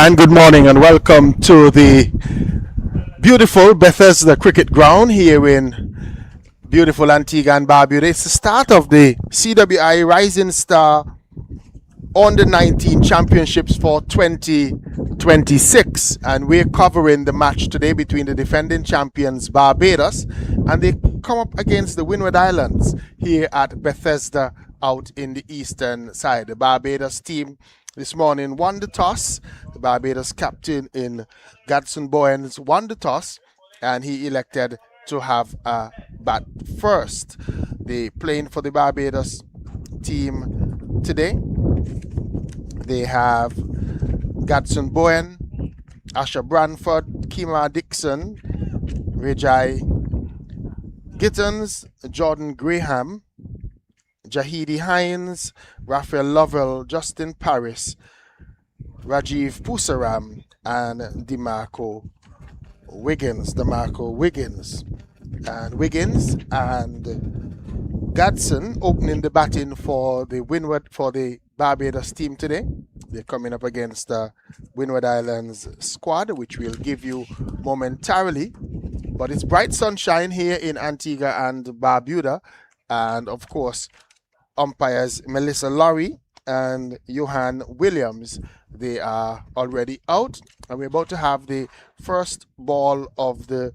And good morning and welcome to the beautiful Bethesda Cricket Ground here in beautiful Antigua and Barbuda. It's the start of the CWI Rising Star Under 19 Championships for 2026, and we're covering the match today between the defending champions Barbados, and they come up against the Windward Islands here at Bethesda out in the eastern side. The Barbados team this morning won the toss. The Barbados captain in Gadson Bowens won the toss, and he elected to have a bat first. They playing for the Barbados team today. They have Gadson Bowen, Asha Branford, Kima Dixon, Rejai Gittens, Jordan Graham, Jahidi Hines, Raphael Lovell, Justin Paris, Rajiv Pusaram, and DeMarco Wiggins. And Wiggins and Gadson opening the batting for the Barbados team today. They're coming up against the Windward Islands squad, which we'll give you momentarily. But it's bright sunshine here in Antigua and Barbuda. And of course, umpires Melissa Laurie and Johan Williams, they are already out. And we're about to have the first ball of the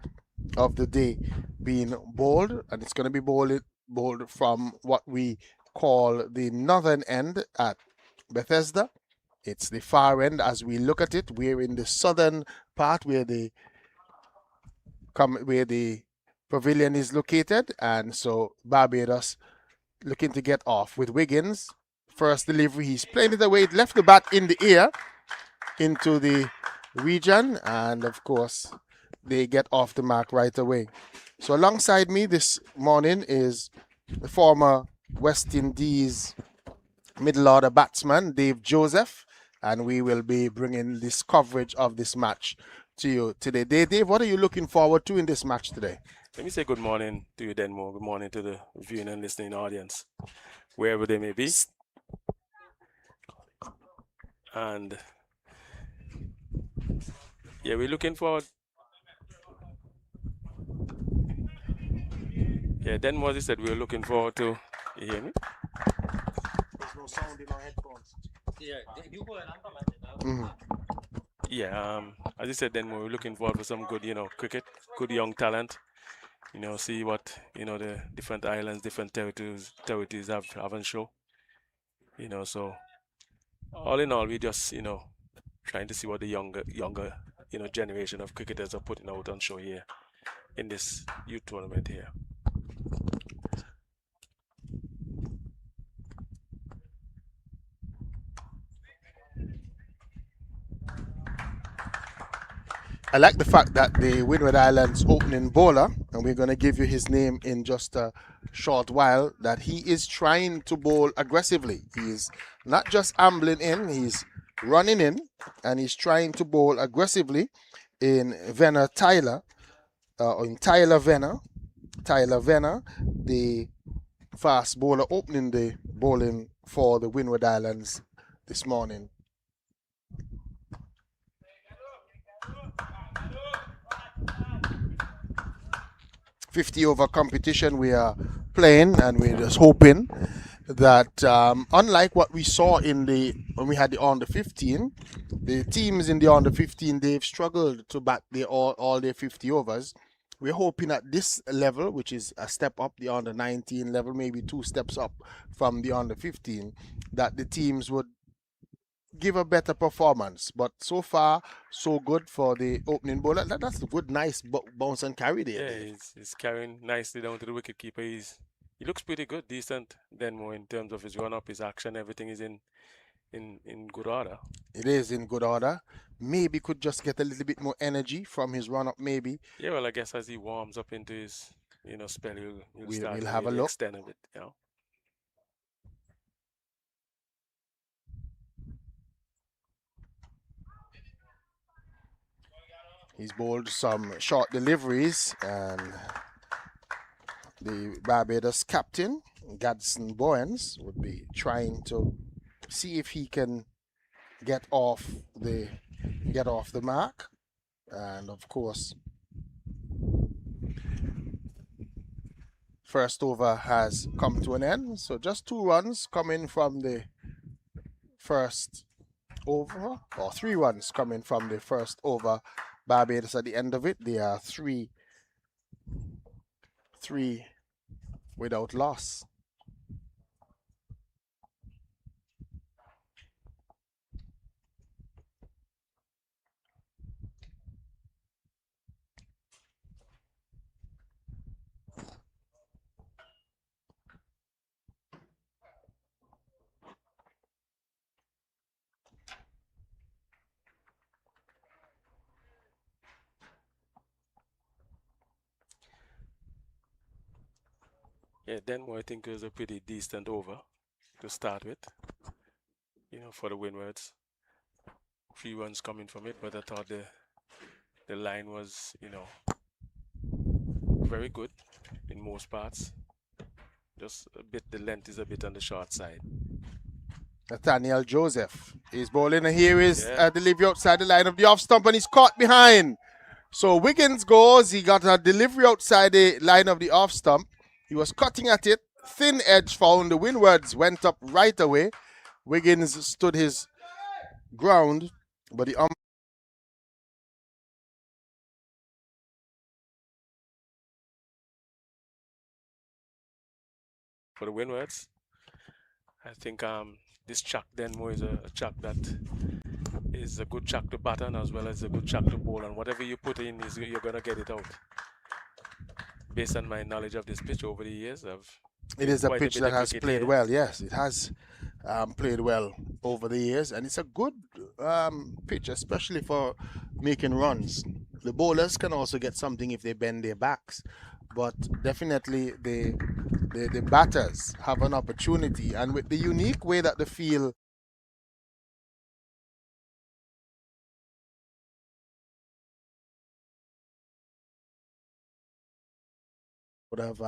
day being bowled. And it's going to be bowled from what we call the northern end at Bethesda. It's the far end as we look at it. We're in the southern part where the pavilion is located, and so Barbados looking to get off with Wiggins. First delivery, he's playing it away. It left the bat in the air into the region, and of course they get off the mark right away. So alongside me this morning is the former West Indies middle order batsman Dave Joseph, and we will be bringing this coverage of this match to you today. Dave, what are you looking forward to in this match today? Let me say good morning to you, Denmo. Good morning to the viewing and listening audience, wherever they may be. And yeah, we're looking forward. Yeah, Denmo, as he said, we're looking forward to. You hear me? There's no sound in our headphones. Yeah, as you said, Denmo, we're looking forward for some good, cricket, good young talent. See what the different islands, different territories have on show. So all in all, we just trying to see what the younger generation of cricketers are putting out on show here in this youth tournament here. I like the fact that the Windward Islands opening bowler, and we're going to give you his name in just a short while, that he is trying to bowl aggressively. He's not just ambling in, he's running in, and he's trying to bowl aggressively in Tyler Venner, the fast bowler opening the bowling for the Windward Islands this morning. 50-over competition we are playing, and we're just hoping that unlike what we saw when we had the under 15, the teams in the under 15, they've struggled to bat all their 50 overs. We're hoping at this level, which is a step up, the under 19 level, maybe 2 steps up from the under 15, that the teams would give a better performance. But so far, so good for the opening bowler. That's a good, nice bounce and carry there. Yeah, he's carrying nicely down to the wicketkeeper. He looks pretty good, decent. Then more in terms of his run up, his action, everything is in good order. It is in good order. Maybe could just get a little bit more energy from his run up. Maybe. Yeah, well, I guess as he warms up into his spell, we'll have a look. Extend a bit, He's bowled some short deliveries, and the Barbados captain, Gadson Bowens, would be trying to see if he can get off the get off the mark. And of course, first over has come to an end. So just 2 runs coming from the first over, or 3 runs coming from the first over. Barbados at the end of it, they are three without loss. Yeah, Denver I think it was a pretty decent over to start with. For the Windwards. 3 runs coming from it, but I thought the line was, very good in most parts. Just a bit, the length is a bit on the short side. Nathaniel Joseph is bowling, and here is Yeah. a delivery outside the line of the off stump, and he's caught behind. So Wiggins goes, he got a delivery outside the line of the off stump. He was cutting at it, thin edge found, the Windwards went up right away. Wiggins stood his ground, but the For the Windwards, I think this chuck Denmo is a chuck that is a good chuck to batten as well as a good chuck to bowl, and whatever you put in, you're gonna get it out. Based on my knowledge of this pitch over the years, it is a quite pitch bit that of has cricket played here. well. Yes, it has played well over the years, and it's a good pitch, especially for making runs. The bowlers can also get something if they bend their backs, but definitely the batters have an opportunity, and with the unique way that the field would have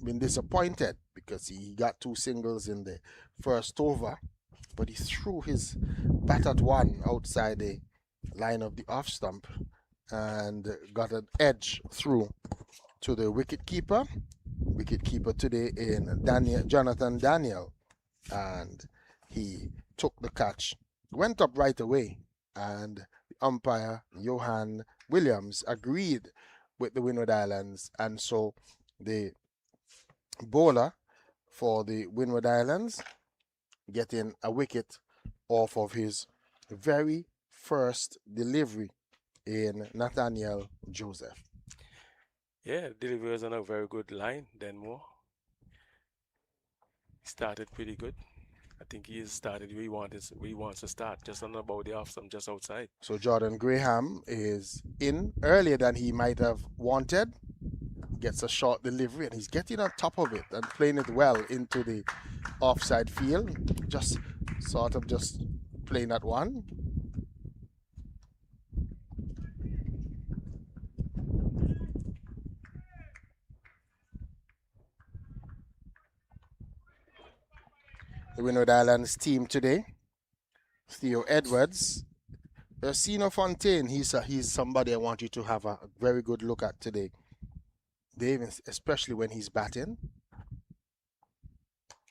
been disappointed because he got 2 singles in the first over, but he threw his bat at one outside the line of the off stump and got an edge through to the wicket keeper. Wicket keeper today in Jonathan Daniel, and he took the catch, went up right away, and the umpire Johan Williams agreed with the Windward Islands, and so the bowler for the Windward Islands getting a wicket off of his very first delivery in Nathaniel Joseph. Yeah, delivery was on a very good line. Denmo started pretty good. I think he started where he wants to start, just on about the off stump, just outside. So Jordan Graham is in earlier than he might have wanted. Gets a short delivery, and he's getting on top of it and playing it well into the offside field. Just sort of just playing at one. The Windward Islands team today: Theo Edwards, Ursino Fontaine. He's somebody I want you to have a very good look at today, Dave, especially when he's batting.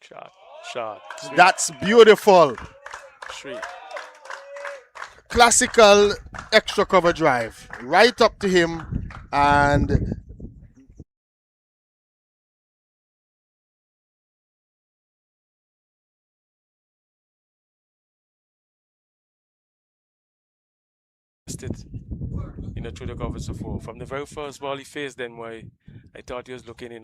Shot. Sweet. That's beautiful. Sweet. Classical extra cover drive right up to him, and It, through the covers before. From the very first ball he faced, then why I thought he was looking,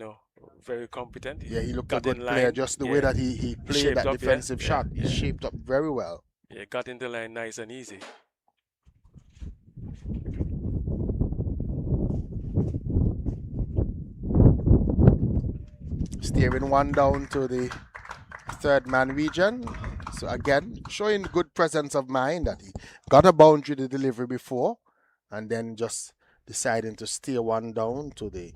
very competent. Yeah, he looked a got good in player. line. Just the way that he played that up, defensive shot, he shaped up very well. Yeah, got in the line nice and easy. Steering one down to the third man region. So again, showing good presence of mind that he got a boundary to delivery before, and then just deciding to steer one down to the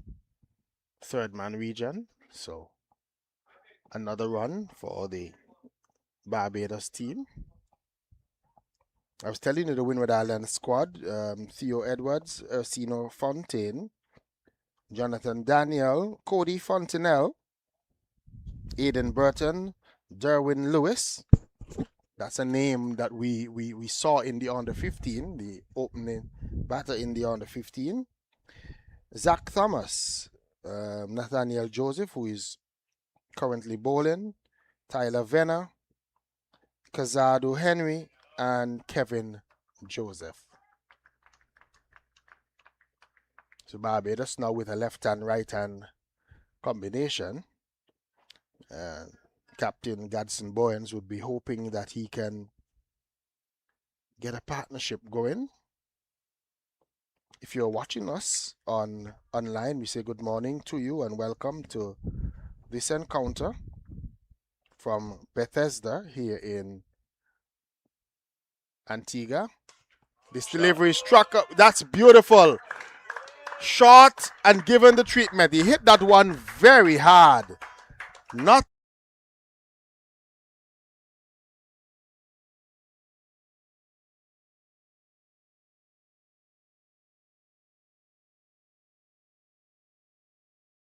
third man region. So another run for the Barbados team. I was telling you the Windward Island squad: Theo Edwards, Ursino Fontaine, Jonathan Daniel, Cody Fontenelle, Aidan Burton, Derwin Lewis. That's a name that we saw in the under 15, the opening batter in the under 15. Zach Thomas, Nathaniel Joseph, who is currently bowling, Tyler Venner, Kazado Henry, and Kevin Joseph. So Barbados now with a left-hand, right-hand combination. Captain Gadson Boyens would be hoping that he can get a partnership going. If you're watching us online, we say good morning to you and welcome to this encounter from Bethesda here in Antigua. This delivery struck up. That's beautiful. Short and given the treatment. He hit that one very hard. Not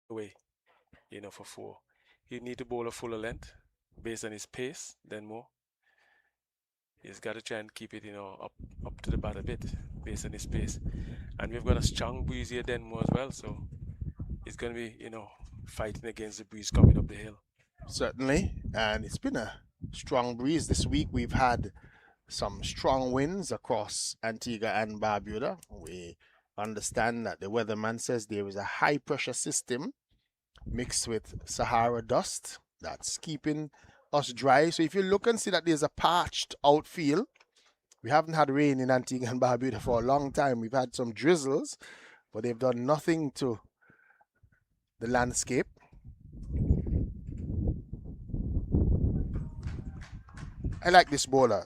Away, for 4. He need to bowl a fuller length based on his pace, then more. He's got to try and keep it, up to the bat a bit based on his pace. And we've got a strong breeze here then more as well, so it's going to be, fighting against the breeze coming up the hill. Certainly, and it's been a strong breeze this week. We've had some strong winds across Antigua and Barbuda. We understand that the weatherman says there is a high pressure system mixed with Sahara dust that's keeping us dry. So if you look and see that there's a parched outfield, we haven't had rain in Antigua and Barbuda for a long time. We've had some drizzles, but they've done nothing to the landscape. I like this bowler.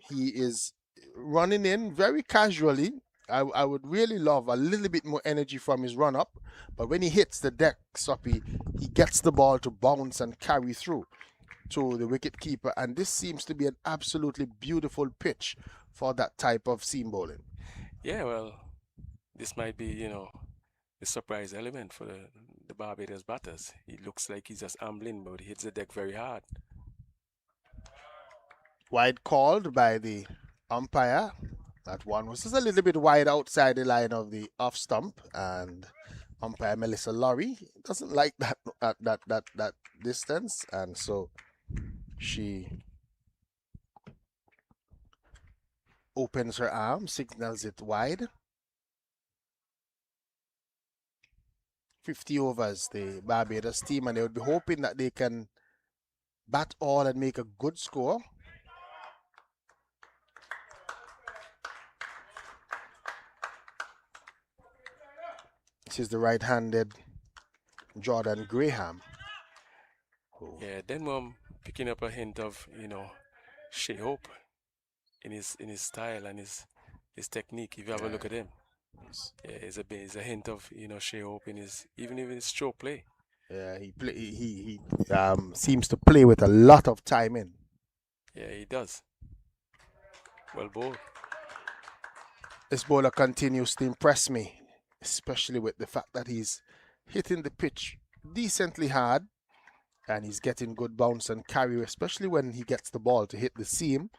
He is running in very casually. I would really love a little bit more energy from his run up, but when he hits the deck, Soppy, he gets the ball to bounce and carry through to the wicket keeper, and this seems to be an absolutely beautiful pitch for that type of seam bowling. Yeah, well, this might be, the surprise element for the Barbados batters. He looks like he's just ambling, but he hits the deck very hard. Wide called by the umpire. That one was just a little bit wide outside the line of the off stump, and umpire Melissa Laurie doesn't like that distance, and so she opens her arm, signals it wide. 50 overs, the Barbados team, and they would be hoping that they can bat all and make a good score. This is the right-handed Jordan Graham. Yeah, then picking up a hint of, Shea Hope in his style and his technique. If you have a look at him, yeah, it's a hint of Shea Hope in his stroke play. Yeah, he seems to play with a lot of timing. Yeah, he does. Well bowled. This bowler continues to impress me, especially with the fact that he's hitting the pitch decently hard and he's getting good bounce and carry, especially when he gets the ball to hit the seam.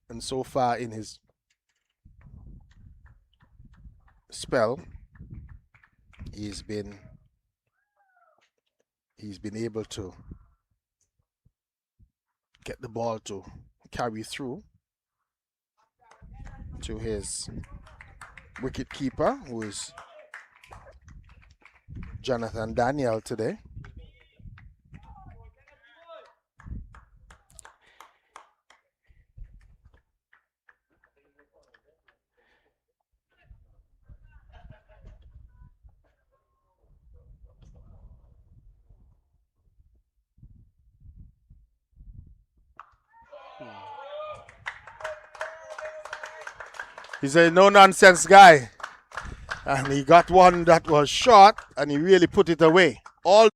And so far in his spell, he's been able to get the ball to carry through to his wicket keeper, who is Jonathan Daniel today. He's a no-nonsense guy. And he got one that was short, and he really put it away. All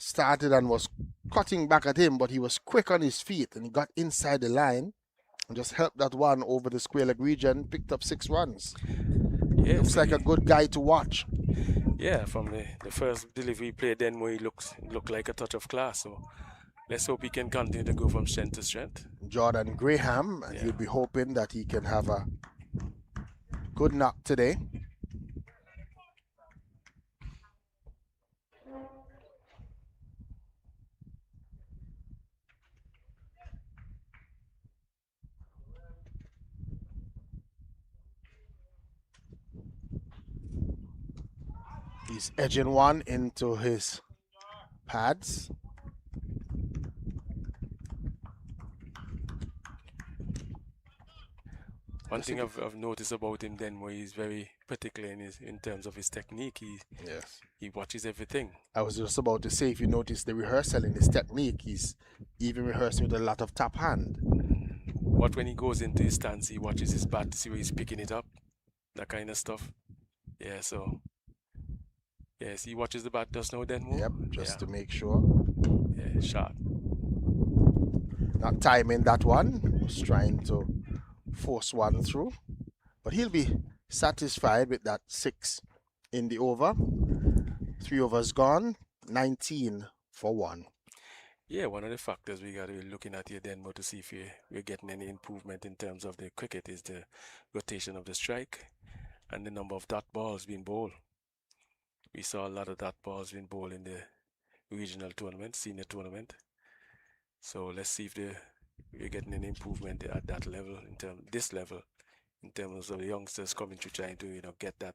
started and was cutting back at him, but he was quick on his feet and he got inside the line and just helped that one over the square leg region, picked up 6 runs. Yeah, Looks like a good guy to watch. Yeah, from the first delivery he played then where he looked like a touch of class. So let's hope he can continue to go from strength to strength. Jordan Graham, and you'll be hoping that he can have a good knock today. He's edging one into his pads. One thing I've noticed about him then, where he's very particular in terms of his technique. He watches everything. I was just about to say, if you notice the rehearsal in his technique, he's even rehearsing with a lot of tap hand. What when he goes into his stance, he watches his bat to see where he's picking it up, that kind of stuff. Yeah, so yes, he watches the bat just now then. Yep, just to make sure. Yeah, shot. Not timing that one. Was trying to force one through, but he'll be satisfied with that 6 in the over. 3 overs gone, 19 for 1. Yeah, one of the factors we got to be looking at here then more to see if we're getting any improvement in terms of the cricket is the rotation of the strike and the number of dot balls being bowled. We saw a lot of dot balls being bowled in the regional tournament, senior tournament. So let's see if we're getting an improvement at that level in terms of the youngsters coming to trying to get that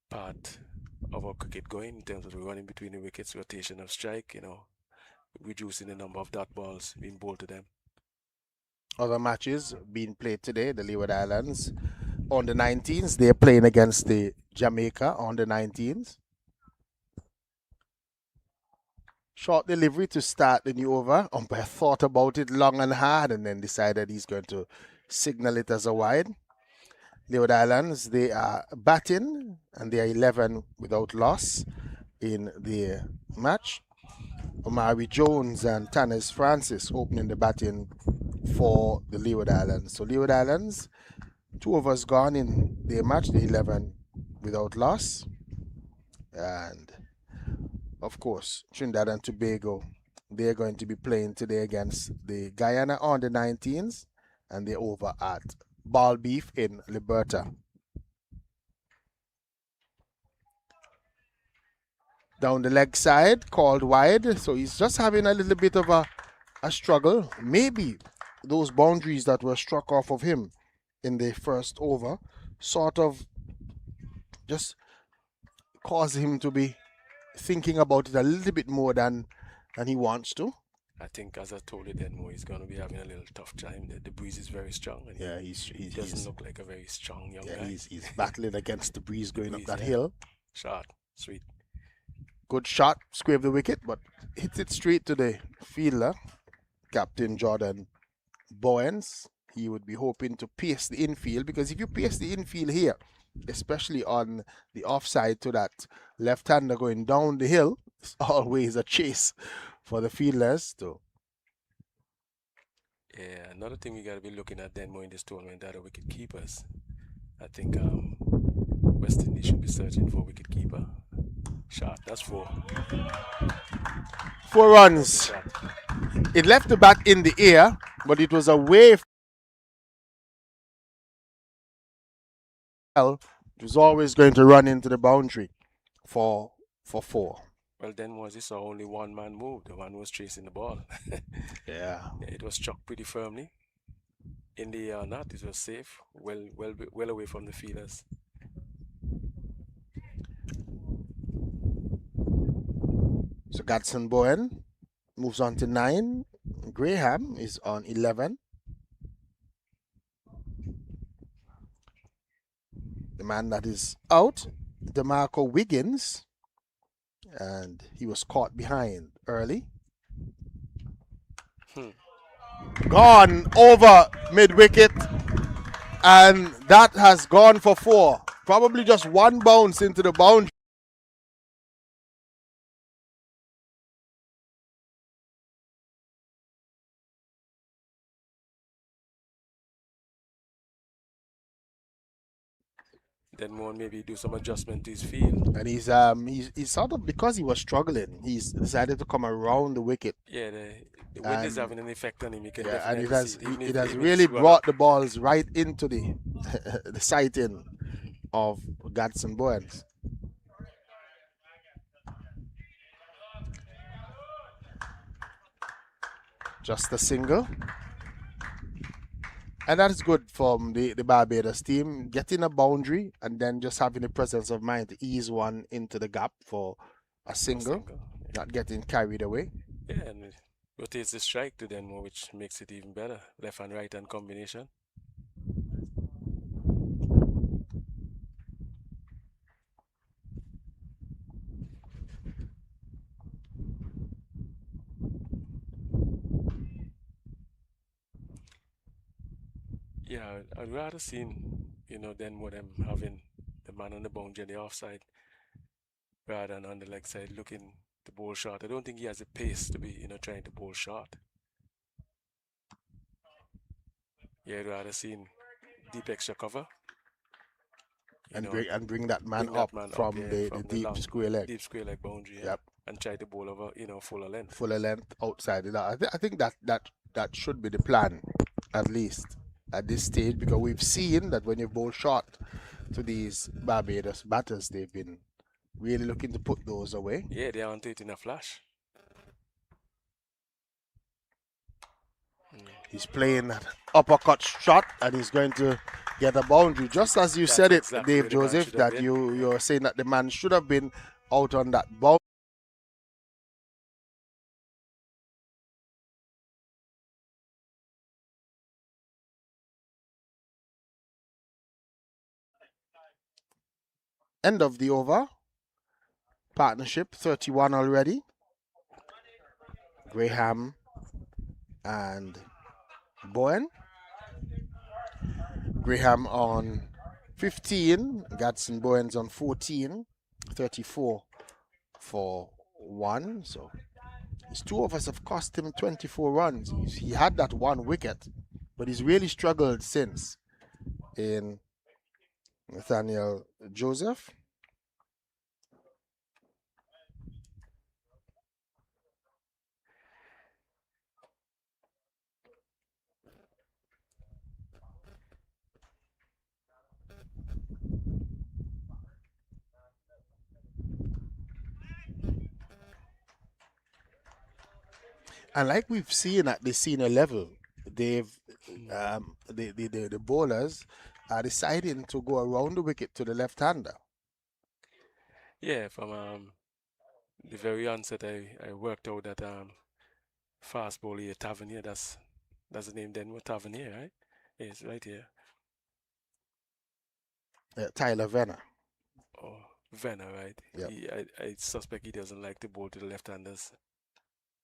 part of our cricket going in terms of the running between the wickets, rotation of strike, reducing the number of dot balls being bowled to them. Other matches being played today, the Leeward Islands on the 19s, they're playing against the Jamaica on the 19s. Short delivery to start the new over. Umpire thought about it long and hard and then decided he's going to signal it as a wide. Leeward Islands, they are batting and they are 11 without loss in the match. Omari Jones and Tanis Francis opening the batting for the Leeward Islands. So Leeward Islands, 2 overs gone in their match, the 11 without loss. And of course, Trinidad and Tobago, they're going to be playing today against the Guyana on the 19s, and they're over at Ball Beef in Liberta. Down the leg side, called wide, so he's just having a little bit of a struggle. Maybe those boundaries that were struck off of him in the first over sort of just caused him to be thinking about it a little bit more than he wants to. I think, as I told you then, he's going to be having a little tough time. The breeze is very strong. And he doesn't look like a very strong young guy. He's battling against the breeze going up that hill. Shot, sweet. Good shot, scrape the wicket, but hits it straight to the fielder, Captain Jordan Bowens. He would be hoping to pace the infield, because if you pace the infield here, especially on the offside to that left-hander going down the hill, it's always a chase for the fielders too. Yeah, another thing we got to be looking at then more in this tournament are the wicket keepers. I think West Indies should be searching for a wicket keeper. Shot, that's 4. 4 runs. It left the bat in the air, but it was away. It was always going to run into the boundary for 4. Well, then was this only one man move? The one was chasing the ball. Yeah. It was struck pretty firmly. In the air or not, it was safe, well away from the fielders. So Gadson Bowen moves on to 9. Graham is on 11. The man that is out, DeMarco Wiggins, and he was caught behind early. Gone over mid-wicket, and that has gone for 4. Probably just one bounce into the boundary. Denmore maybe do some adjustment to his field. And he's sort of, because he was struggling, he's decided to come around the wicket. Yeah, the wind is And having an effect on him. You can yeah, and definitely see it, even it if has even if really it's rudder. brought the balls right into the the sighting of Gadson Bowens. Just a single. And that is good from the Barbados team, getting a boundary and then just having the presence of mind to ease one into the gap for a For a single, single. not getting carried away. Yeah, and it rotates the strike to Denmore, which makes it even better. Left and right hand combination. Yeah, I'd rather seen, Denmore them having the man on the boundary on the offside rather than on the leg side looking to bowl short. I don't think he has the pace to be, trying to bowl short. Yeah, I'd rather seen deep extra cover, And bring that man bring up that man up, from yeah, the from the deep long, square leg. deep square leg boundary, yeah, Yep. and try to bowl over, fuller length. Fuller length outside it. I think that should be the plan, at least at this stage, because we've seen that when you bowl short to these Barbados batters, they've been really looking to put those away. Yeah, they are onto it in a flash. He's playing that uppercut shot and he's going to get a boundary. Just as you That's said it, exactly Dave where the man Joseph, should have that been. you're saying that the man should have been out on that boundary. End of the over. Partnership 31 already. Graham and Bowen. Graham on 15. Gadson Bowen's on 14. 34 for one. So his two overs have cost him 24 runs. He had that one wicket, but he's really struggled since in Nathaniel Joseph. And like we've seen at the senior level, they've the bowlers are deciding to go around the wicket to the left-hander. Yeah, from the very onset, I worked out that fast bowler Tavernier. That's the name then. What Tavernier, right? Yes, right here. Tyler Venner. Oh, Venner, right? Yep. I suspect he doesn't like to bowl to the left-handers.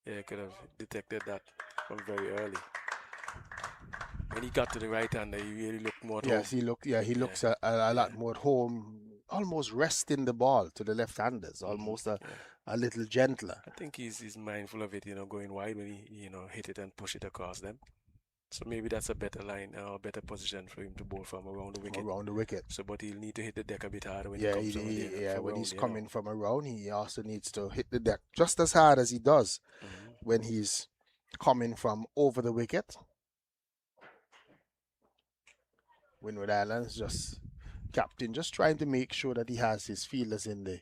Yeah, I could have detected that from very early. When he got to the right-hander, he really looked more at home. Yes, he looks a lot more at home, almost resting the ball to the left-handers, almost a little gentler. I think he's mindful of it, going wide when he, hit it and push it across them. So maybe that's a better line or better position for him to bowl from around the wicket. Around the wicket. So, but he'll need to hit the deck a bit harder when he comes from there. When he's coming from around, he also needs to hit the deck just as hard as he does when he's coming from over the wicket. Windward Islands captain just trying to make sure that he has his fielders in the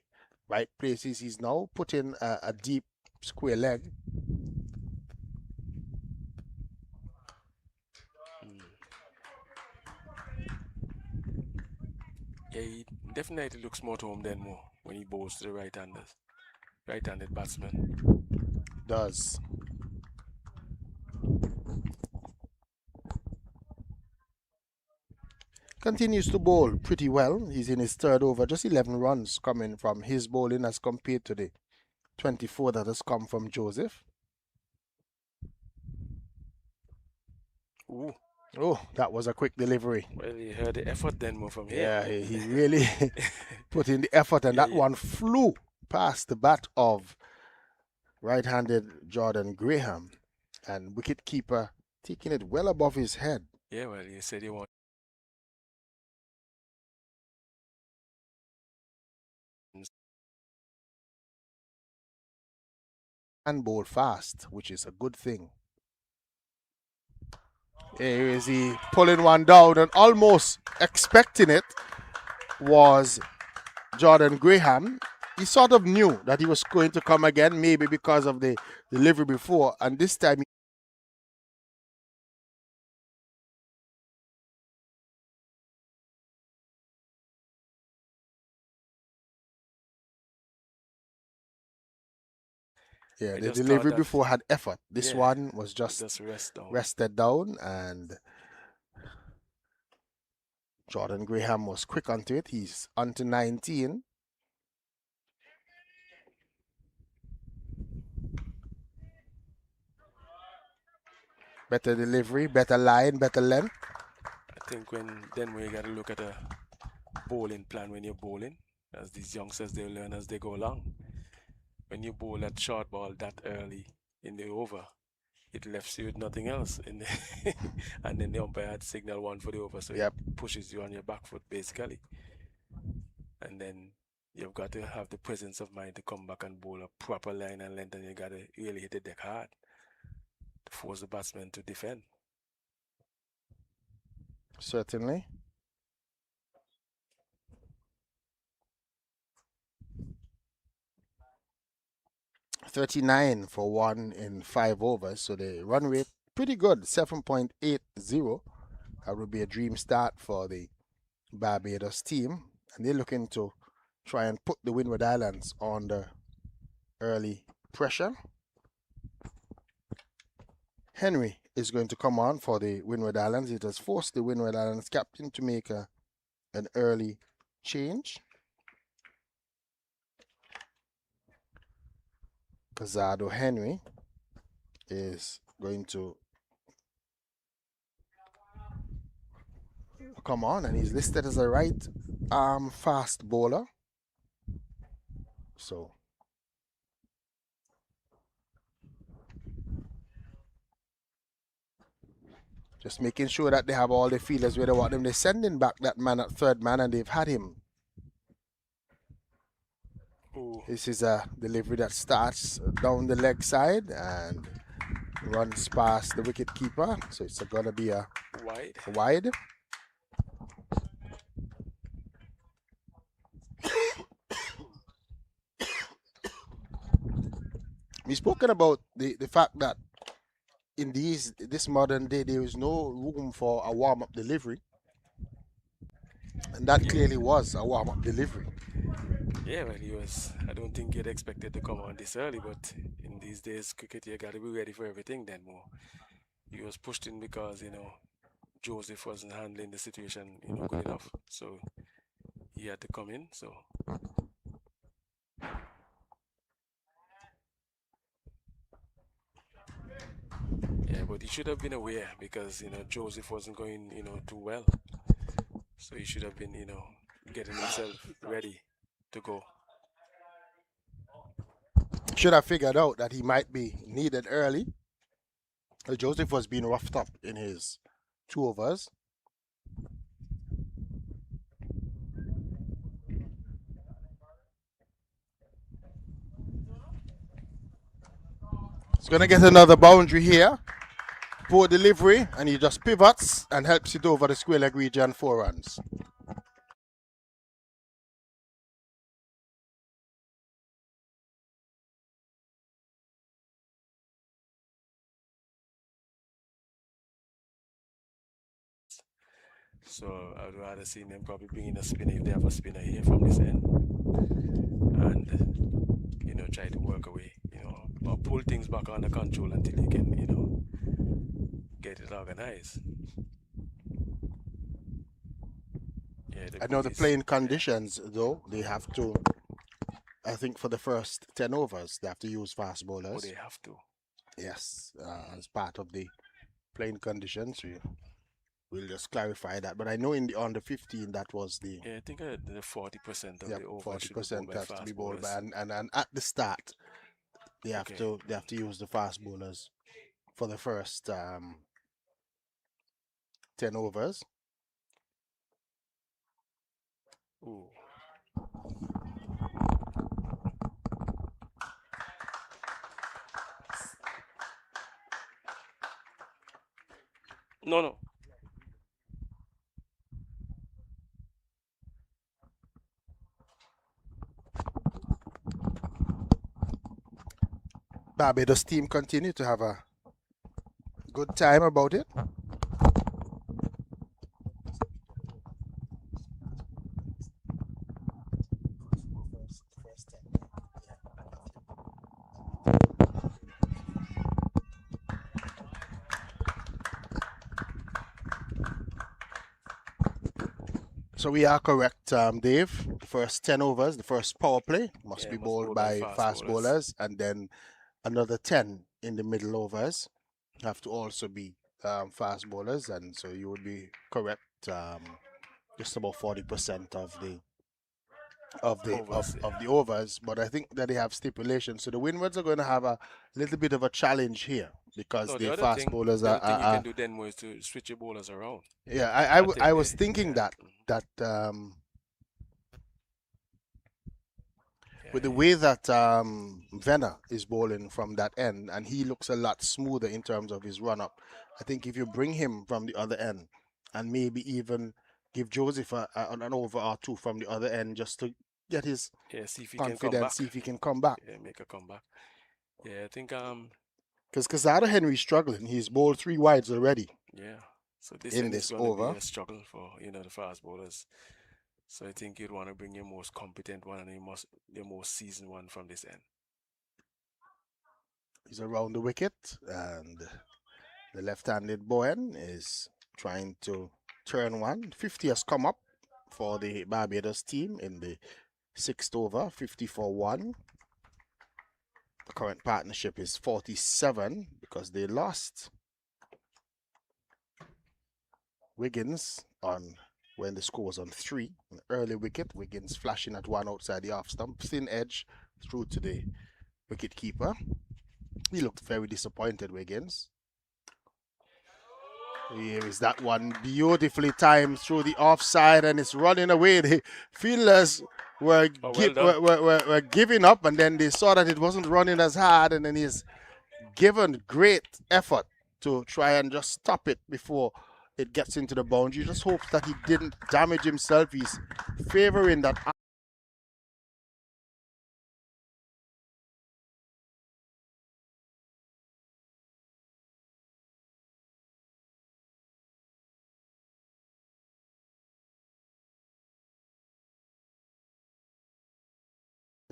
right places. He's now put in a deep square leg. Yeah, he definitely looks more to home than more when he bowls to the right-handed batsman. Does. Continues to bowl pretty well. He's in his third over, just 11 runs coming from his bowling as compared to the 24 that has come from Joseph. Ooh. Oh, that was a quick delivery. Well, you heard the effort then more from here. Yeah, he really put in the effort, and that one flew past the bat of right-handed Jordan Graham, and wicketkeeper taking it well above his head. Yeah, well, you said you want and bowl fast, which is a good thing. Here is he pulling one down, and almost expecting it was Jordan Graham. He sort of knew that he was going to come again, maybe because of the delivery before, and this time yeah, I the just thought delivery that, before had effort. This yeah, one was just rest down. rested down, and Jordan Graham was quick onto it. He's onto 19. Better delivery, better line, better length. I think when you got to look at a bowling plan when you're bowling, as these youngsters they learn as they go along. When you bowl that short ball that early in the over, it left you with nothing else in the and then the umpire had signal one for the over, so Yep. it pushes you on your back foot basically. And then you've got to have the presence of mind to come back and bowl a proper line and length, and you got to really hit the deck hard to force the batsman to defend. Certainly. $39 for 1 in 5 overs, so the run rate pretty good, 7.80. That would be a dream start for the Barbados team, and they're looking to try and put the Windward Islands under early pressure. Henry is going to come on for the Windward Islands. It has forced the Windward Islands captain to make an early change. Casado Henry is going to come on, and he's listed as a right arm fast bowler. So just making sure that they have all the feelers where they want them. They're sending back that man at third man, and they've had him. Ooh. This is a delivery that starts down the leg side and runs past the wicket keeper. So it's going to be a wide. We've spoken about the fact that in this modern day there is no room for a warm-up delivery, and that clearly was a warm-up delivery. Yeah, well, he was. I don't think he'd expected to come on this early, but in these days, cricket, you got to be ready for everything. Then more, he was pushed in because Joseph wasn't handling the situation good enough, so he had to come in. So yeah, but he should have been aware because Joseph wasn't going too well, so he should have been getting himself ready to go. Should have figured out that he might be needed early. Joseph was being roughed up in his 2 overs. He's going to get another boundary here. Poor delivery, and he just pivots and helps it over the square leg region, 4 runs. So I'd rather see them probably bring in a spinner if they have a spinner here from this end, and try to work away, or pull things back under control until you can, get it organized. Yeah, I know the goodies. playing conditions, though, they have to, I think for the first 10 overs, they have to use fast Oh, bowlers. they have to. Yes, as part of the playing conditions. We'll just clarify that. But I know on the 15, that was the. Yeah, I think the 40% of the over should be bowled 40% by has to be fast bowled by, bowlers. and at the start, they have Okay. to use the fast bowlers for the first 10 overs. Ooh. No, no. Barbados team continue to have a good time about it. So we are correct, Dave. The first 10 overs, the first power play must Yeah, be must bowled bowl by by fast fast bowlers. bowlers, and then another 10 in the middle overs have to also be fast bowlers, and so you would be correct. Just about 40% Overs, yeah. of the overs, but I think that they have stipulations. So the Windwards are going to have a little bit of a challenge here because No, the fast bowlers the other thing you can are do then more is to switch your bowlers around. yeah. I I think was they, thinking yeah, that that yeah, with the way that Venner is bowling from that end, and he looks a lot smoother in terms of his run up. I think if you bring him from the other end, and maybe even give Joseph an over or two from the other end, just to get his yeah. See if he can come confidence, back. see if he can come back. Yeah, make a comeback. Yeah, I think Because Casado Henry's struggling. He's bowled 3 wides already yeah. So this in end is this going to be over. a struggle for the fast bowlers. So I think you'd want to bring your most competent one and your most seasoned one from this end. He's around the wicket, and the left-handed Bowen is trying to turn one. 50 has come up for the Barbados team in the sixth over, 50 for 1. The current partnership is 47 because they lost Wiggins on when the score was on 3. An early wicket, Wiggins flashing at 1 outside the off stump, thin edge through to the wicket keeper. He looked very disappointed, Wiggins. Here is that one beautifully timed through the offside, and it's running away. The fielders were, Oh, well done. were giving up, and then they saw that it wasn't running as hard, and then he's given great effort to try and just stop it before it gets into the boundary. Just hopes that he didn't damage himself. He's favoring that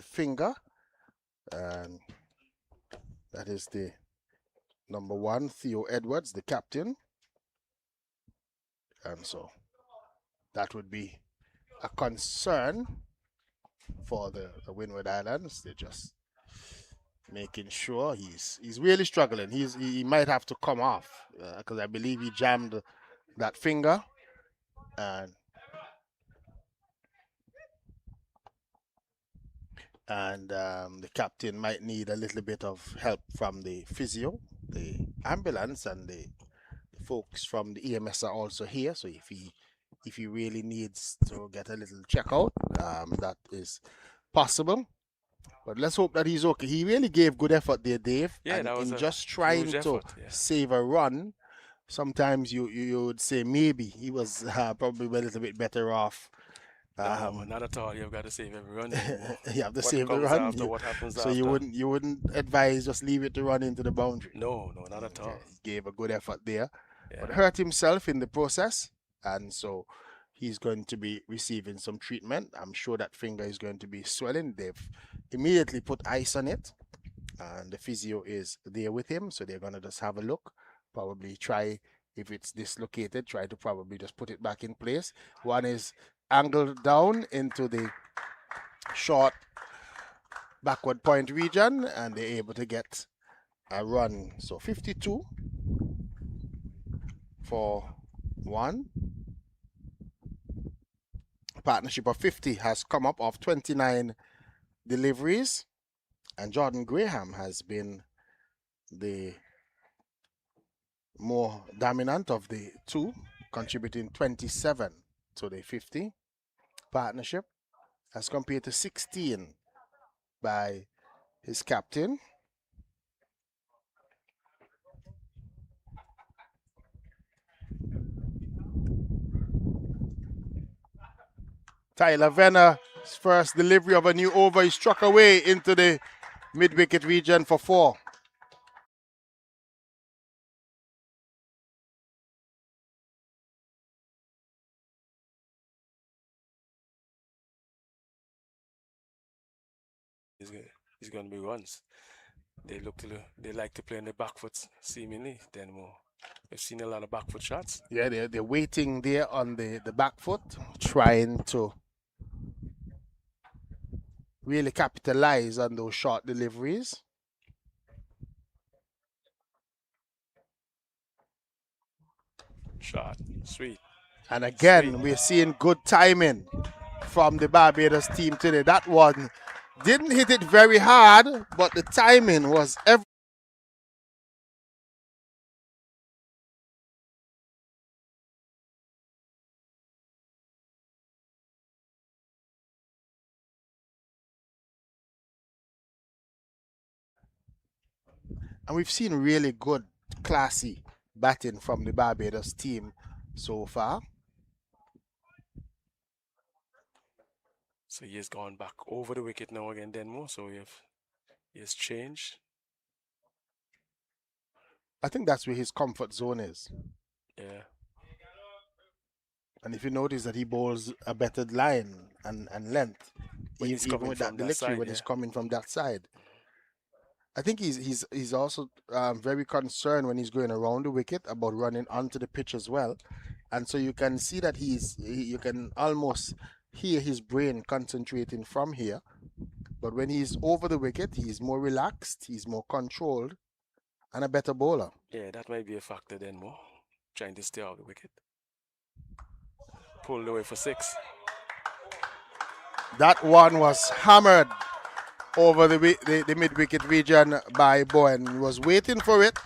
finger, and that is the number 1, Theo Edwards, the captain. And so that would be a concern for the Windward Islands. They're just making sure he's really struggling. He might have to come off because I believe he jammed that finger, and the captain might need a little bit of help from the physio, the ambulance, and the folks from the EMS are also here. So if he really needs to get a little checkout, that is possible. But let's hope that he's okay. He really gave good effort there, Dave. Yeah, And that was in a just huge trying to effort. Yeah. save a run, sometimes you would say maybe he was probably a little bit better off. No, not at all. You've got to save every run anymore. You have to What save the comes run. after? What happens So you after? wouldn't advise just leave it to run into the boundary. No, no, not at Okay, all. he gave a good effort there, but Yeah. hurt himself in the process, and so he's going to be receiving some treatment. I'm sure that finger is going to be swelling. They've immediately put ice on it, and the physio is there with him, so they're gonna just have a look, probably try if it's dislocated, try to probably just put it back in place. One is angled down into the short backward point region, and they're able to get a run. So 52 for 1. Partnership of 50 has come up of 29 deliveries, and Jordan Graham has been the more dominant of the two, contributing 27 to the 50 partnership, as compared to 16 by his captain. Tyler Venner's first delivery of a new over. He struck away into the mid-wicket region for 4. He's going to be runs. They like to play on the back foot seemingly. Then more, we've seen a lot of back foot shots. Yeah, they're waiting there on the back foot, trying to really capitalize on those short deliveries. Shot, sweet. And again, we're seeing good timing from the Barbados team today. That one didn't hit it very hard, but the timing was everything. And we've seen really good, classy batting from the Barbados team so far. So he has gone back over the wicket now again, Denmo. So he has changed. I think that's where his comfort zone is. Yeah. And if you notice that he bowls a better line and length, When he's even coming with from that that delivery, side, when yeah. he's coming from that side. I think he's also very concerned when he's going around the wicket about running onto the pitch as well, and so you can see that you can almost hear his brain concentrating from here. But when he's over the wicket, he's more relaxed, he's more controlled, and a better bowler. Yeah, that might be a factor then more. Trying to stay out of the wicket. Pulled away for 6. That one was hammered over the mid-wicket region by Bowen. He was waiting for it,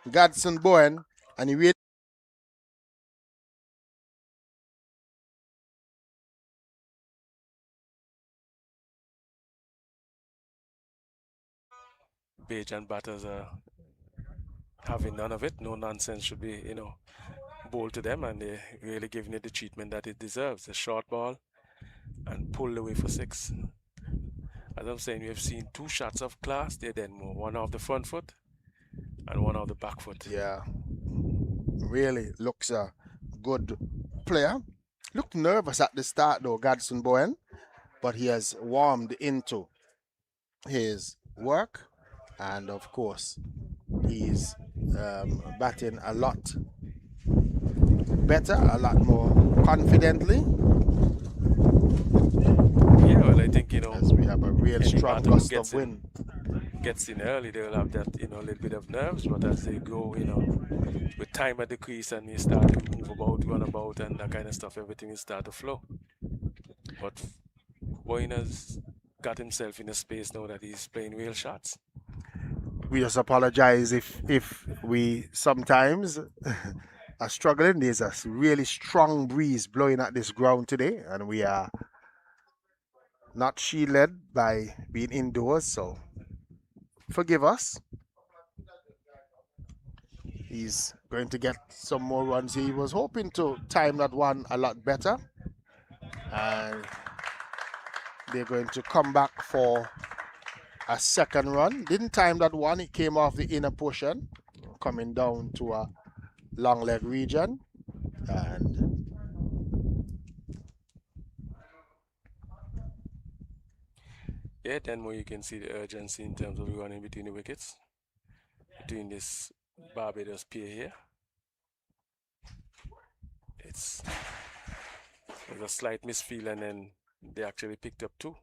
Gadson Bowen, and he waited. Bajan batters are having none of it. No nonsense should be, bowled to them, and they're really giving it the treatment that it deserves. A short ball and pulled away for 6. As I'm saying, we have seen 2 shots of class there then more. One off the front foot and one off the back foot. Yeah, really looks a good player. Looked nervous at the start though, Gadson Bowen, but he has warmed into his work, and of course he's batting a lot better, a lot more confidently. Yeah, well, I think, as we have a real strong gust of wind. Gets in early, they'll have that, a little bit of nerves, but as they go, with time at the crease and you start to move about, run about, and that kind of stuff, everything will start to flow. But Boyne has got himself in a space now that he's playing real shots. We just apologize if we sometimes are struggling. There's a really strong breeze blowing at this ground today, and we are not shielded by being indoors, so forgive us. He's going to get some more runs. He was hoping to time that one a lot better, and they're going to come back for a second run. Didn't time that one. It came off the inner portion, coming down to a long leg region, and yeah, then more you can see the urgency in terms of running between the wickets, between this Barbados pair here. There's a slight misfeel, and then they actually picked up 2.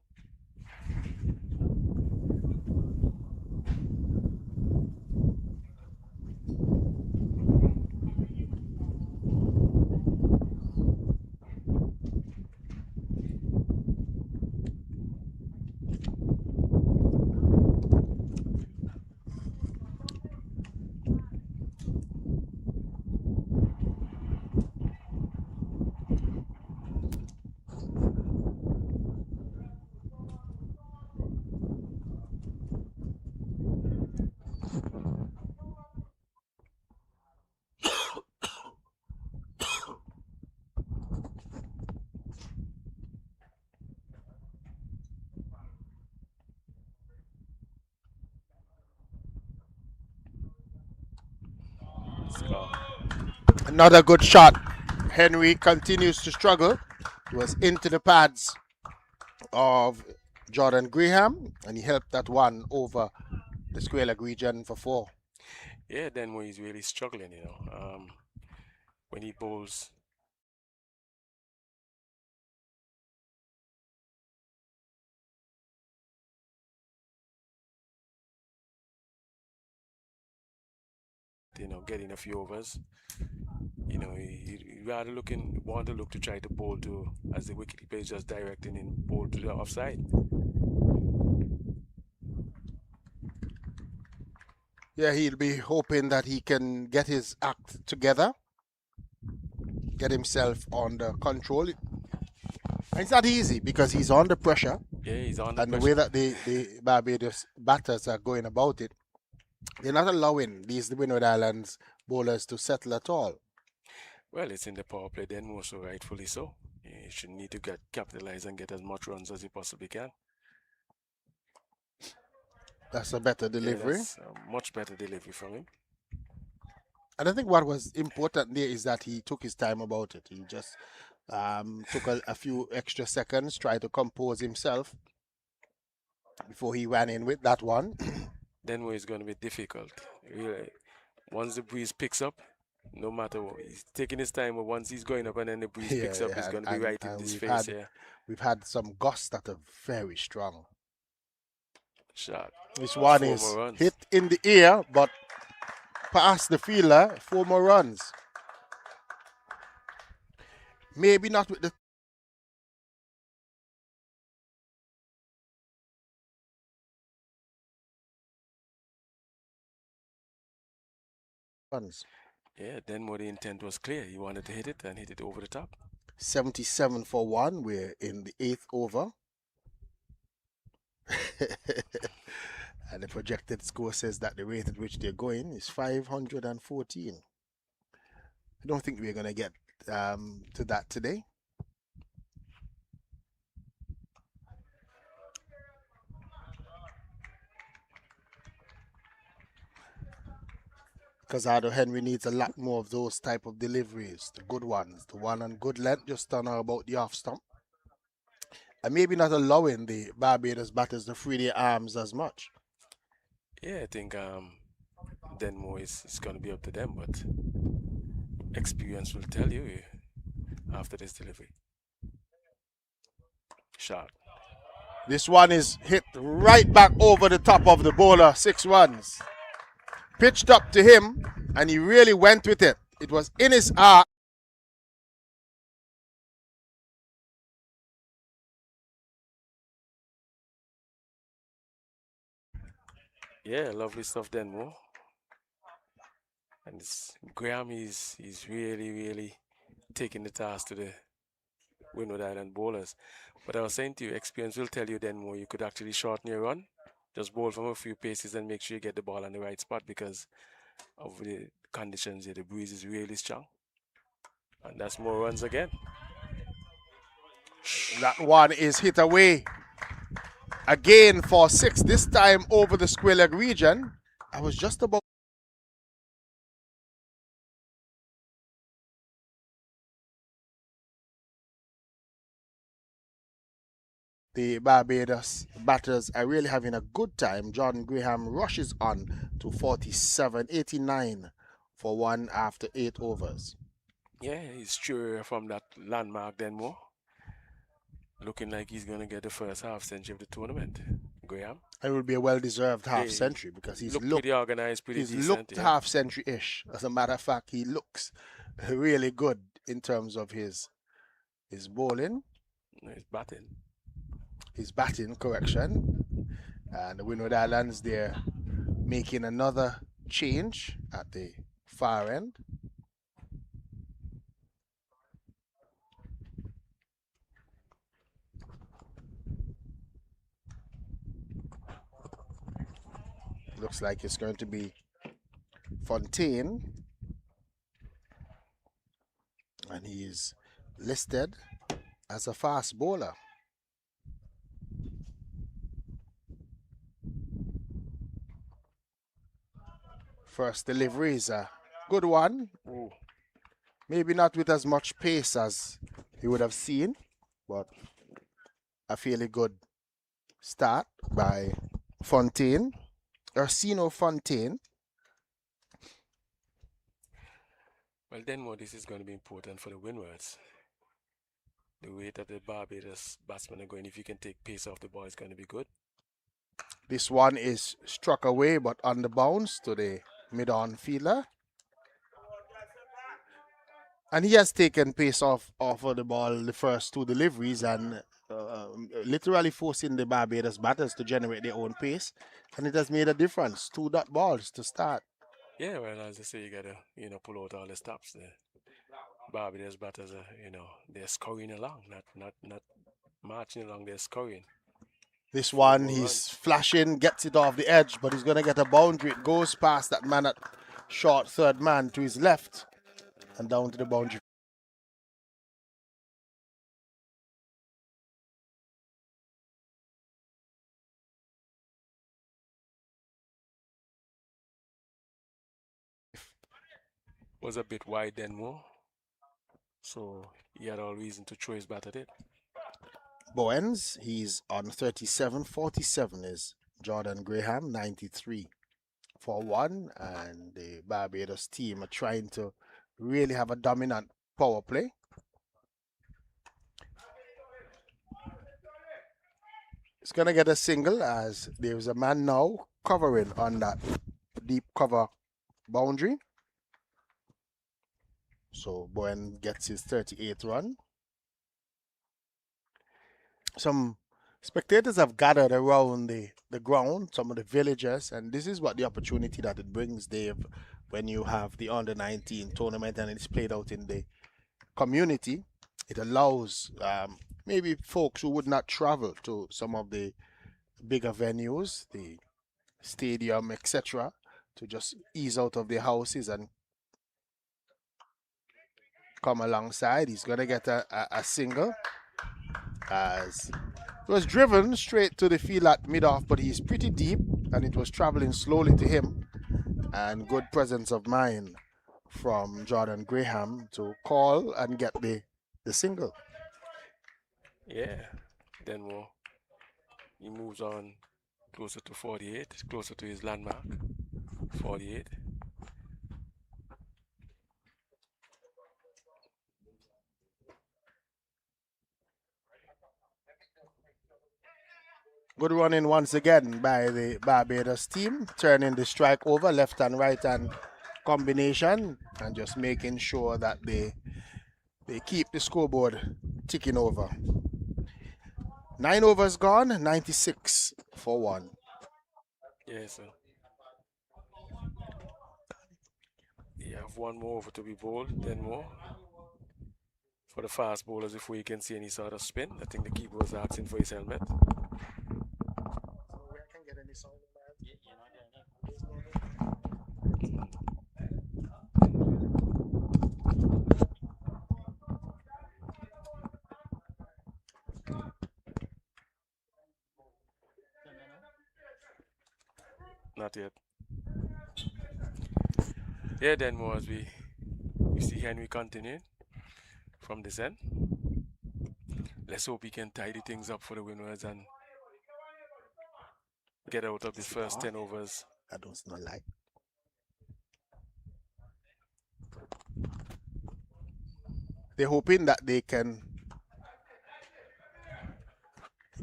Another good shot. Henry continues to struggle. He was into the pads of Jordan Graham, and he helped that one over the square leg region for 4. Yeah, Denmo is really struggling, when he bowls. Getting a few overs. He rather want to look to try to bowl to, as the wicketkeeper is just directing him, bowl to the offside. Yeah, he'll be hoping that he can get his act together, get himself under control. And it's not easy because he's under pressure. Yeah, he's under And pressure. the way that the Barbados batters are going about it, they're not allowing the Windward Islands bowlers to settle at all. Well, it's in the power play then, more so rightfully so. He should need to capitalize and get as much runs as he possibly can. That's a better delivery. Yeah, that's a much better delivery from him. And I think what was important there is that he took his time about it. He just took a few extra seconds, tried to compose himself before he ran in with that one. Then where it's going to be difficult. Really, once the breeze picks up, no matter what, he's taking his time, but once he's going up and then the breeze picks up, it's going to be right in his face. We've had some gusts that are very strong. Shot. This one is hit in the air, but past the fielder. 4 more runs. Maybe not with the runs. Yeah, then what the intent was clear. He wanted to hit it and hit it over the top. 77 for 1. We're in the 8th over. And the projected score says that the rate at which they're going is 514. I don't think we're going to get to that today. Because Ado Henry needs a lot more of those type of deliveries, the good ones, the one on good length, just on about the off stump. And maybe not allowing the Barbados batters to free their arms as much. Yeah, I think Denmo is going to be up to them, but experience will tell you after this delivery. Shot. This one is hit right back over the top of the bowler. 6 runs. Pitched up to him, and he really went with it. It was in his arm. Yeah, lovely stuff, Denmo. And Graham is really taking the task to the Windward Island bowlers. But I was saying to you, experience will tell you then more. You could actually shorten your run, just bowl from a few paces and make sure you get the ball on the right spot because of the conditions here. The breeze is really strong. And that's more runs again. That one is hit away. Again for 6, this time over the square leg region. I was just about the Barbados batters are really having a good time. Jordan Graham rushes on to 47-89 for 1 after 8 overs. Yeah, he's sure from that landmark then more. Looking like he's going to get the first half century of the tournament, Graham. It will be a well-deserved half century because he's looked pretty organized, pretty he's decent. Looked half century-ish. As a matter of fact, he looks really good in terms of his bowling. His batting. His batting, correction. And the Windward Islands, they're making another change at the far end. Looks like it's going to be Fontaine. And he's listed as a fast bowler. First delivery is a Good one. Ooh. Maybe not with as much pace as you would have seen, but a fairly good start by Fontaine. Ursino Fontaine. Well, then more this is going to be important for the Windwards. The way that the Barbados batsmen are going, if you can take pace off the ball, it's going to be good. This one is struck away but on the bounce to the mid-on fielder. And he has taken pace off of the ball the first two deliveries and literally forcing the Barbados batters to generate their own pace. And it has made a difference. 2 dot balls to start. Yeah, well, as I say, you got to, pull out all the stops. The Barbados batters are, they're scoring along, not marching along, they're scoring. This 4 one, more he's runs. flashing, gets it off the edge, but he's going to get a boundary. It goes past that man at short third man to his left and down to the boundary. Was a bit wide then more. So he had all reason to throw his bat at it. Bowens, he's on 37-47 is Jordan Graham, 93 for 1. And the Barbados team are trying to really have a dominant power play. It's going to get a single as there's a man now covering on that deep cover boundary. So Bowen gets his 38th run. Some spectators have gathered around the ground, some of the villagers, and this is what the opportunity that it brings, Dave, when you have the under-19 tournament and it's played out in the community. It allows maybe folks who would not travel to some of the bigger venues, the stadium, etc., to just ease out of their houses and come alongside. He's going to get a single as it was driven straight to the field at mid-off, but he's pretty deep and it was traveling slowly to him. And good presence of mind from Jordan Graham to call and get the single. Yeah. Then more. He moves on closer to 48, closer to his landmark. 48. Good running once again by the Barbados team, turning the strike over, left and right hand combination, and just making sure that they keep the scoreboard ticking over. 9 overs gone, 96 for 1. Yeah, so you have one more over to be bowled, then more. For the fast bowlers, before you can see any sort of spin, I think the keeper was asking for his helmet. Not yet. Yeah, then more as we see Henry continuing from this end. Let's hope he can tidy things up for the Windwards and get out of this first 10 overs. I don't know like. They're hoping that they can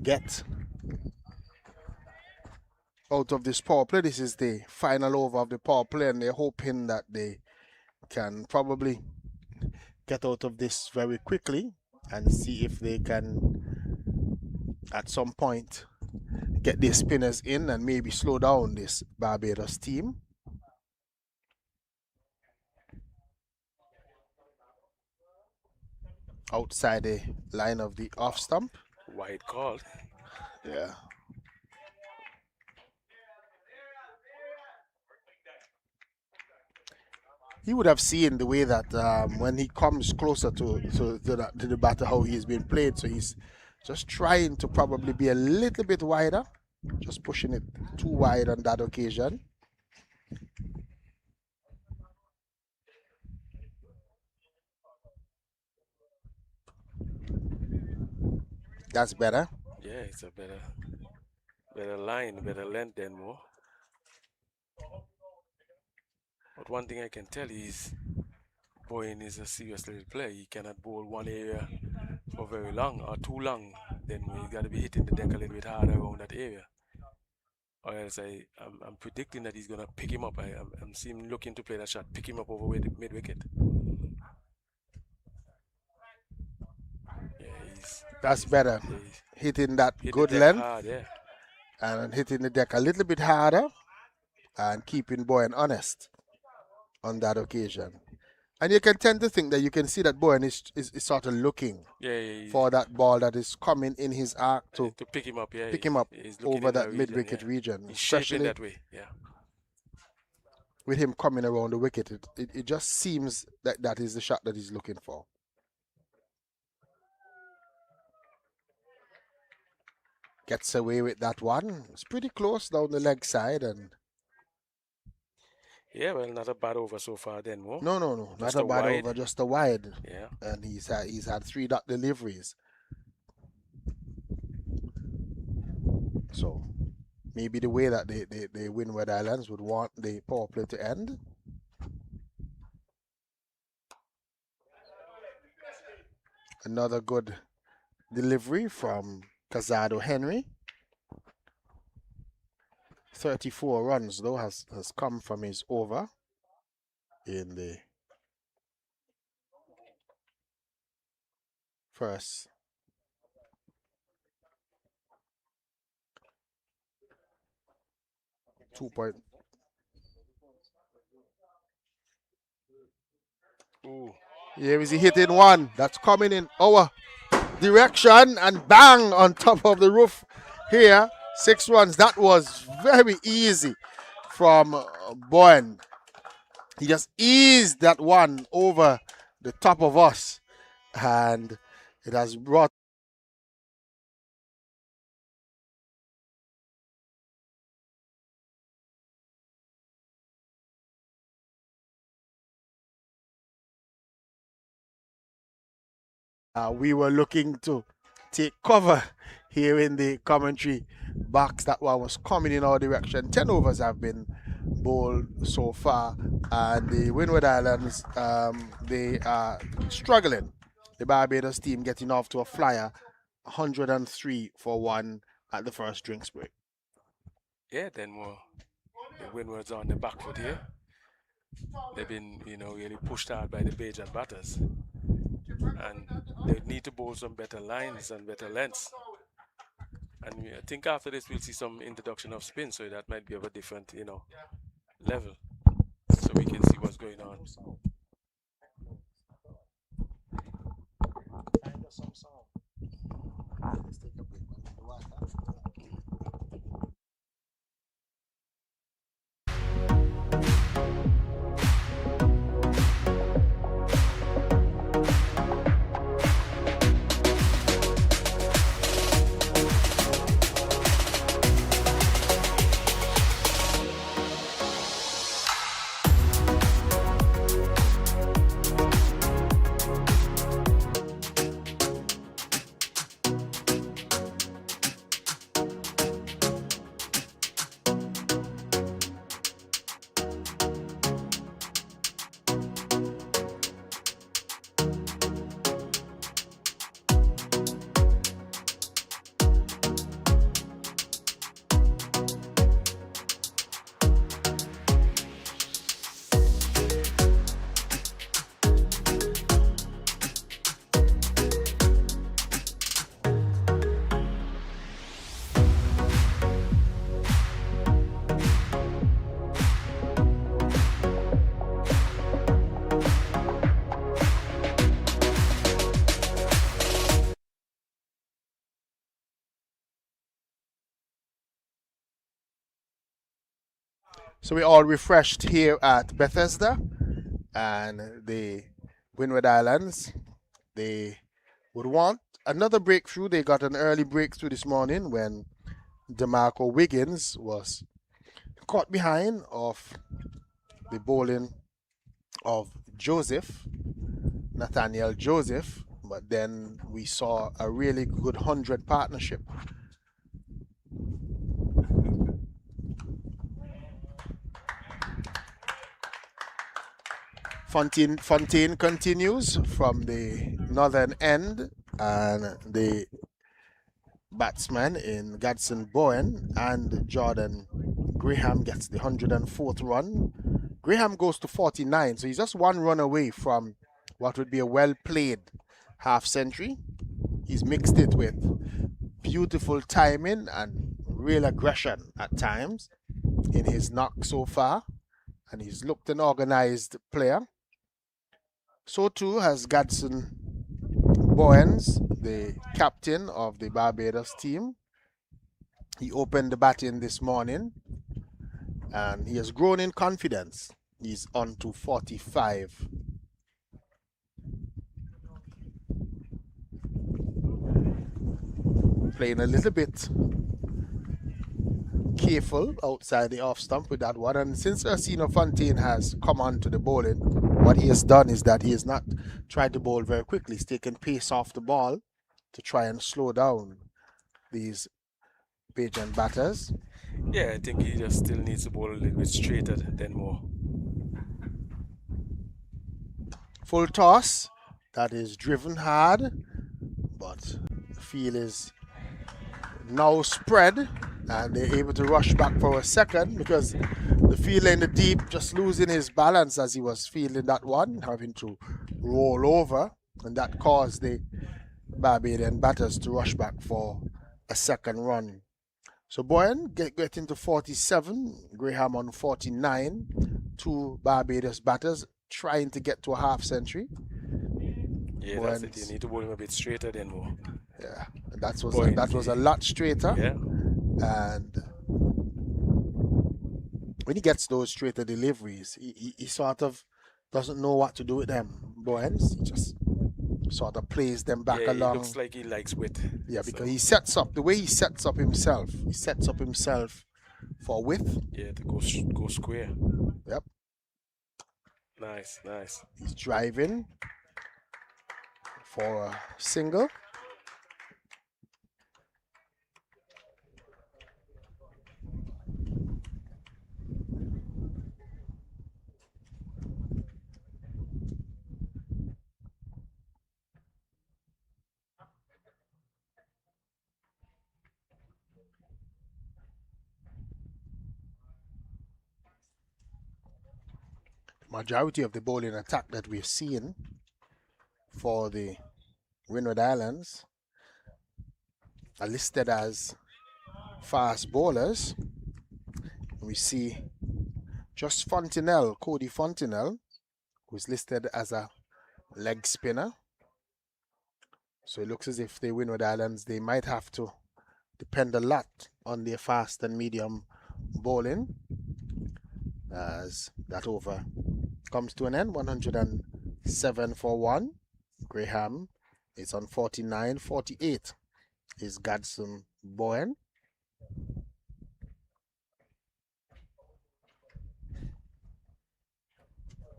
get out of this power play. This is the final over of the power play, and they're hoping that they can probably get out of this very quickly and see if they can at some point get their spinners in and maybe slow down this Barbados team. Outside the line of the off stump. Wide call. Yeah. He would have seen the way that when he comes closer to the batter, how he's been played. So he's just trying to probably be a little bit wider, just pushing it too wide on that occasion. That's better. Yeah, it's a better line, better length than more. But one thing I can tell you is Bowen is a serious little player. He cannot bowl one area for very long or too long. Then we got to be hitting the deck a little bit harder around that area. Or else I'm predicting that he's going to pick him up. I'm seeing him looking to play that shot, pick him up over mid wicket. Yeah, That's better. he's Hitting that hit good the deck length hard, yeah. and hitting the deck a little bit harder and keeping Bowen honest on that occasion. And you can tend to think that you can see that Bowen is sort of looking for that ball that is coming in his arc to pick him up, yeah. Pick him up he's over that region, mid-wicket yeah. region. He's Especially shaping that way, yeah. with him coming around the wicket, it just seems that that is the shot that he's looking for. Gets away with that one. It's pretty close down the leg side and yeah, well, not a bad over so far then, Mo. No, not a bad over, just a wide. Yeah. And he's had 3 dot deliveries. So maybe the way that the Windward Islands would want the power play to end. Another good delivery from Casado Henry. 34 runs though has come from his over in the first 2 point. Ooh. Here is he hitting one that's coming in our direction and bang on top of the roof here. 6 runs. That was very easy from Bowen. He just eased that one over the top of us and it has brought we were looking to take cover here in the commentary box. That one was coming in our direction. 10 overs have been bowled so far, and the Windward Islands, they are struggling. The Barbados team getting off to a flyer, 103 for 1 at the first drinks break. Yeah, then more. The Windward's on the back foot here. They've been, really pushed hard by the Bajan batters. And they need to bowl some better lines and better lengths. And I think after this we'll see some introduction of spin, so that might be of a different, level. So we can see what's going on. So we're all refreshed here at Bethesda, and the Windward Islands, they would want another breakthrough. They got an early breakthrough this morning when DeMarco Wiggins was caught behind of the bowling of Nathaniel Joseph, but then we saw a really good 100 partnership. Fontaine continues from the northern end, and the batsman in Gadsden Bowen and Jordan Graham gets the 104th run. Graham goes to 49, so he's just one run away from what would be a well-played half century. He's mixed it with beautiful timing and real aggression at times in his knock so far, and he's looked an organized player. So too has Gadsden Bowens, the captain of the Barbados team. He opened the batting this morning and he has grown in confidence. He's on to 45. Playing a little bit careful outside the off stump with that one. And since Ursino Fontaine has come on to the bowling, what he has done is that he has not tried to bowl very quickly. He's taken pace off the ball to try and slow down these Bajan batters. Yeah, I think he just still needs to bowl a little bit straighter than more. Full toss. That is driven hard, but the field is now spread and they're able to rush back for a second because the fielder in the deep just losing his balance as he was fielding that one, having to roll over, and that caused the Barbadian batters to rush back for a second run. So Boyan getting to 47, Graham on 49, two Barbados batters trying to get to a half century. Yeah, that's it. You need to bowl him a bit straighter than more. Yeah, that was a lot straighter. Yeah. And when he gets those straighter deliveries, he sort of doesn't know what to do with them. Boyens, he just sort of plays them back along. He looks like he likes width. Yeah, because he sets up, the way he sets up himself for width. Yeah, to go square. Yep. Nice. He's driving for a single. Majority of the bowling attack that we've seen for the Windward Islands are listed as fast bowlers. We see just Cody Fontenelle, who's listed as a leg spinner. So it looks as if the Windward Islands, they might have to depend a lot on their fast and medium bowling as that over comes to an end. 107 for 1. Graham is on 49. 48 is Gadsden Bowen.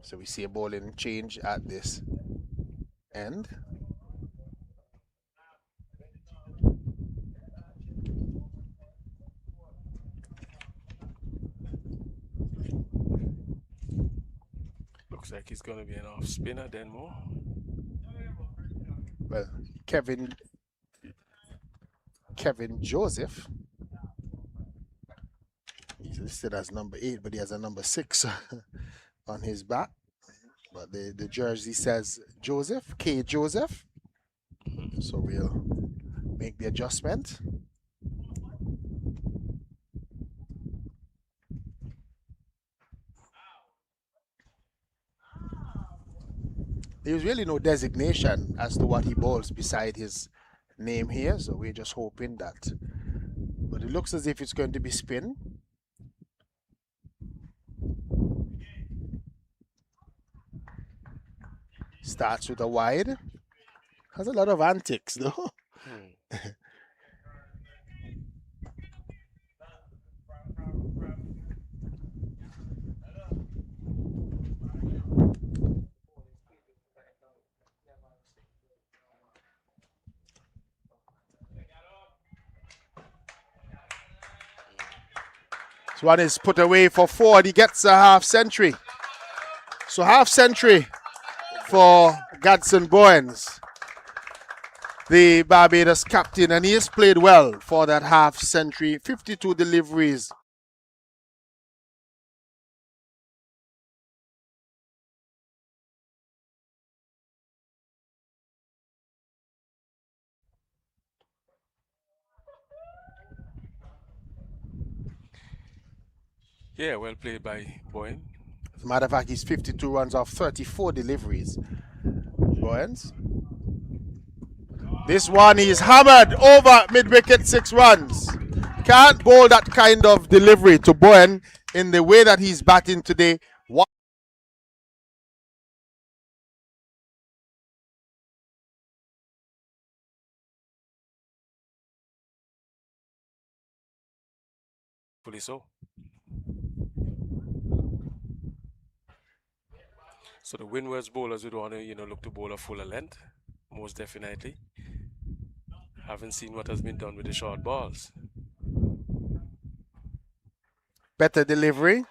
So we see a bowling change at this end. Looks like he's going to be an off spinner then more. Well, Kevin Joseph, he's listed as number 8, but he has a number 6 on his back. But the jersey says Joseph, K. Joseph. So we'll make the adjustment. There's really no designation as to what he bowls beside his name here, so we're just hoping that. But it looks as if it's going to be spin. Starts with a wide. Has a lot of antics though. This one is put away for 4. He gets a half century. So half century for Gadson Bowens, the Barbados captain, and he has played well for that half century. 52 deliveries. Yeah, well played by Bowen. As a matter of fact, he's 52 runs off 34 deliveries. Bowens. This one is hammered over mid-wicket, 6 runs. Can't bowl that kind of delivery to Bowen in the way that he's batting today. Fully so. So the Windward's bowlers would want to, look to bowl a fuller length, most definitely. Haven't seen what has been done with the short balls. Better delivery.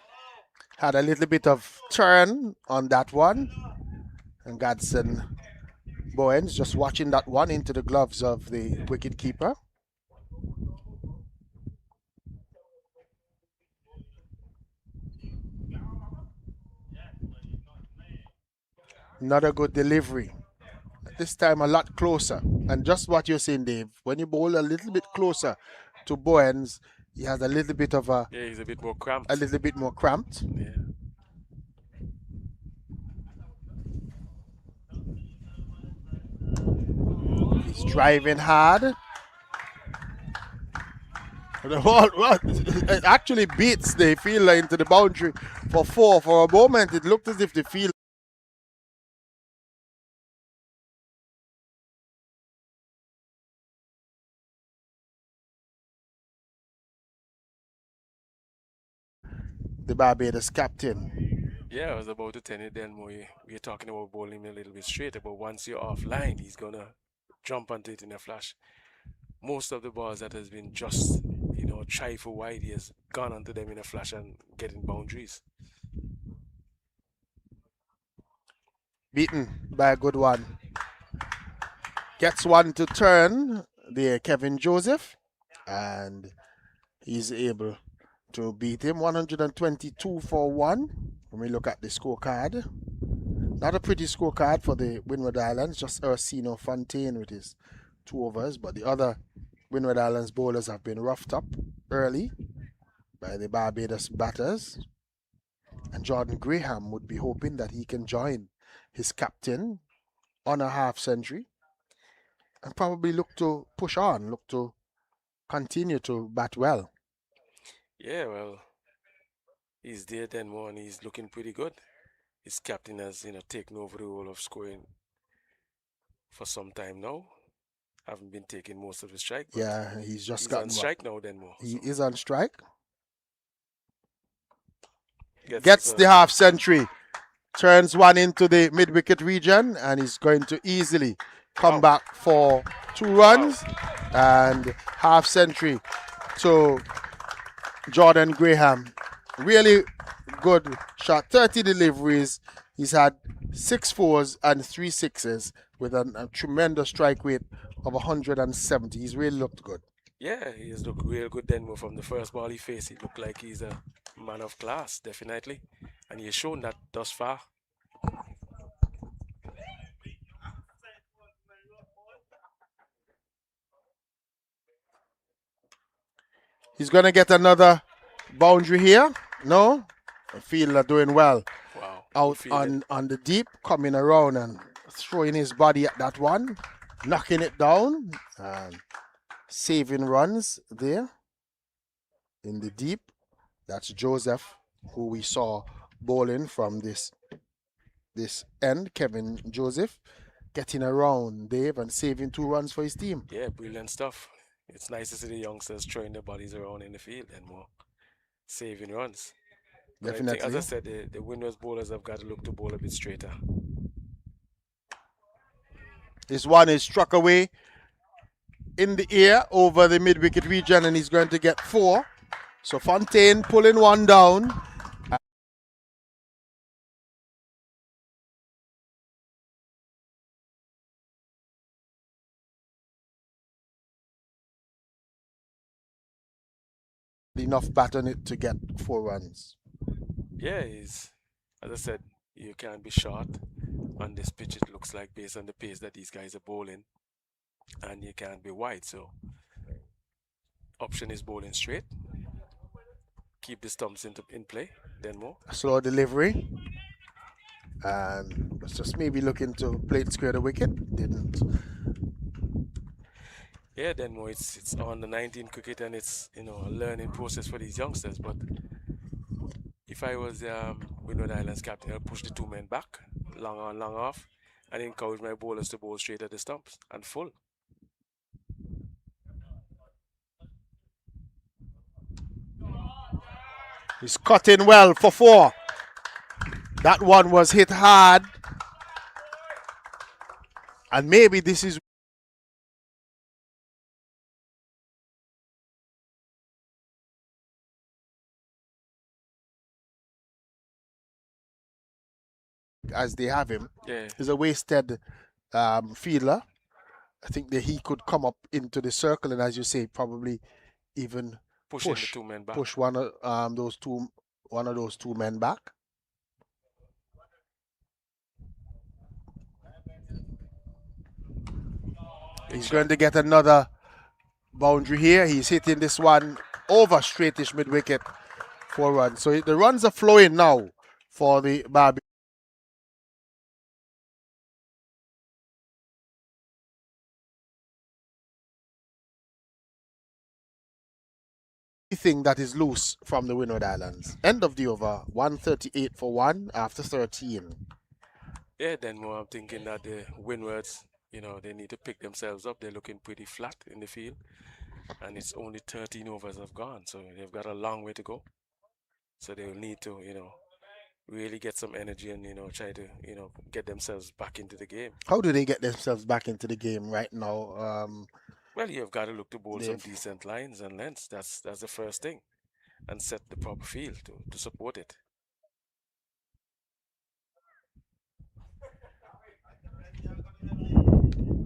Had a little bit of turn on that one. And Gadson Bowens just watching that one into the gloves of the wicketkeeper. Another good delivery. This time a lot closer. And just what you're saying, Dave, when you bowl a little bit closer to Bowens, he has a little bit of a... Yeah, he's a bit more cramped. A little bit more cramped. Yeah. He's driving hard. It actually beats the fielder into the boundary for 4. For a moment, it looked as if the fielder... the Barbados captain. Yeah, I was about to tell you then, we're talking about bowling him a little bit straighter, but once you're offline, he's going to jump onto it in a flash. Most of the balls that has been just, try for wide, he has gone onto them in a flash and getting boundaries. Beaten by a good one. Gets one to turn, the Kevin Joseph, and he's able to beat him. 122 for 1. When we look at the scorecard, not a pretty scorecard for the Windward Islands, just Ursino Fontaine with his 2 overs, but the other Windward Islands bowlers have been roughed up early by the Barbados batters, and Jordan Graham would be hoping that he can join his captain on a half century and probably look to push on, look to continue to bat well. Yeah, well, he's there then more and he's looking pretty good. His captain has, taken over the role of scoring for some time now. Haven't been taking most of his strike. Yeah, he's on strike now then more. He is on strike. Gets the half century. Turns one into the mid-wicket region and is going to easily come back for 2 runs. And half century to Jordan Graham. Really good shot. 30 deliveries. He's had 6 4s and 3 6s with a tremendous strike rate of 170. He's really looked good. Yeah, he's looked real good then. From the first ball he faced, he looked like he's a man of class, definitely. And he has shown that thus far. He's going to get another boundary here. No? The fielder doing well. Wow. Out on the deep, coming around and throwing his body at that one. Knocking it down. And saving runs there. In the deep. That's Joseph, who we saw bowling from this end. Kevin Joseph. Getting around, Dave, and saving 2 runs for his team. Yeah, brilliant stuff. It's nice to see the youngsters throwing their bodies around in the field and more saving runs. Definitely. As I said, the Windies bowlers have got to look to bowl a bit straighter. This one is struck away in the air over the mid-wicket region and he's going to get 4. So Fontaine pulling one down. Enough bat on it to get 4 runs. Yeah, as I said, you can't be short on this pitch. It looks like based on the pace that these guys are bowling, and you can't be wide. So option is bowling straight, keep the stumps in play, then more. Slow delivery. And was just maybe looking to plate square the wicket. Didn't. Yeah, then more. It's on the 19 cricket, and it's a learning process for these youngsters. But if I was Windward Islands captain, I'll push the 2 men back, long on, long off, and encourage my bowlers to bowl straight at the stumps and full. He's cut in well for 4. That one was hit hard. And maybe this is as they have him. Yeah. He's a wasted fielder. I think that he could come up into the circle and, as you say, probably even Pushing the 2 men back. push one of those two men back. He's going to get another boundary here. He's hitting this one over straightish mid wicket, 4 runs. So the runs are flowing now for the Barbados. Thing that is loose from the Windward Islands. End of the over, 138 for 1 after 13. Yeah, then more I'm thinking that the Windwards, they need to pick themselves up. They're looking pretty flat in the field, and it's only 13 overs have gone, so they've got a long way to go. So they'll need to, really get some energy and try to get themselves back into the game. How do they get themselves back into the game right now? Well, you've got to look to bowl some decent lines and lengths. That's the first thing, and set the proper field to support it.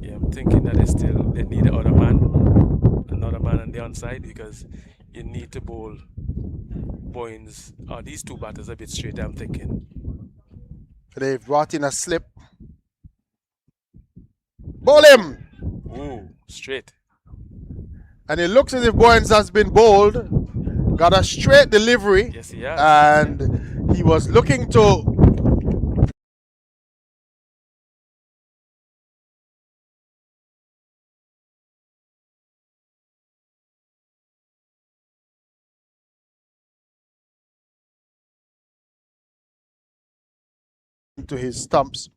Yeah, I'm thinking that they need another man on the onside, because you need to bowl Boynes or these 2 batters a bit straight, I'm thinking. They've brought in a slip. Bowl him! Ooh, straight. And it looks as if Boynes has been bowled. Got a straight delivery. Yes, he has. And he was looking to his stumps.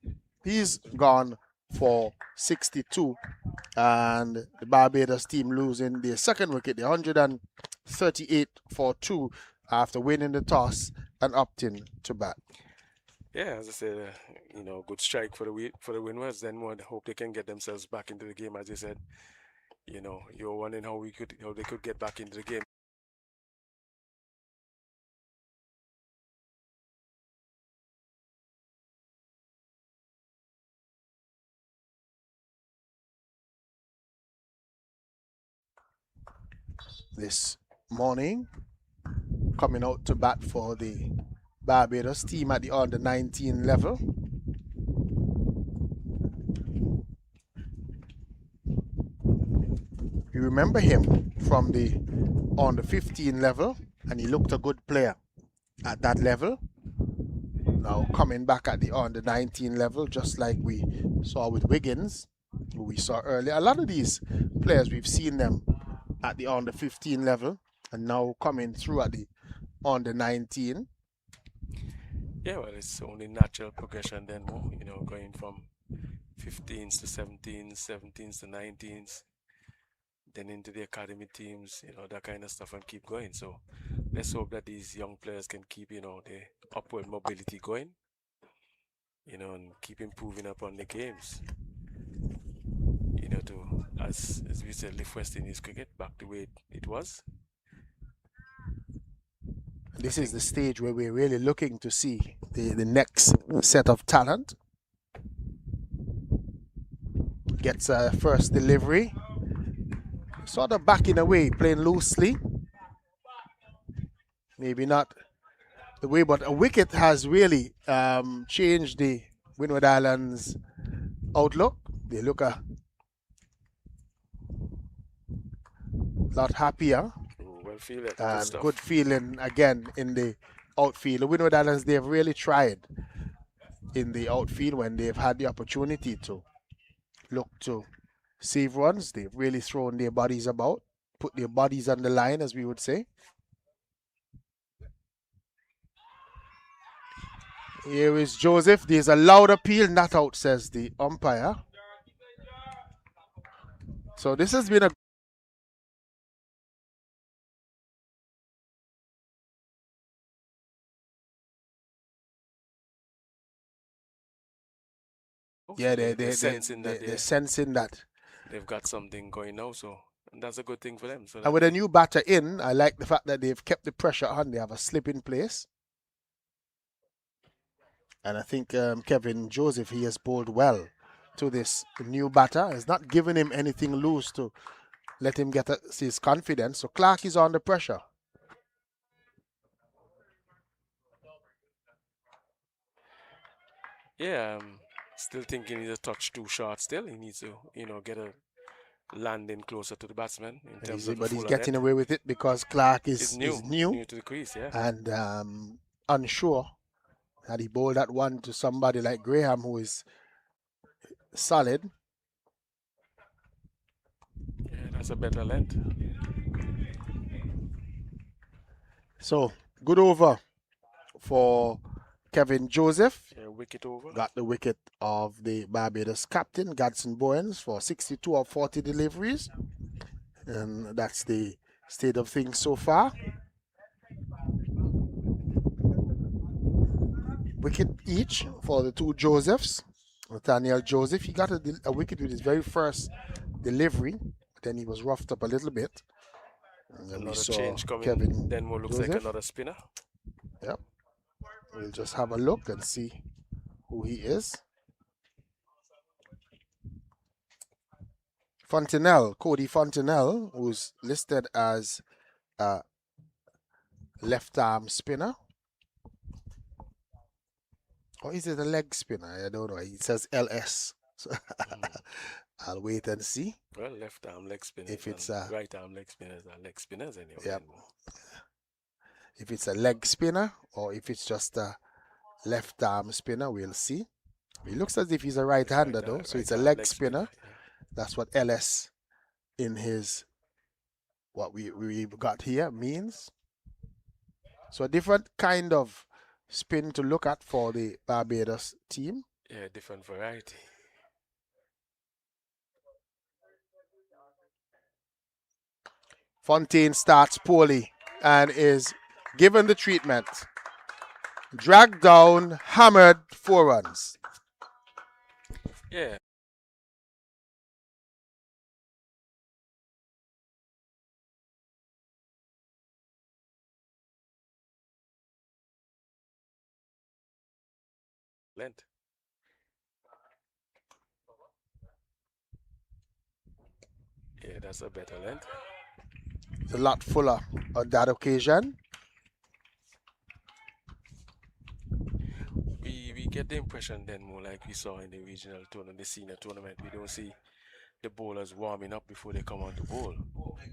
He's gone for 62, and the Barbados team losing their second wicket, the 138 for 2 after winning the toss and opting to bat. Yeah, as I said, good strike for the Windwards. Then more hope they can get themselves back into the game. As you said, you're wondering how they could get back into the game. This morning, coming out to bat for the Barbados team at the under 19 level. You remember him from the under 15 level, and he looked a good player at that level. Now coming back at the under 19 level, just like we saw with Wiggins, who we saw earlier. A lot of these players, we've seen them at the under 15 level, and now coming through at the under 19. Yeah, well, it's only natural progression then, more, going from 15s to 17s, 17s to 19s, then into the academy teams, that kind of stuff, and keep going. So let's hope that these young players can keep, the upward mobility going, and keep improving upon the games. To, as we said, lift West Indies cricket back the way it was. this is the stage where we're really looking to see the next set of talent. Gets a first delivery. Sort of backing away, playing loosely. Maybe not the way, but a wicket has really changed the Windward Islands outlook. They look a lot happier. Well fielded. And good feeling again in the outfield. The Windward Islands, they've really tried in the outfield when they've had the opportunity to look to save runs. They've really thrown their bodies about, put their bodies on the line, as we would say. Here is Joseph. There's a loud appeal, not out, says the umpire. So this has been a they're sensing that they've got something going now, so that's a good thing for them. So and with a new batter in, I like the fact that they've kept the pressure on. They have a slip in place. And I think Kevin Joseph, he has bowled well to this new batter. Has not given him anything loose to let him get his confidence. So Clark is under pressure. Yeah, still thinking he's a touch too short still. He needs to, get a landing closer to the batsman in terms of but he's getting away with it because Clark is new to the crease, yeah. And unsure. Had he bowled that one to somebody like Graham, who is solid. Yeah, that's a better length. So, good over for Kevin Joseph. Yeah, wicket over. Got the wicket of the Barbados captain, Gadson Bowens, for 62 of 40 deliveries. And that's the state of things so far. Wicket each for the two Josephs. Nathaniel Joseph, he got a wicket with his very first delivery. Then he was roughed up a little bit. And then another we saw change coming. Kevin then what looks Joseph. like another spinner. Yep. We'll just have a look and see who he is. Fontenelle, Cody Fontenelle, who's listed as a left arm spinner. Or is it a leg spinner? I don't know. It says LS. So I'll wait and see. Well, left arm leg spinners. If it's right arm leg spinners are leg spinners anyway. Yep. If it's a leg spinner or if it's just a left arm spinner, we'll see. It looks as if he's a right-hander though, so it's a leg spinner. Yeah. That's what LS in his what we've got here means. So a different kind of spin to look at for the Barbados team. Yeah, different variety. Fontaine starts poorly and is given the treatment. Dragged down, hammered, 4 runs. Yeah. Length. Yeah, that's a better length. It's a lot fuller on that occasion. We get the impression then more like we saw in the regional tournament, the senior tournament. We don't see the bowlers warming up before they come on to bowl.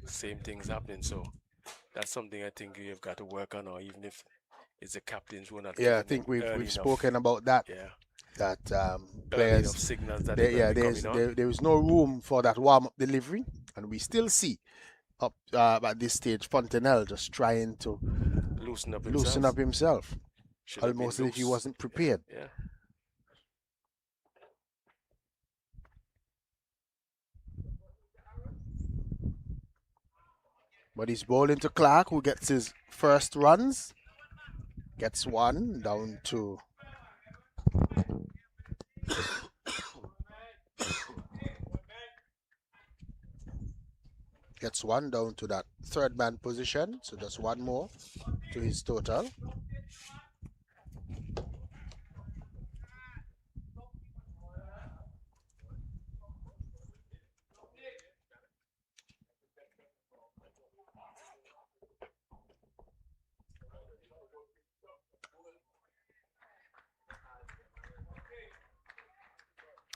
Same thing's happening, so that's something I think you've got to work on, or even if it's the captains who are not. Yeah, I think we've spoken about that. Yeah. That players signals that there is no room for that warm-up delivery, and we still see up at this stage Fontenelle just trying to loosen up himself. Almost as if he wasn't prepared. Yeah. But he's bowling to Clark, who gets his first runs. Gets 1 down to Gets one down to that third man position, so just one more to his total.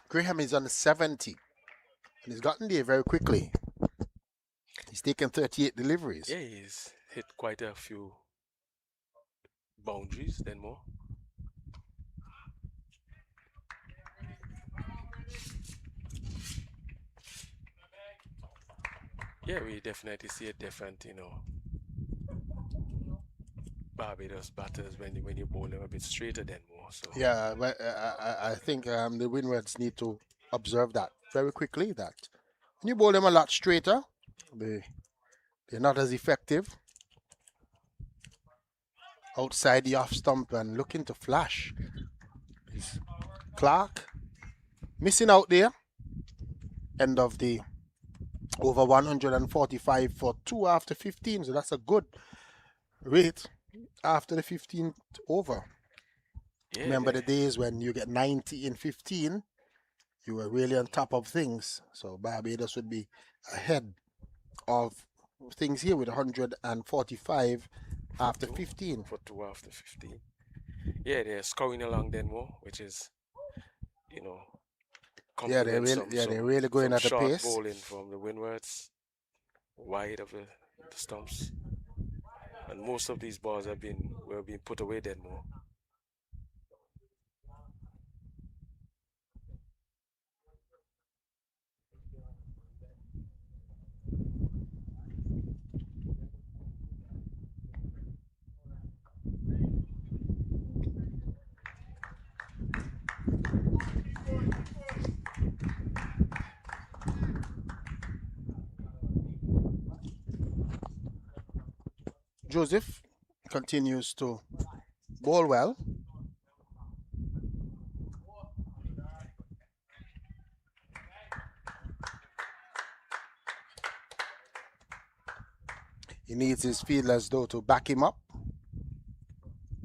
Graham is on 70, and he's gotten there very quickly. He's taken 38 deliveries. Yeah, he's hit quite a few boundaries, then more. Yeah, we definitely see a different, Barbados batters when you bowl them a bit straighter than more. So Yeah, but I think the Windwards need to observe that very quickly. That when you bowl them a lot straighter, they're not as effective outside the off stump and looking to flash. Is Clark missing out there? End of the over 145 for 2 after 15, so that's a good rate after the 15th over. yeah, Remember the days when you get 90 in 15, you were really on top of things. So Barbados would be ahead of things here with 145 after 15. for 2 after 15. Yeah, they're scoring along then more, which is, you know, Yeah, they're complements really going some at a short pace. bowling from the Windwards, wide of the stumps. And most of these balls were being put away then more. Joseph continues to bowl well. He needs his fielders though to back him up.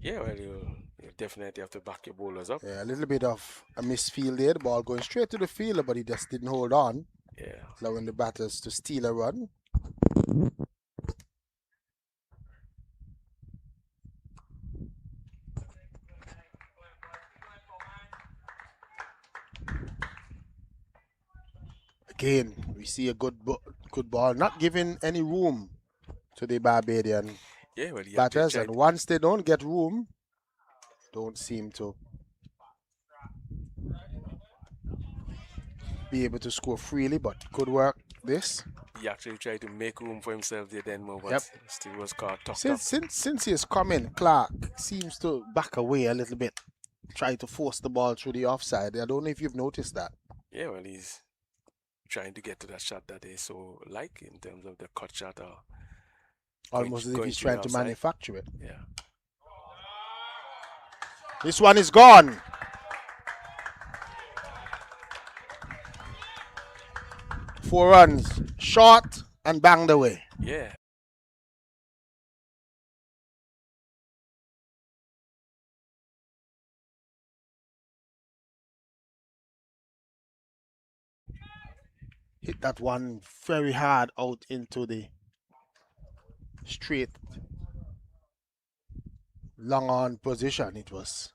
Yeah, well, you definitely have to back your bowlers up. Yeah, a little bit of a misfield there. The ball going straight to the fielder, but he just didn't hold on, Yeah. allowing the batters to steal a run. Again, we see a good ball, not giving any room to the Barbadian Yeah, well, batters, and once they don't get room, don't seem to be able to score freely, but good work this. He actually tried to make room for himself there then more, but Yep. still was caught tucked up. Since he has come in, Clark seems to back away a little bit, try to force the ball through the offside. I don't know if you've noticed that. Yeah, well, he's trying to get to that shot that they so like in terms of the cut shot or Almost as if he's through the trying to outside. manufacture it. Yeah. This one is gone. Four runs, short and banged away. Yeah. Hit that one very hard out into the straight long on position. It was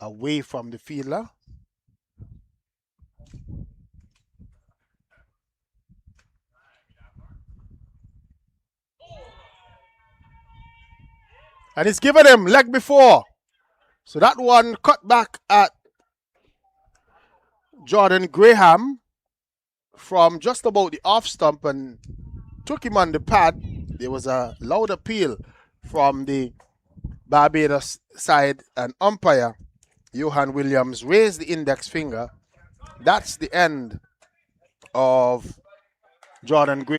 away from the fielder. And it's given him leg before. So that one cut back at Jordan Graham from just about the off stump and took him on the pad. There was a loud appeal from the Barbados side, and umpire Johan Williams raised the index finger. That's the end of Jordan Graham.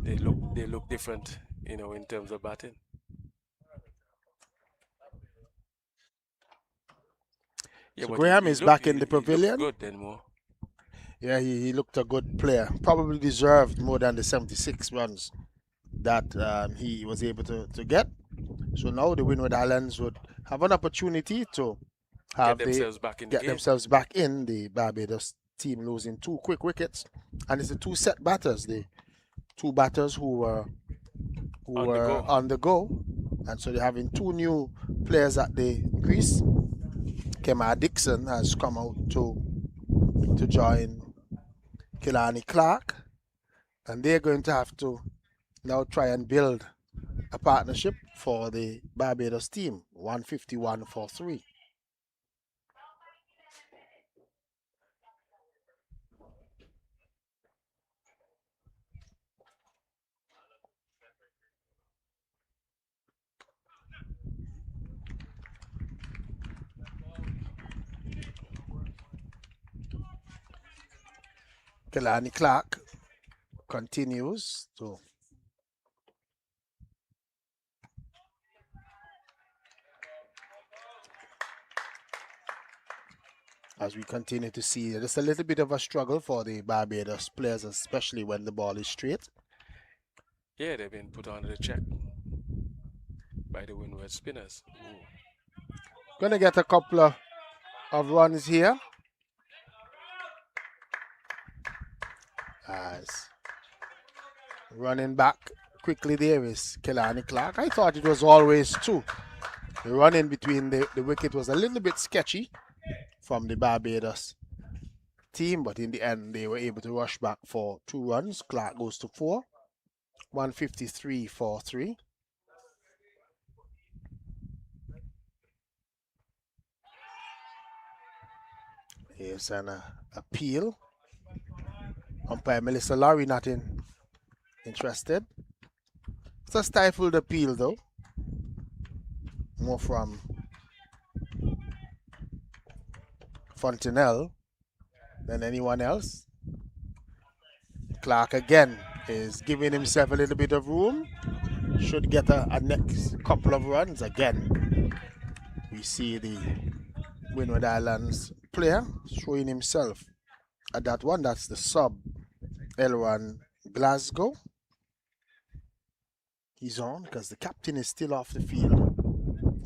they look different, in terms of batting. Yeah, So but he, Graham he is looked back in he, the he looked pavilion. good then more. Yeah, he looked a good player. Probably deserved more than the 76 runs that he was able to get. So now the Windward Islands would have an opportunity to Get have the themselves back in the get game. themselves back in the Barbados team losing two quick wickets, and it's the two set batters, the two batters who On the were go. on the go, and so they're having two new players at the crease. Kemar Dixon has come out to join Killarney Clark, and they're going to have to now try and build a partnership for the Barbados team. 151 for 3. Killarney Clark continues to as we continue to see just a little bit of a struggle for the Barbados players, especially when the ball is straight. Yeah, they've been put under the check by the Windward spinners. Ooh. Gonna get a couple of runs here. As running back quickly there is Killarney Clark. I thought it was always two. The running between the wicket was a little bit sketchy from the Barbados team, but in the end they were able to rush back for 2 runs. Clark goes to 4. 153 for 3. Here's an appeal. Umpire Melissa Lowry not interested. It's a stifled appeal though. More from Fontenelle than anyone else. Clark again is giving himself a little bit of room. Should get a next couple of runs again. We see the Windward Islands player showing himself at that one. That's the sub Elwan Glasgow. He's on because the captain is still off the field.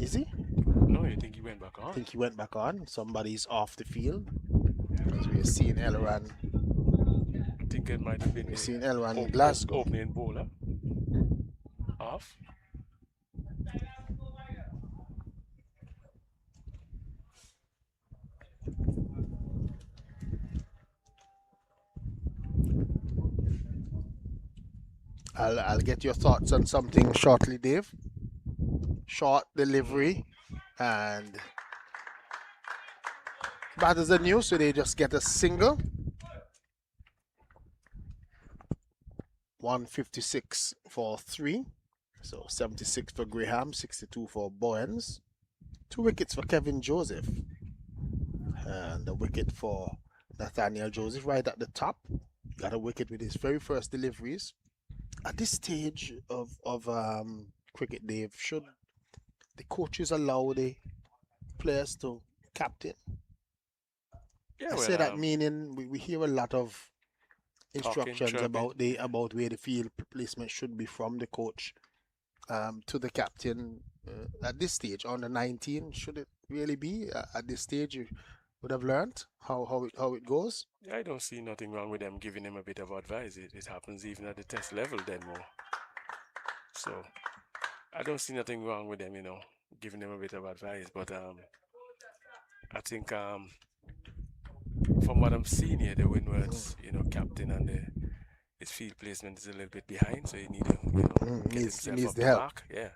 Is he? No, you think he went back I on? think he went back on. Somebody's off the field. As we're seeing Elwan. I think it might have been We're the seeing Elwan Glasgow. opening bowler. Off. I'll get your thoughts on something shortly, Dave. Short delivery and batters are new, so they just get a single. 156 for 3. So 76 for Graham, 62 for Bowens. 2 wickets for Kevin Joseph. And a wicket for Nathaniel Joseph right at the top. Got a wicket with his very first deliveries. At this stage of cricket, Dave, should the coaches allow the players to captain? Yeah, I well, say that meaning we hear a lot of talking, instructions chirping. about where the field placement should be from the coach to the captain at this stage on the 19. Should it really be at this stage? You would have learned how it goes. Yeah, I don't see nothing wrong with them giving him a bit of advice. It happens even at the test level then more. So I don't see nothing wrong with them, giving them a bit of advice. But I think from what I'm seeing here, the Windwards, captain and his field placement is a little bit behind, so he need to, get himself Needs up the to help. mark. Yeah.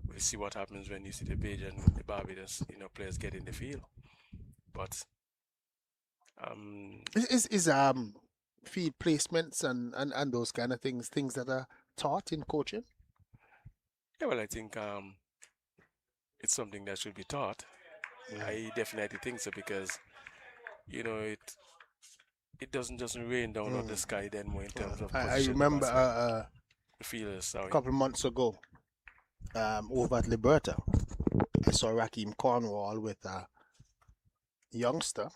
We'll see what happens when you see the Bajan, the Barbados, players get in the field. But Is feed placements and those kind of things that are taught in coaching? yeah, well, I think it's something that should be taught. I definitely think so because it it doesn't just rain down out the sky then more in terms of I position the remember batsman. The fielders, a sorry. couple of months ago, over at Liberta, I saw Raheem Cornwall with a youngster.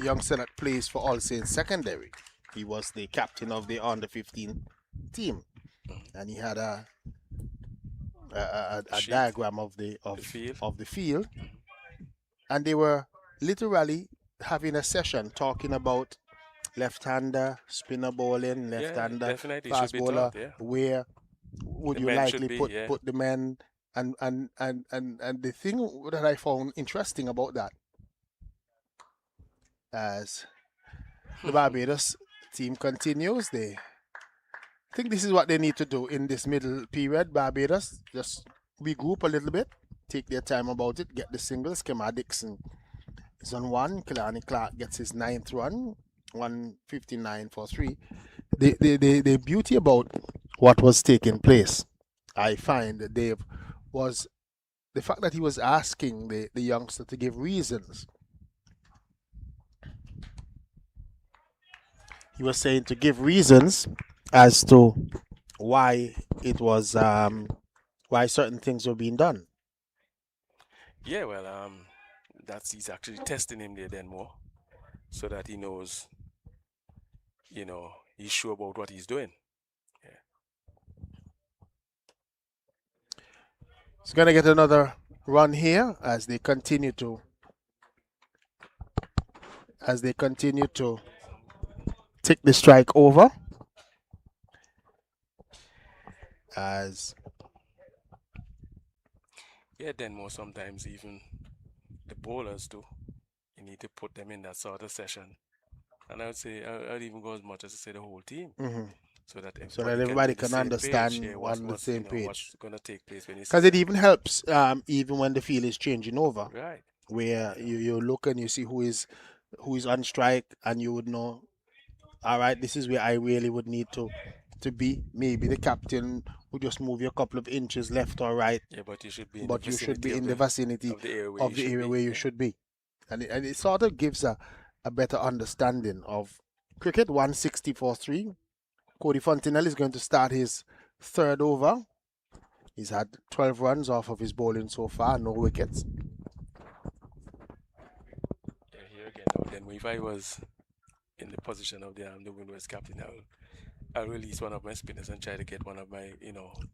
Youngster that plays for All Saints Secondary. He was the captain of the under 15 team, and he had a Sheet, diagram of the the field. of the field, and they were literally having a session talking about left-hander, spinner bowling, Yeah, left-hander, definitely should fast be bowler. taught. Yeah, Where would the you men should likely be. put Yeah, put the men? And the thing that I found interesting about that, as the Barbados team continues, they think this is what they need to do in this middle period. Barbados just regroup a little bit, take their time about it, get the singles. Kemar Dixon is on one. Killarney Clark gets his ninth run, 159 for three. The beauty about what was taking place, I find, Dave, was the fact that he was asking the youngster to give reasons. He was saying to give reasons as to why it was why certain things were being done. yeah. Well, that's he's actually testing him there then more, so that he knows, he's sure about what he's doing. Yeah. He's gonna get another run here as they continue to take the strike over. As Yeah, then more sometimes even the bowlers too. You need to put them in that sort of session. And I would say I'd even go as much as to say the whole team, so that so that everybody can be everybody on the can same page. understand Yeah, on the same what's page. gonna take place when you see Because it that. even helps, even when the field is changing over, Right. where you look and you see who is on strike, and you would know, all right, this is where I really would need to be. Maybe the captain would just move you a couple of inches left or right, Yeah, but you should be in the but you should vicinity be of in the the vicinity of the area where of you the should area be. where you Yeah. should be, and it sort of gives a better understanding of cricket. 164-3. Cody Fontenelle is going to start his third over. He's had 12 runs off of his bowling so far, no wickets. Yeah, here again. Now, then if I was in the position of the Windward's captain, I'll release one of my spinners and try to get one of my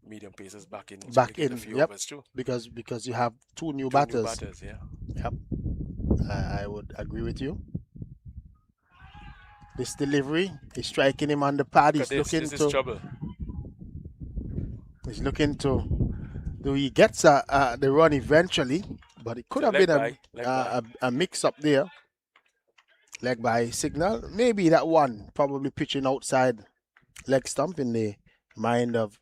medium pacers back in, try to Back get a in, few yep, overs too. because you have two new Two new batters. batters, yeah. Yep, I would agree with you. This delivery, he's striking him on the pad. Look at this. This is trouble. He's looking to. Though he gets the run eventually, but it It's could a have leg been by, leg by. a mix up there. Leg by signal. Maybe that one probably pitching outside leg stump in the mind of.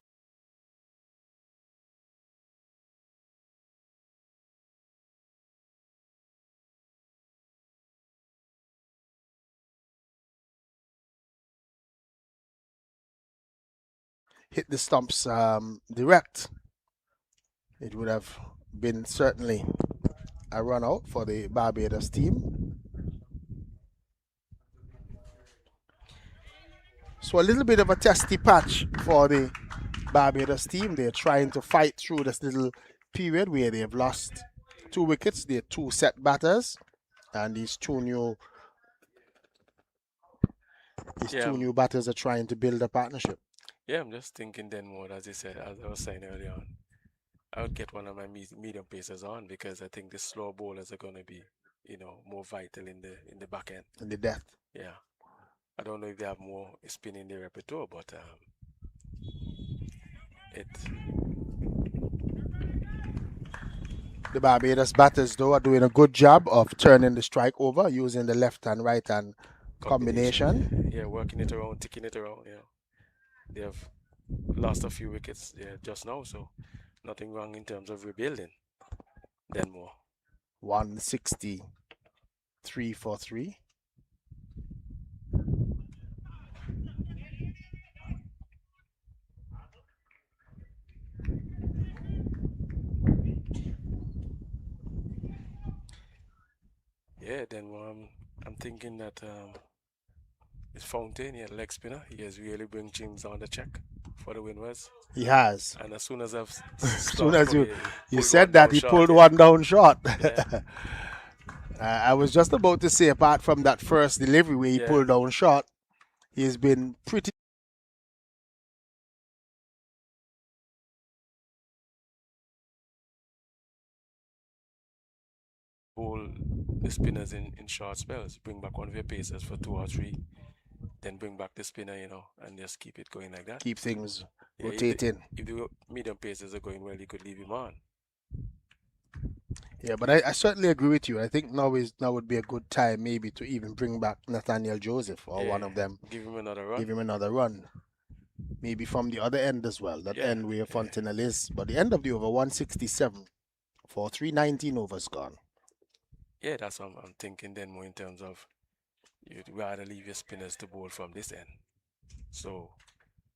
Hit the stumps direct. It would have been certainly a run out for the Barbados team. So a little bit of a testy patch for the Barbados team. They're trying to fight through this little period where they have lost 2 wickets. They're 2 set batters, and these two Yeah, new batters are trying to build a partnership. yeah. I'm just thinking then more, as you said, as I was saying earlier on. I would get one of my medium pacers on because I think the slow bowlers are going to be, more vital in the back end. In the death. Yeah. I don't know if they have more spin in their repertoire, but it. The Barbados batters, though, are doing a good job of turning the strike over using the left and right hand combination. Yeah, working it around, ticking it around. Yeah, they have lost a few wickets just now, so nothing wrong in terms of rebuilding. Then more. 163 for 3. Yeah, then I'm thinking that this Fountain, yeah, leg spinner, he has really bring things on the check for the Windwards. He has. And as soon as I've As soon start as going, you he you pulled one said that, down he short. pulled Yeah, one down short. yeah, I was just about to say, apart from that first delivery where he yeah. pulled down short, he's been pretty Pull the spinners in short spells. Bring back one of your pacers for two or three, then bring back the spinner, and just keep it going like that. keep things Yeah, rotating. if the medium pacers are going well, you could leave him on. Yeah, but I certainly agree with you. I think now would be a good time maybe to even bring back Nathaniel Joseph or Yeah, one of them, give him another run. give him another run. Maybe from the other end as well. That Yeah, end where yeah, Fontenelle is. But the end of the over 167 for 319 overs gone. yeah. That's what I'm thinking. Then more in terms of you'd rather leave your spinners to bowl from this end. So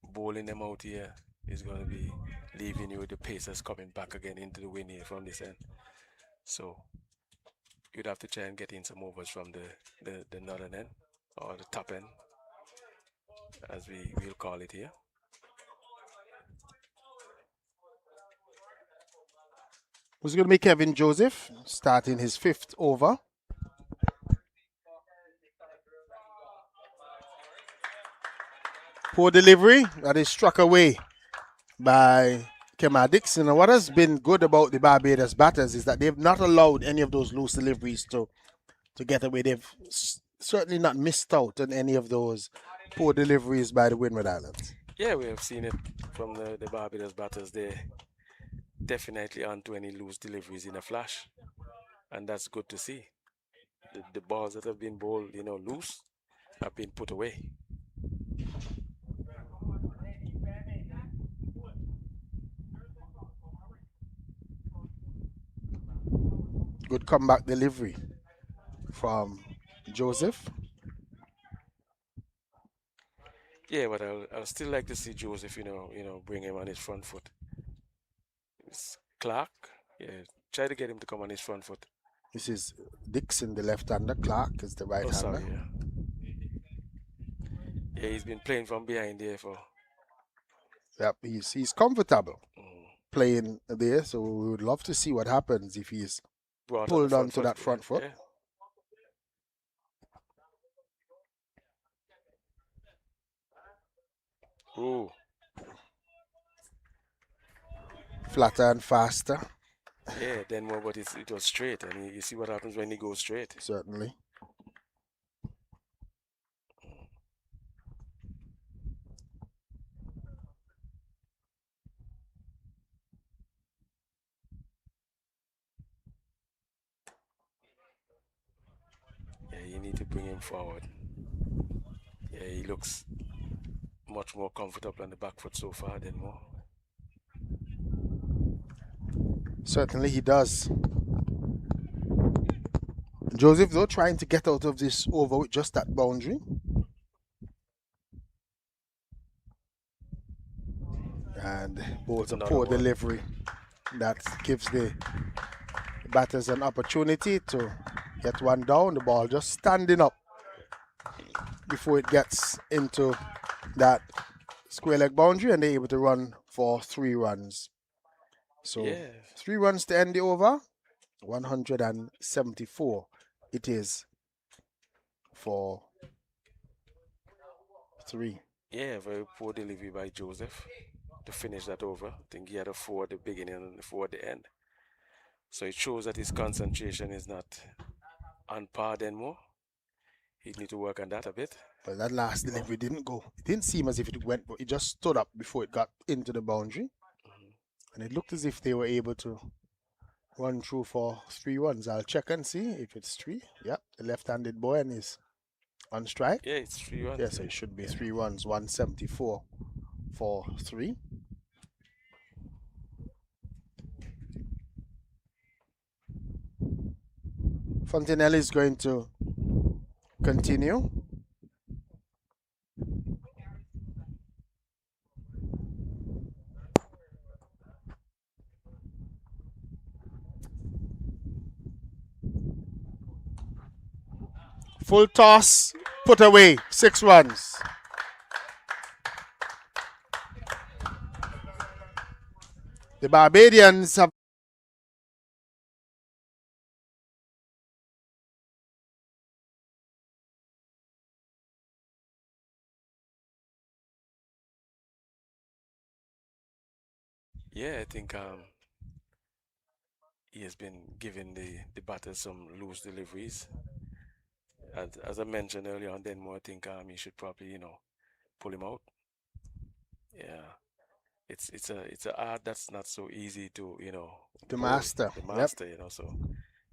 bowling them out here is going to be leaving you with the pacers coming back again into the wind here from this end. So you'd have to try and get in some overs from the northern end or the top end, as we will call it here. Who's going to be Kevin Joseph starting his fifth over. Poor delivery that is struck away by Kemar Dixon. And what has been good about the Barbados batters is that they've not allowed any of those loose deliveries to get away. They've certainly not missed out on any of those poor deliveries by the Windward Islands. Yeah, we have seen it from the Barbados batters. They definitely onto any loose deliveries in a flash, and that's good to see. The balls that have been bowled, loose, have been put away. Good comeback delivery from Joseph. Yeah, but I'll still like to see Joseph, bring him on his front foot. It's Clark, yeah, try to get him to come on his front foot. This is Dixon, the left-hander. Clark is the Oh, right-hander. sorry, yeah. Yeah, he's been playing from behind there for. Yep, he's comfortable Mm, playing there, so we would love to see what happens if he's brought on the pulled front onto foot. that front foot. Yeah. Ooh, Flatter and faster, yeah, then more, but it was straight, and you see what happens when he goes straight. certainly. Yeah, you need to bring him forward. Yeah, he looks much more comfortable on the back foot so far than more. Certainly he does. Joseph, though, trying to get out of this over with just that boundary. And bowls a poor delivery. That gives the batters an opportunity to get one down. The ball just standing up before it gets into that square leg boundary, and they're able to run for 3 runs. So Yeah. 3 runs to end the over. 174 it is for 3. Yeah, very poor delivery by Joseph to finish that over. I think he had a 4 at the beginning and a 4 at the end. So it shows that his concentration is not on par anymore. He need to work on that a bit. But that last delivery didn't go. It didn't seem as if it went, but it just stood up before it got into the boundary. And it looked as if they were able to run through for 3 runs. I'll check and see if it's 3. Yep, the left-handed boy and is on strike. Yeah, it's 3 runs. Yes, it should be 3 runs. 174 for 3. Fontenelle is going to continue. Full toss, put away, 6 runs. The Barbadians have Yeah, I think he has been giving the batters some loose deliveries. As I mentioned earlier on, then more I think he should probably pull him out. Yeah, it's a art that's not so easy to the bowl master. the Yep. master. So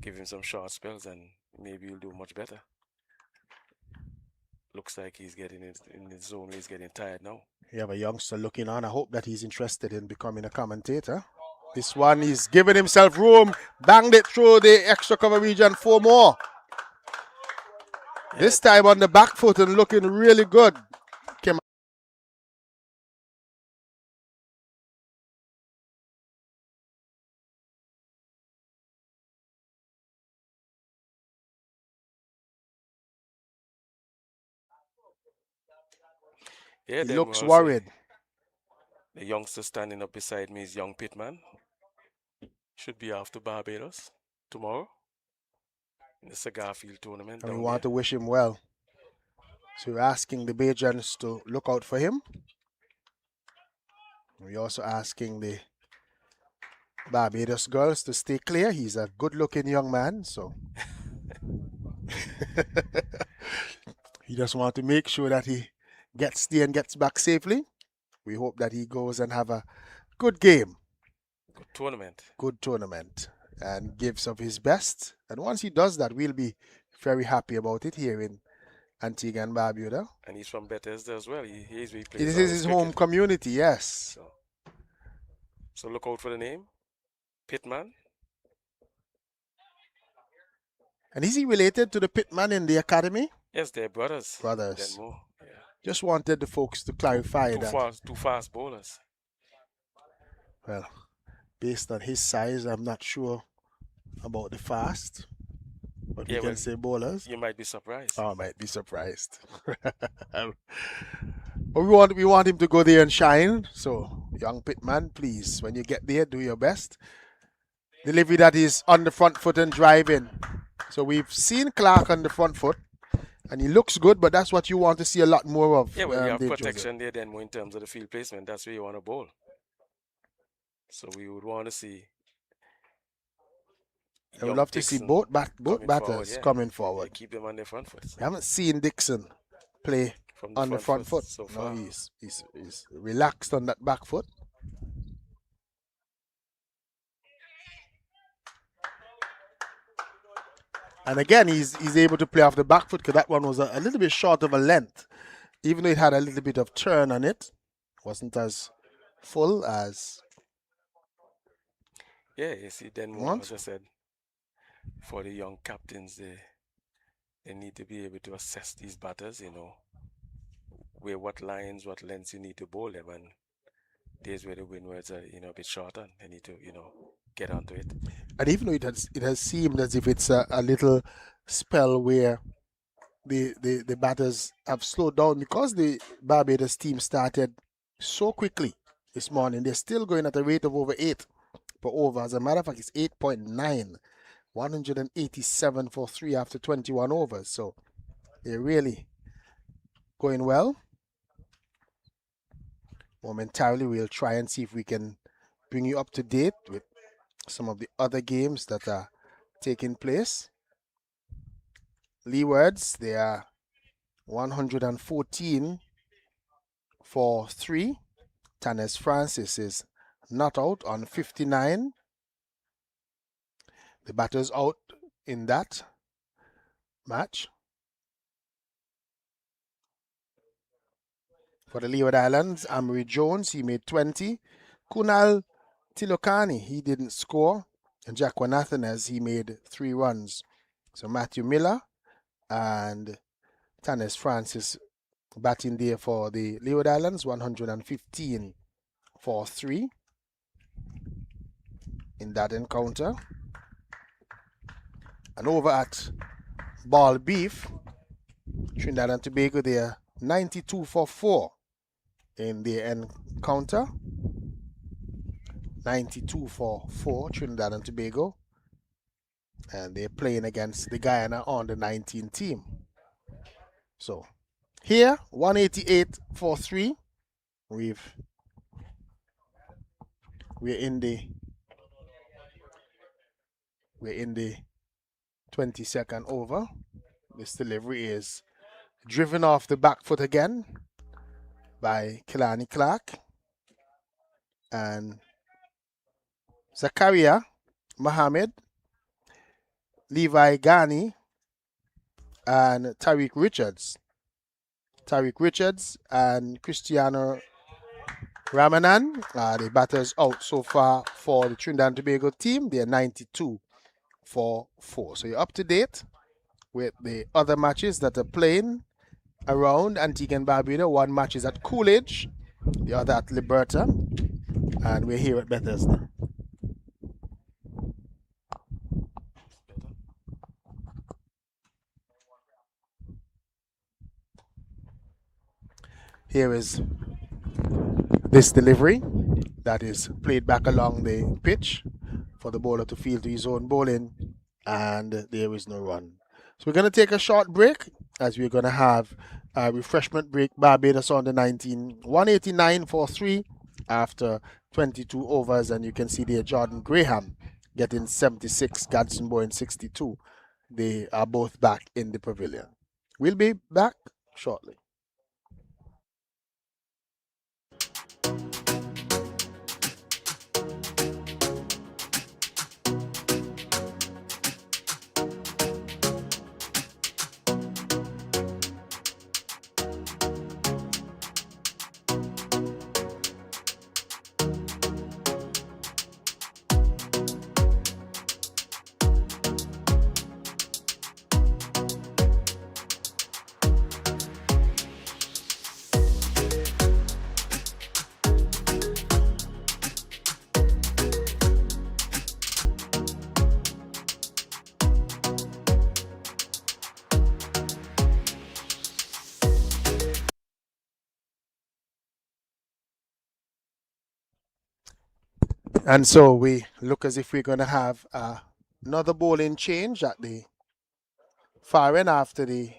give him some short spells and maybe he'll do much better. Looks like he's getting in the zone. He's getting tired now. You have a youngster looking on. I hope that he's interested in becoming a commentator. This one, he's giving himself room. Banged it through the extra cover region. 4 more. Yeah, This time on the back foot and looking really good. Came yeah. He Then looks we'll say worried. the youngster standing up beside me is young Pitman. Should be off to Barbados tomorrow in the Cigar Field tournament And we down want there. to wish him well. So we're asking the Bajans to look out for him. We're also asking the Barbados girls to stay clear. He's a good-looking young man, so he just want to make sure that he gets there and gets back safely. We hope that he goes and have a good game, Good tournament, and gives of his best. And once he does that, we'll be very happy about it here in Antigua and Barbuda. And he's from Bethesda as well. He plays This all is his his home cricket. community, yes. So look out for the name, Pitman. And is he related to the pitman in the academy? Yes, they're brothers. Brothers. Denmo. Yeah. Just wanted the folks to clarify that. Two fast bowlers. Well, based on his size, I'm not sure about the fast, but we can say bowlers. You might be surprised. Oh, I might be surprised. But we want him to go there and shine. So, young pitman, please, when you get there, do your best. Delivery that is on the front foot and driving. So we've seen Clark on the front foot, and he looks good, but that's what you want to see a lot more of. Yeah, when you have Dave protection Joseph. there, then more in terms of the field placement, that's where you want to bowl. So we would want to see. I would love to see both batters coming forward. Yeah, keep them on their front foot. I haven't seen Dixon play on the front foot. So far. No, he's relaxed on that back foot. And again, he's able to play off the back foot because that one was a little bit short of a length. Even though it had a little bit of turn on it, wasn't as full as. Yeah, you see, then more, as I said, for the young captains, they need to be able to assess these batters, what lines, what lengths you need to bowl them, and days where the windwards are, a bit shorter, they need to, get onto it. And even though it has seemed as if it's a little spell where the batters have slowed down because the Barbados team started so quickly this morning. They're still going at a rate of over 8 per over. As a matter of fact, it's 8.9. 187 for 3 after 21 overs. So they're really going well. Momentarily, we'll try and see if we can bring you up to date with some of the other games that are taking place. Leewards, they are 114 for 3. Tanis Francis is not out on 59. The batter's out in that match. For the Leeward Islands, Amory Jones, he made 20. Kunal Tilokani, he didn't score. And Jack Wanathanas, he made 3 runs. So Matthew Miller and Tanis Francis batting there for the Leeward Islands, 115 for 3 in that encounter. And over at Ball Beef, Trinidad and Tobago, they are 92 for 4 in their encounter. 92 for 4, Trinidad and Tobago. And they're playing against the Guyana on the 19 team. So here, 188 for 3. We're in the 22nd over. This delivery is driven off the back foot again by Kilani Clark. And Zakaria Mohammed, Levi Ghani, and Tariq Richards. Tariq Richards and Cristiano Ramanan are the batters out so far for the Trinidad and Tobago team. They're 92 for 4. So you're up to date with the other matches that are playing around Antigua and Barbuda. One match is at Coolidge, the other at Liberta, and we're here at Bethesda. Here is this delivery that is played back along the pitch for the bowler to field to his own bowling, and there is no run. So we're going to take a short break as we're going to have a refreshment break. Barbados on the 19, 189 for 3 after 22 overs, and you can see there Jordan Graham getting 76, Gadsden Bowen 62. They are both back in the pavilion. We'll be back shortly. And so we look as if we're going to have another bowling change at the far end after the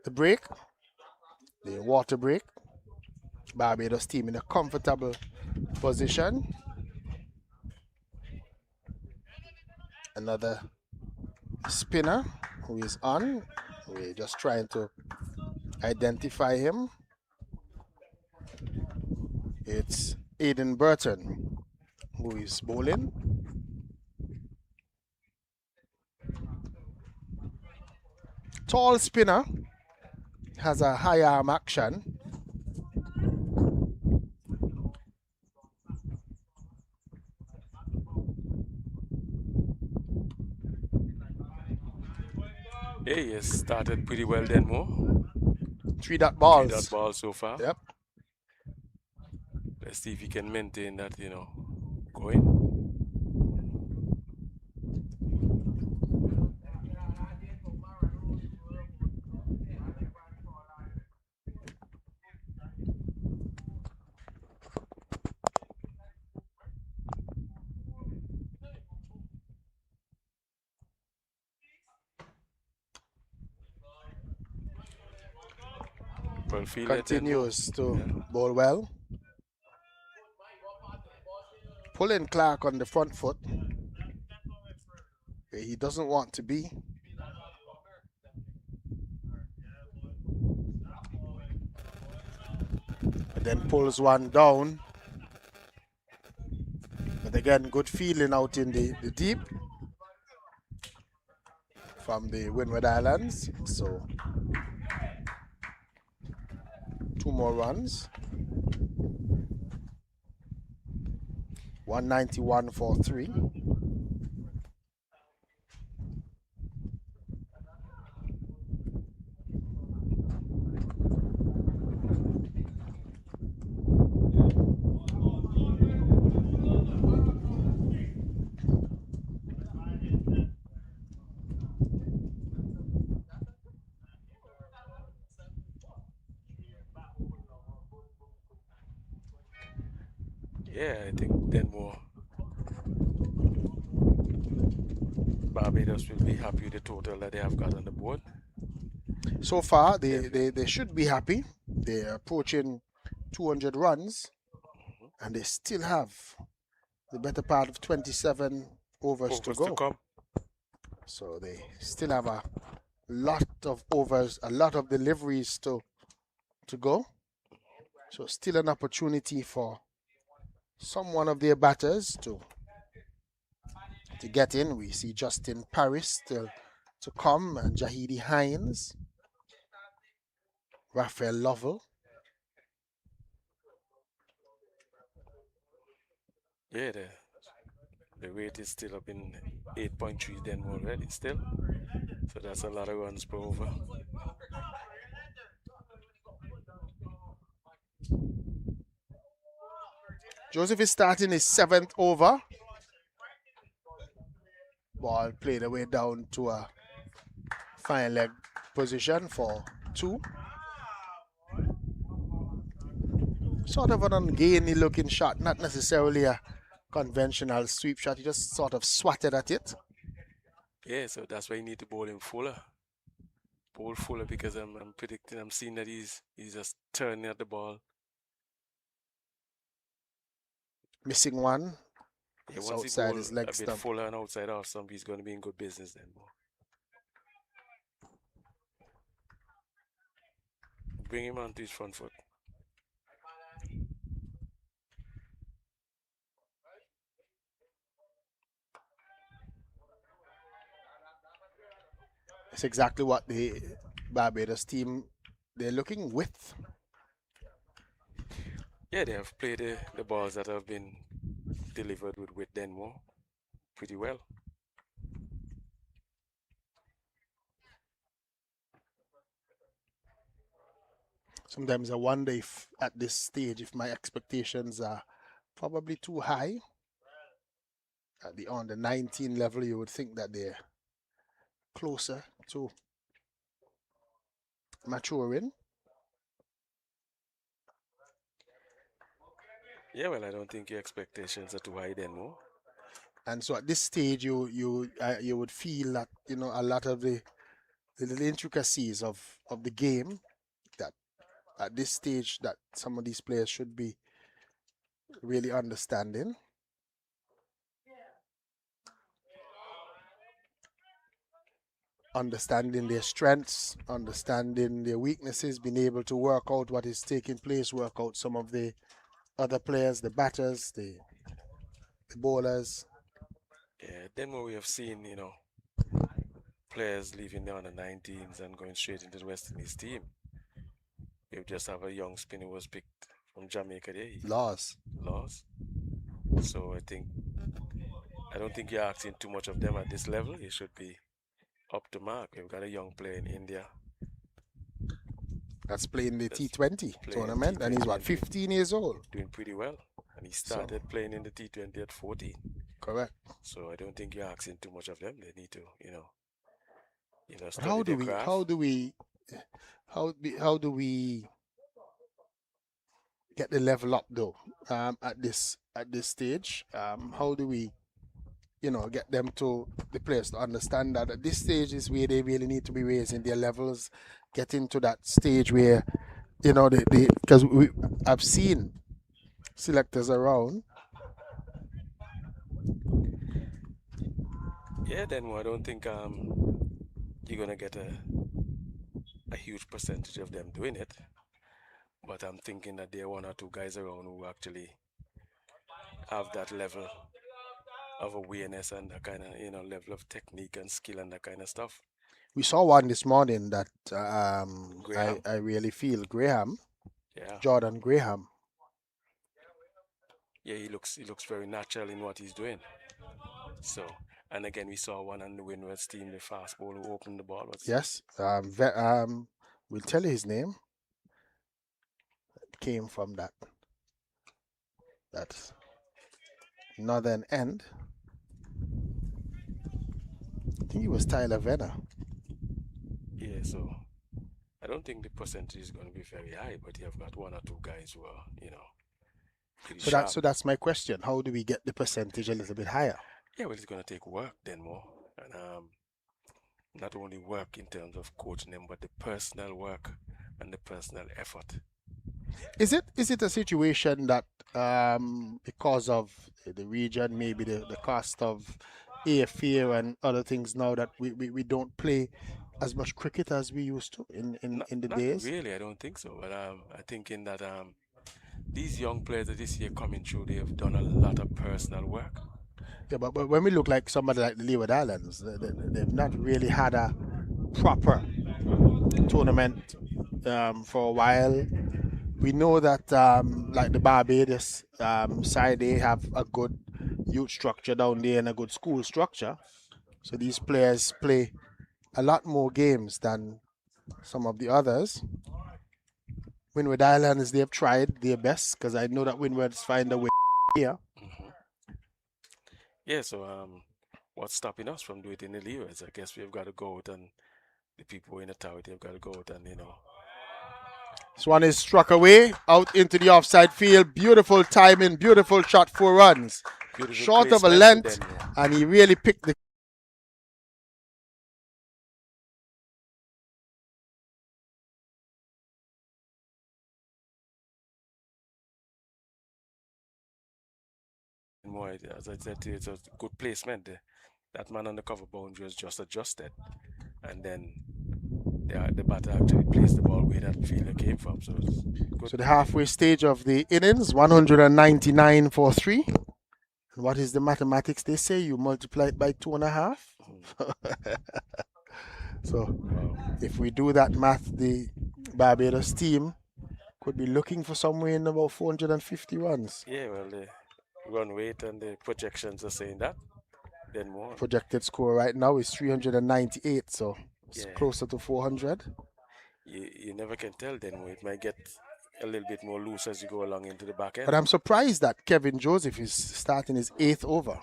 break, the water break. Barbados team in a comfortable position. Another spinner who is on. We're just trying to identify him. It's Aiden Burton who is bowling. Tall spinner, has a high arm action. Hey, he has started pretty well then, Mo. 3-dot balls. 3-dot balls so far. Yep. Let's see if he can maintain that, going. Well, Continues to bowl well. Pulling Clark on the front foot, where he doesn't want to be. But then pulls one down. But again, good feeling out in the deep from the Windward Islands. So 2 more runs. 191 for 3. Yeah, I think then more Barbados will be happy with the total that they have got on the board. So far, Definitely. they should be happy. They're approaching 200 runs, Mhm. and they still have the better part of 27 overs to Overs to go. come. So they still have a lot of overs, a lot of deliveries to go. So still an opportunity for some one of their batters to get in. We see Justin Paris still to come, and Jahidi Hines, Raphael Lovell. Yeah, the rate is still up in 8.3 then already still. So that's a lot of runs per over. Joseph is starting his seventh over. Ball played away down to a fine leg position for two. Sort of an ungainly looking shot, not necessarily a conventional sweep shot. He just sort of swatted at it. Yeah, so that's why you need to bowl him fuller. Bowl fuller because I'm predicting, I'm seeing that he's just turning at the ball. Missing one. Yeah, It's once he outside bowl his leg a bit stump. fuller and outside off stump, he's going to be in good business then. Bring him onto his front foot. It's exactly what the Barbados team they're looking with. Yeah, they have played the balls that have been delivered with Denmo pretty well. Sometimes I wonder if at this stage if my expectations are probably too high. At the under 19 level, you would think that they're closer to maturing. Yeah, well, I don't think your expectations are too high, Denmo. And so at this stage, you would feel that a lot of the little intricacies of the game that at this stage that some of these players should be really understanding their strengths, understanding their weaknesses, being able to work out what is taking place, work out some of the other players, the batters, the bowlers. Yeah, Denmo we have seen, players leaving the under 19s and going straight into the West Indies team. We just have a young spinner who was picked from Jamaica there. He Loss. lost. So I don't think you're asking too much of them at this level. You should be up to mark. We've got a young player in India That's playing the that's T20 playing tournament, and he's T20 what, and doing 15 years old? doing pretty well. And he So started playing in the T20 at 14. correct. So I don't think you're asking too much of them. They need to, But study their craft. how do we get the level up though? At this stage, how do we get them to the players to understand that at this stage is where they really need to be raising their levels, getting to that stage where they because I've seen selectors around. Yeah, then I don't think you're gonna get a huge percentage of them doing it. But I'm thinking that there are one or two guys around who actually have that level of awareness and that kind of level of technique and skill and that kind of stuff. We saw one this morning that Graham, I really feel Graham, yeah, Jordan Graham. yeah, he looks very natural in what he's doing. So, and again, we saw one on the Windward's team, the fast ball who opened the ball. Yes, we'll tell you his name. Came from that northern end. I think it was Tyler Venner. Yeah, so I don't think the percentage is going to be very high, but you have got one or two guys who are, pretty So sharp. that's my question. How do we get the percentage a little bit higher? Yeah, well, it's gonna take work then more, and not only work in terms of coaching them, but the personal work and the personal effort. Is it a situation that because of the region, maybe the cost of airfare and other things now that we don't play as much cricket as we used to in the Not days? really, I don't think so. But I think in that these young players that this year coming through, they have done a lot of personal work. Yeah, but when we look like somebody like the Leeward Islands, they've not really had a proper tournament for a while. We know that like the Barbados side, they have a good youth structure down there and a good school structure. So these players play a lot more games than some of the others. Windward Islands, they've tried their best because I know that Windward's find a way here. Hmm. Yeah, so what's stopping us from doing it in the leagues? I guess we've got to go out and the people in authority have got to go out and This one is struck away out into the offside field. Beautiful timing, beautiful shot, 4 runs. beautiful Short of a placement to length, them. and he really picked the. More, as I said, it's a good placement. That man on the cover boundary was just adjusted, and then the batter actually placed the ball where that fielder came from. So it's good. So the halfway stage of the innings, 199 for 3. What is the mathematics they say? You multiply it by 2.5. So Wow. if we do that math, the Barbados team could be looking for somewhere in about 450 runs. Yeah, well, the run rate and the projections are saying that. Then more. Projected score right now is 398, so it's Yeah, closer to 400. you never can tell. Then more. It might get a little bit more loose as you go along into the back But end. I'm surprised that Kevin Joseph is starting his 8th over,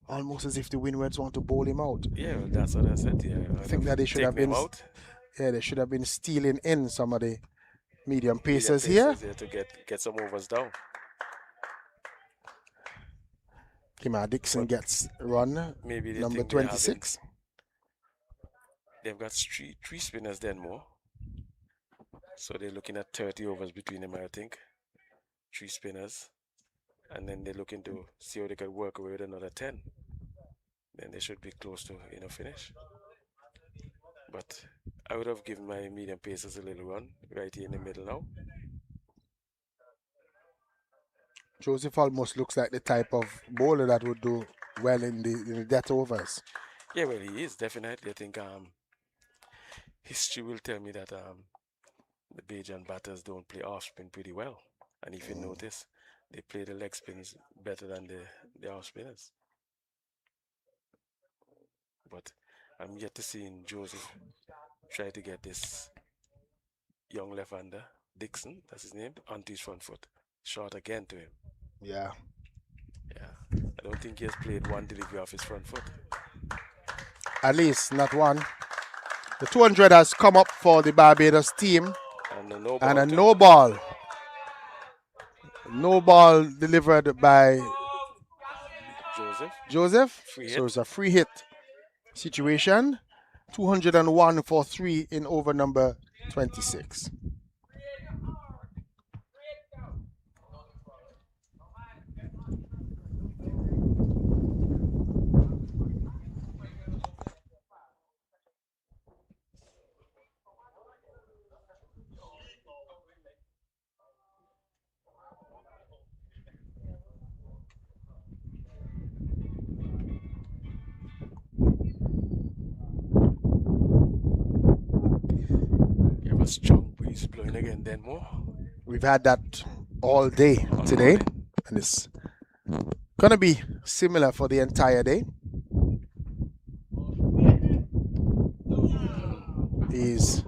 almost as if the Windwards want to bowl him out. Yeah, well, that's what I said. Yeah, I think that they should have taken been, him out. yeah, they should have been stealing in some of the medium Medium pacers here. pacers to get some overs down. Kima Dixon But gets run, maybe they number think they're having 26. they've got three spinners then more. So they're looking at 30 overs between them, I think. Three spinners. And then they're looking to see how they can work away with another 10. Then they should be close to finish. But I would have given my medium pacers a little run right here in the middle now. Joseph almost looks like the type of bowler that would do well in the death overs. Yeah, well, he is definitely. I think history will tell me that the Bajan batters don't play off spin pretty well. And if you notice, they play the leg spins better than the off spinners. But I'm yet to see Joseph try to get this young left-hander, Dixon, that's his name, onto his front foot. Short again to him. Yeah. Yeah. I don't think he has played one delivery off his front foot. At least not one. The 200 has come up for the Barbados team. And a no ball. And a no ball. No ball delivered by Joseph. Free So hit. it's a free hit situation. 201 for 3 in over number 26. You have a strong breeze blowing again then more. We've had that all day today, and it's gonna be similar for the entire day. He's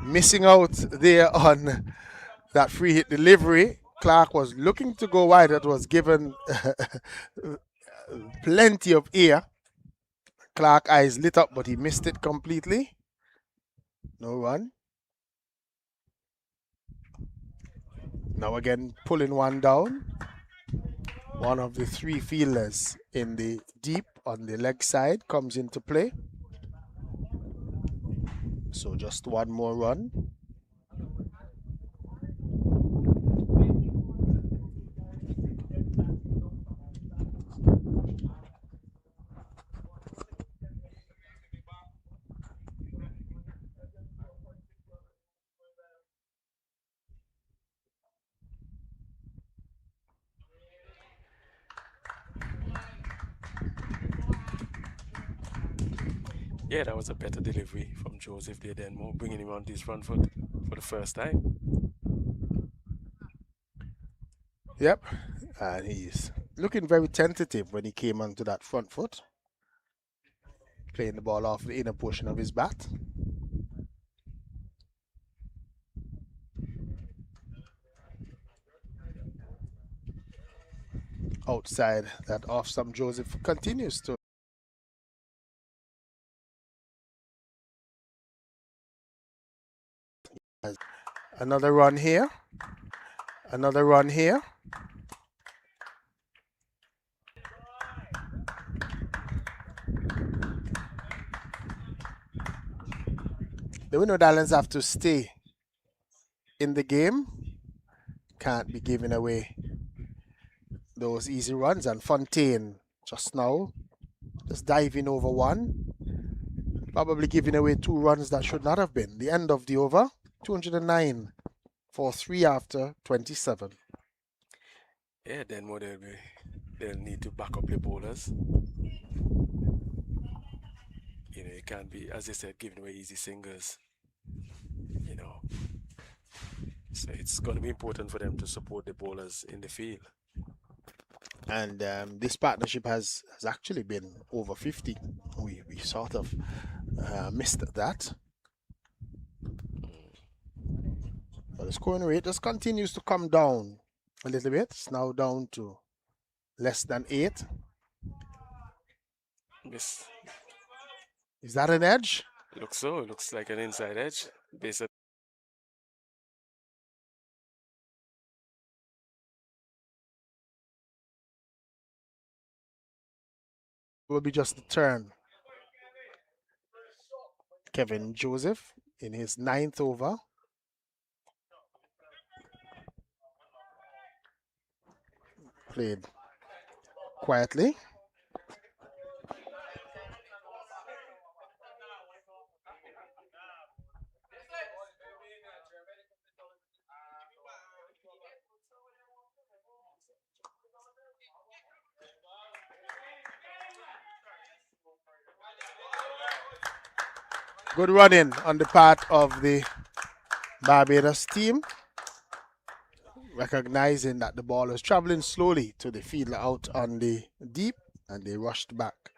missing out there on that free hit delivery. Clark was looking to go wide. That was given plenty of air. Clark eyes lit up, but he missed it completely. No run. Now again, pulling one down. One of the three fielders in the deep on the leg side comes into play. So just one more run. Yeah, that was a better delivery from Joseph there then more, bringing him on his front foot for the first time. Yep, and he's looking very tentative when he came onto that front foot, playing the ball off the inner portion of his bat. Outside that off stump, Joseph continues to. Another run here. Another run here. The Windward Islands have to stay in the game. Can't be giving away those easy runs. And Fontaine just now just diving over one. Probably giving away two runs that should not have been. The end of the over, 209 for 3 after 27. Yeah, then more they'll need to back up the bowlers. You know, you can't be, as I said, giving away easy singles. You know, so it's going to be important for them to support the bowlers in the field. And this partnership has actually been over 50. We sort of missed that. But the scoring rate just continues to come down a little bit. It's now down to less than 8. Miss. Is that an edge? Looks so. It looks like an inside edge. Based Will be just the turn. Kevin Joseph in his 9th over. Played quietly. Good running on the part of the Barbados team, recognizing that the ball was traveling slowly to the fielder out on the deep, and they rushed back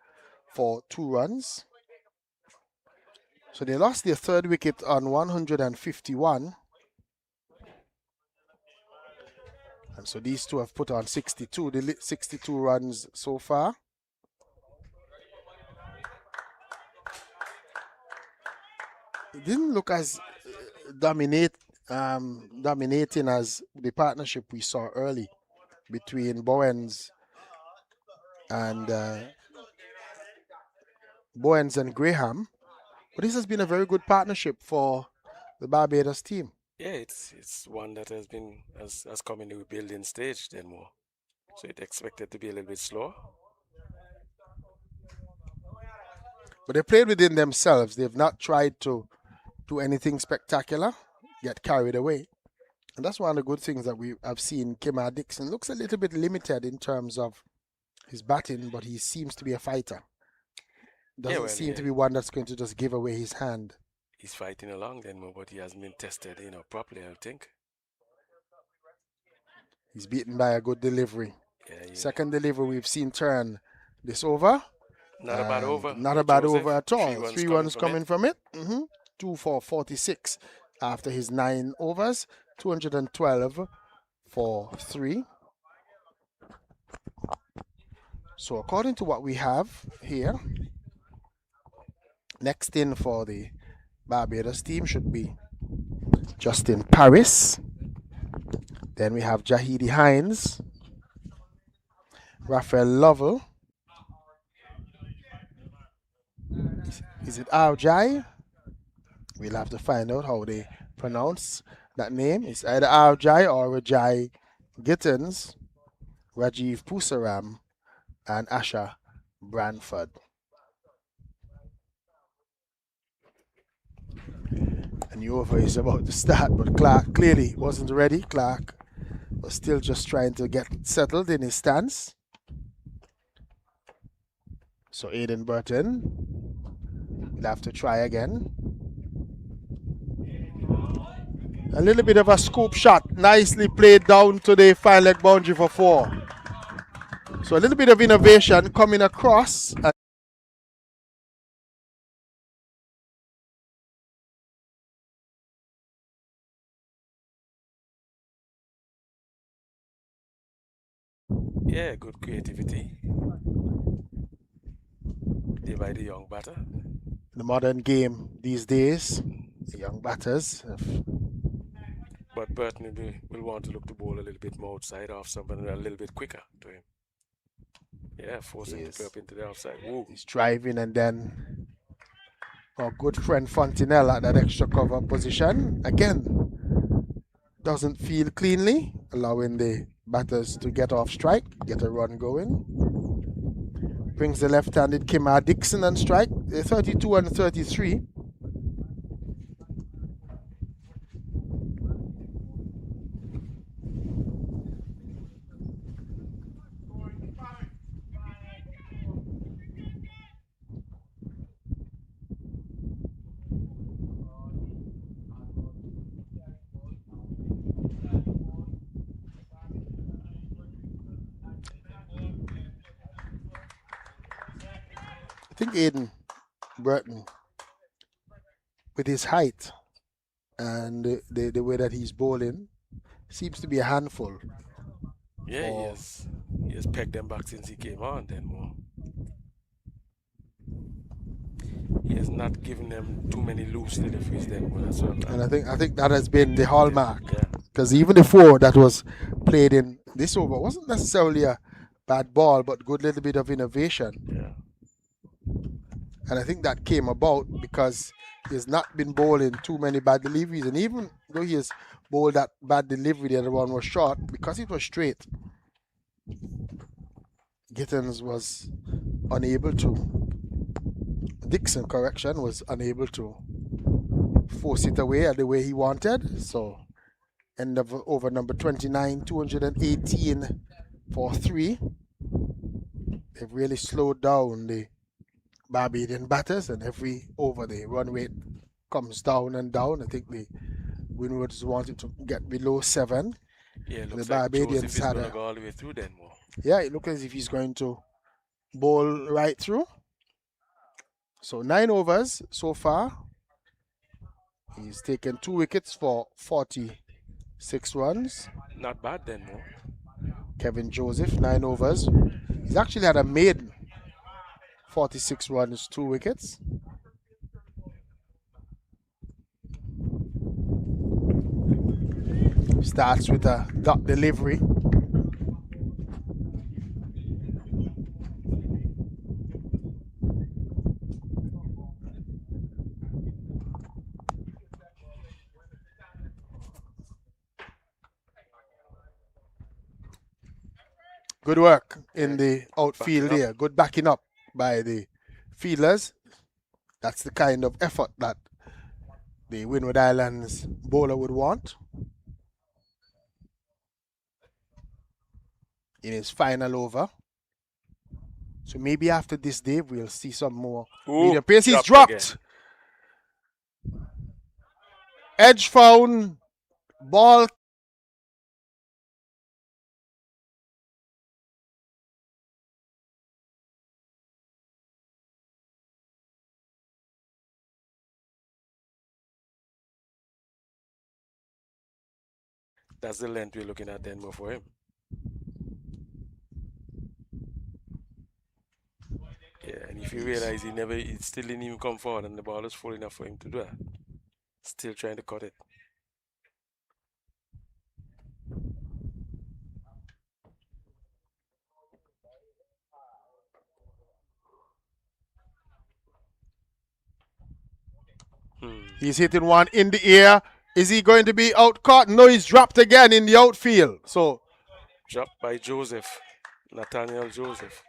for 2 runs. So they lost their 3rd wicket on 151. And so these two have put on 62, 62 runs so far. It didn't look as dominating as the partnership we saw early between Bowens and Graham. But this has been a very good partnership for the Barbados team. yeah, it's one that has been has come in the rebuilding stage then more. So it's expected to be a little bit slower. But they played within themselves. They've not tried to do anything spectacular, get carried away. And that's one of the good things that we have seen. Kemar Dixon looks a little bit limited in terms of his batting, but he seems to be a fighter. Doesn't seem to be one that's going to just give away his hand. He's fighting along then more, but he hasn't been tested, properly, I think. He's beaten by a good delivery. Yeah. Second delivery we've seen turn this over. Not a bad over. Not a bad over at all. 3 3 runs coming from it. 2 for 46 after his 9 overs. 212 for 3. So according to what we have here, next in for the Barbados team should be Justin Paris. Then we have Jahidi Hines. Raphael Lovell. Is it Arjai? We'll have to find out how they pronounce that name. It's either Arjai or Rajai Gittins, Rajiv Pusaram, and Asha Branford. A new over is about to start, but Clark clearly wasn't ready. Clark was still just trying to get settled in his stance. So Aiden Burton will have to try again. A little bit of a scoop shot, nicely played down to the fine leg boundary for 4. So a little bit of innovation coming across. Yeah, good creativity. Day by the young batter. The modern game these days, the young batters. But Burton will want to look the ball a little bit more outside off something a little bit quicker to him. Yeah, forcing the curve into the outside. Woo. He's driving and then our good friend Fontenelle at that extra cover position. Again, doesn't feel cleanly, allowing the batters to get off strike, get a run going. Brings the left-handed Kimar Dixon on strike, 32 and 33. I think Aiden Burton, with his height and the way that he's bowling, seems to be a handful. Yeah, he has pegged them back since he came on then more. He has not given them too many loose deliveries then more as well. And I think that has been the hallmark. Yeah. Because even the 4 that was played in this over wasn't necessarily a bad ball, but good little bit of innovation. Yeah. And I think that came about because he's not been bowling too many bad deliveries. And even though he has bowled that bad delivery, the other one was short, because it was straight, Gittins was unable to. Dixon, correction, was unable to force it away at the way he wanted. So, end of over number 29, 218 for 3. They've really slowed down the Barbadian batters, and every over the run rate comes down and down. I think the Windwards wanted to get below 7. Yeah, it looks the like Barbadians Joseph is going to go all the way through then more. Yeah, it looks as if he's going to bowl right through. So 9 overs so far. He's taken 2 wickets for 46 runs. Not bad then more. Kevin Joseph, 9 overs. He's actually had a maiden. 46 runs, 2 wickets. Starts with a dot delivery. Good work in the outfield here. Good backing up by the fielders. That's the kind of effort that the Windward Islands bowler would want in his final over. So maybe after this day, we'll see some more medium pace. He's dropped. Edge found. Ball. That's the length we're looking at then more for him. Yeah, and if you realize he still didn't even come forward and the ball is full enough for him to do that. Still trying to cut it. He's hitting one in the air. Is he going to be out caught? No, he's dropped again in the outfield. So dropped by Joseph, Nathaniel Joseph.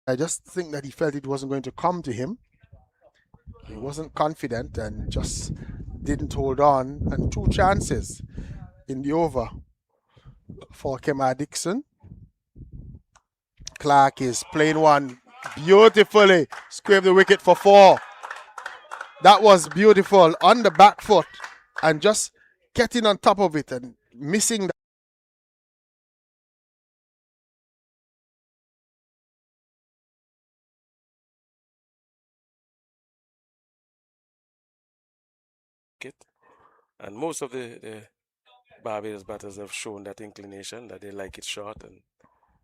I just think that he felt it wasn't going to come to him. He wasn't confident and just didn't hold on. And 2 chances in the over for Kemar Dixon. Clark is playing one beautifully. Scraped the wicket for 4. That was beautiful on the back foot and just getting on top of it and missing that. And most of the Barbados batters have shown that inclination that they like it short and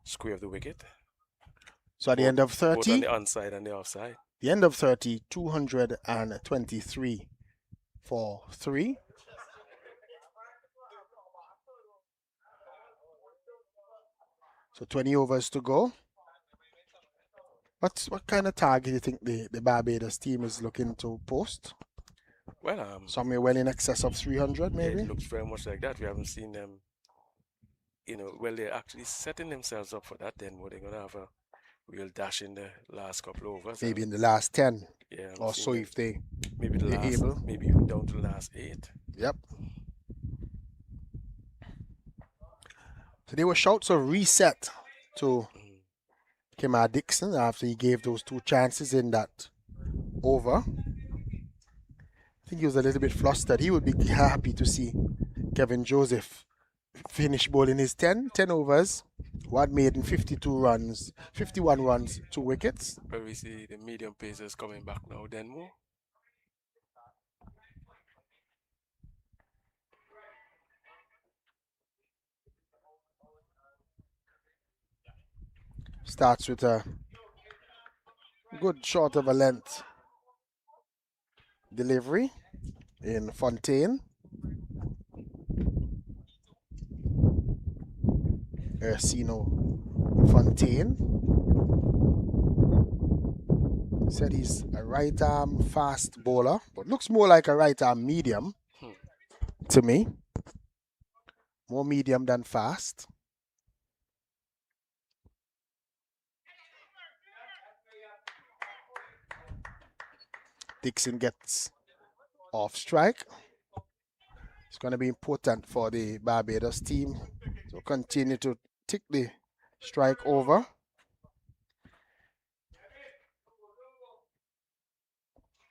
square the wicket. So at the end of Both 30, on the onside and the offside. the end of 30, 223 for 3. So 20 overs to go. What kind of target do you think the Barbados team is looking to post? Well, somewhere well in excess of 300, maybe. It looks very much like that. We haven't seen them. Well, they're actually setting themselves up for that. Then, they're gonna have a real dash in the last couple of overs. Maybe in the last 10. Yeah. Or so if they maybe the last, able. maybe even down to the last 8. Yep. So there were shouts of reset to Kemar Dixon after he gave those 2 chances in that over. I think he was a little bit flustered. He would be happy to see Kevin Joseph finish bowling his 10 overs. What made in 52 runs, 51 runs, 2 wickets. But we see the medium pacers coming back now, then more. Starts with a good short of a length delivery in Fontaine. Ursino Fontaine. Said he's a right arm fast bowler, but looks more like a right arm medium to me. More medium than fast. Dixon gets off strike. It's going to be important for the Barbados team to continue to tick the strike over.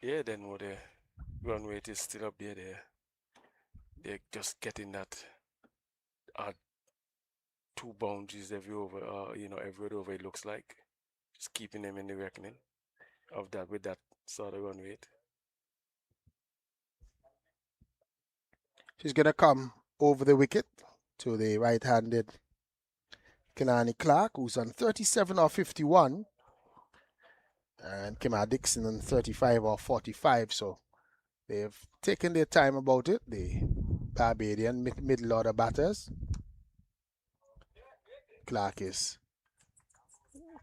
Yeah, then the run rate is still up there. They're just getting that 2 boundaries every over, every over it looks like. Just keeping them in the reckoning of that with that sort of run rate. She's going to come over the wicket to the right-handed Kalani Clark, who's on 37 or 51. And Kemar Dixon on 35 or 45. So they've taken their time about it, the Barbadian middle order batters. Clark is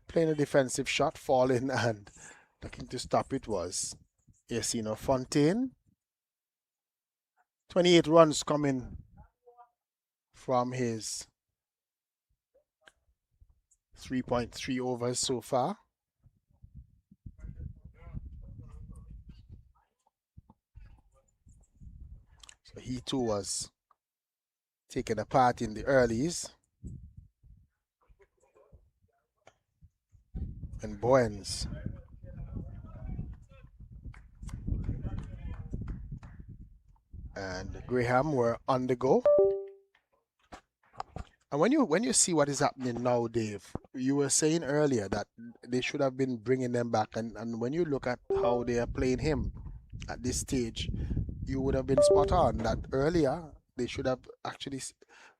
playing a defensive shot, falling, and looking to stop it was Ursino Fontaine. 28 runs coming from his 3.3 overs so far. So he too was taking a part in the earlies. And Bowens and Graham were on the go. And when you see what is happening now, Dave, you were saying earlier that they should have been bringing them back. And when you look at how they are playing him at this stage, you would have been spot on that earlier they should have actually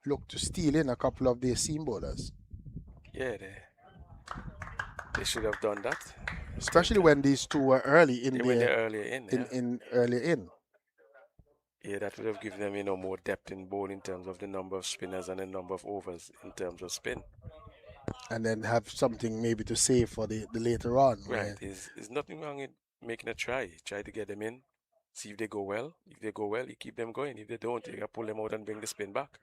looked to steal in a couple of their seam bowlers. Yeah, they should have done that. Especially when these two were early in when they're earlier in. earlier in. Yeah, that would have given them, more depth in bowl in terms of the number of spinners and the number of overs in terms of spin. And then have something maybe to save for the later on. Right. There's nothing wrong in making a try. Try to get them in, see if they go well. If they go well, you keep them going. If they don't, you gotta pull them out and bring the spin back.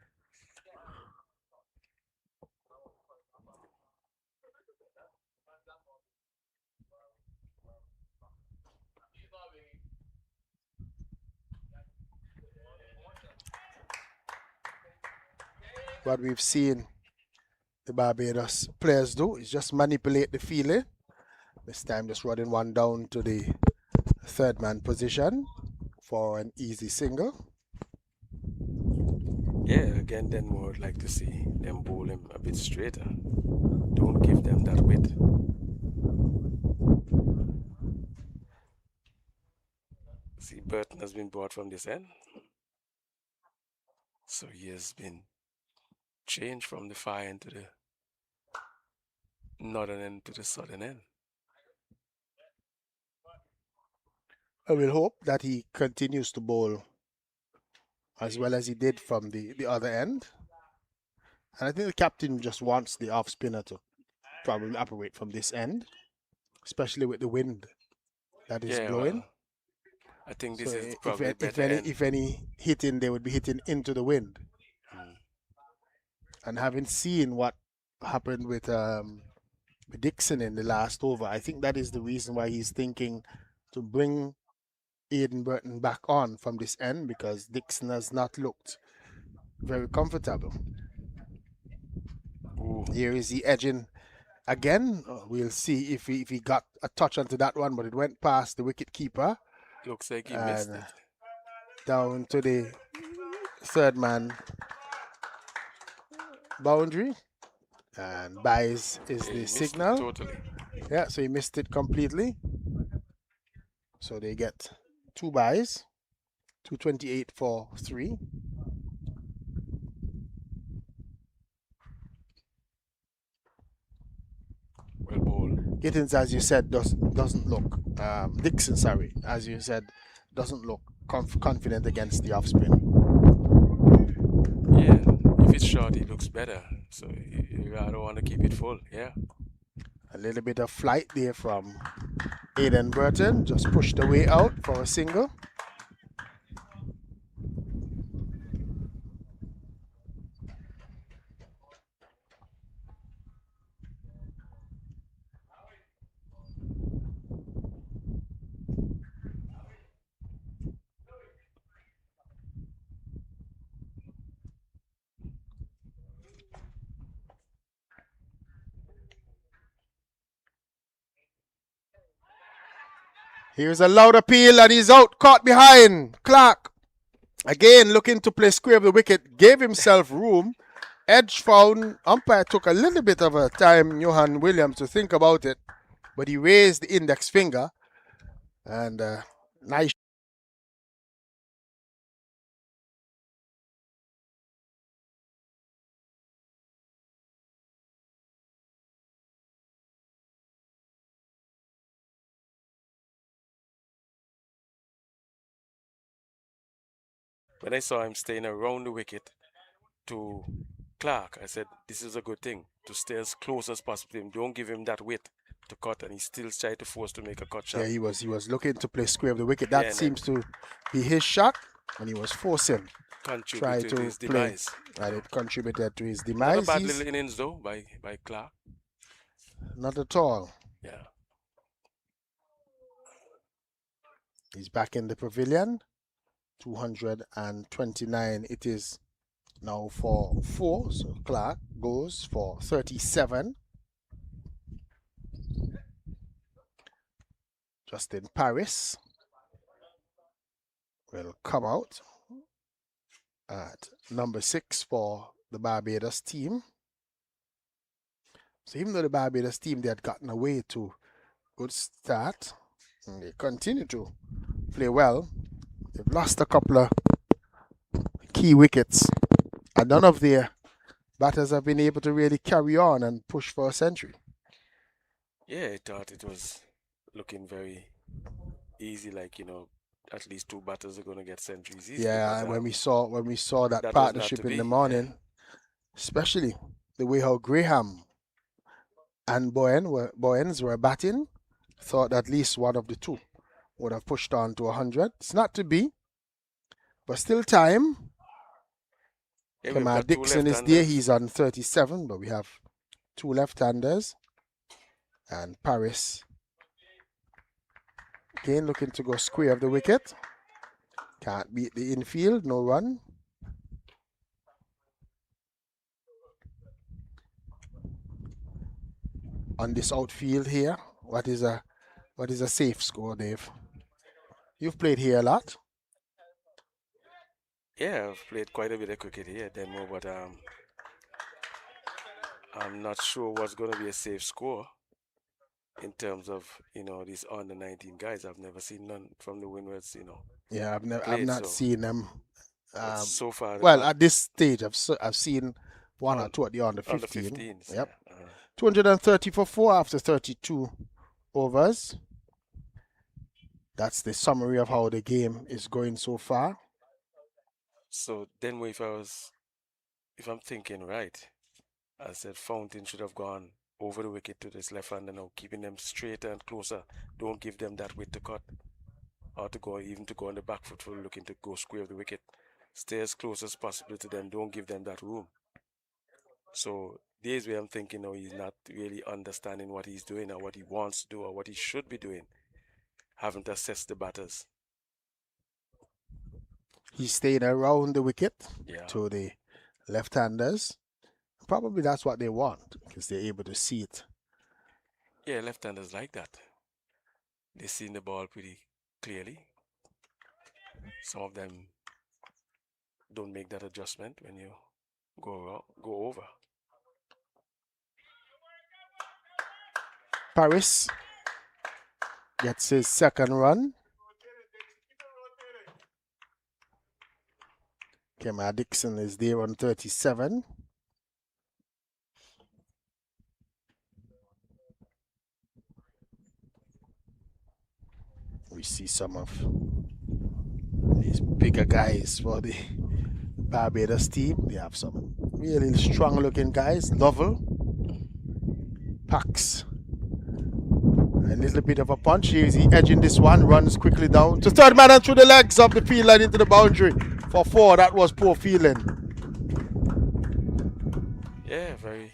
What we've seen the Barbados players do is just manipulate the feeling. This time just running one down to the third man position for an easy single. Yeah, again, then we would like to see them bowl him a bit straighter. Don't give them that width. See, Burton has been brought from this end. So he has been changed from the far end to the northern end to the southern end. I will hope that he continues to bowl as well as he did from the other end. And I think the captain just wants the off spinner to probably operate from this end, especially with the wind that is blowing. I think this So is probably better if any hitting, they would be hitting into the wind. And having seen what happened with Dixon in the last over, I think that is the reason why he's thinking to bring Aiden Burton back on from this end, because Dixon has not looked very comfortable. Ooh. Here is he edging again. We'll see if he got a touch onto that one, but it went past the wicket keeper. Looks like he missed it. Down to the third man boundary, and buys is the signal. Totally. Yeah, so he missed it completely. So they get 2 buys, 228 for 3. Well bowled. Gittins, as you said, doesn't look Dixon, sorry, as you said, doesn't look confident against the off spin. Yeah, if it's short, it looks better. So you rather want to keep it full. Yeah. A little bit of flight there from Aiden Burton, just pushed away out for a single. Here's a loud appeal and he's out, caught behind. Clark, again looking to play square of the wicket, gave himself room. Edge found, umpire took a little bit of a time, Johan Williams, to think about it, but he raised the index finger and nice. When I saw him staying around the wicket to Clark, I said, this is a good thing, to stay as close as possible to him. Don't give him that width to cut, and he still tried to force to make a cut shot. Yeah, he was looking to play square of the wicket. That seems to be his shot, and he was forcing. Try to his demise. And it contributed to his demise. Not a bad little innings, though, by Clark. Not at all. Yeah. He's back in the pavilion. 229 it is now for 4. So Clark goes for 37. Justin Paris will come out at number 6 for the Barbados team. So even though the Barbados team, they had gotten away to good start, and they continue to play well, they've lost a couple of key wickets, and none of their batters have been able to really carry on and push for a century. Yeah, I thought it was looking very easy, like, at least two batters are going to get centuries easily. Yeah, But and when we saw that that was not to partnership in the be. Yeah. morning, especially the way how Graham and Boyens were batting, thought at least one of the two would have pushed on to 100. It's not to be, but still time. Yeah, we've Kemar got two Dixon is there. left-handers. He's on 37, but we have two left-handers. And Paris again looking to go square of the wicket. Can't beat the infield, no run. On this outfield here, what is a safe score, Dave? You've played here a lot. Yeah, I've played quite a bit of cricket here, Denmo, but I'm not sure what's going to be a safe score in terms of these under 19 guys. I've never seen none from the Windwards, Yeah, I've played. not So, seen them. but Um, so far they've well, not at this stage, I've seen one or on two at the under under 15. 15s. Yep, Yeah. 230 for four after 32 overs. That's the summary of how the game is going so far. So then, if I'm thinking right, I said Fountain should have gone over the wicket to this left hander now, keeping them straighter and closer. Don't give them that width to cut or to go even to go on the back foot for looking to go square of the wicket. Stay as close as possible to them. Don't give them that room. So days where I'm thinking, no, he's not really understanding what he's doing or what he wants to do or what he should be doing. Haven't assessed the batters. He's staying around the wicket Yeah. to the left-handers. Probably that's what they want because they're able to see it. Yeah, left-handers like that. They see the ball pretty clearly. Some of them don't make that adjustment when you go over. Paris gets his second run. Kemar Dixon is there on 37. We see some of these bigger guys for the Barbados team. They have some really strong looking guys. Lovell, Pax. A little bit of a punch. Here is he edging this one, runs quickly down to third man and through the legs of the field line into the boundary for four. That was poor feeling. Yeah, very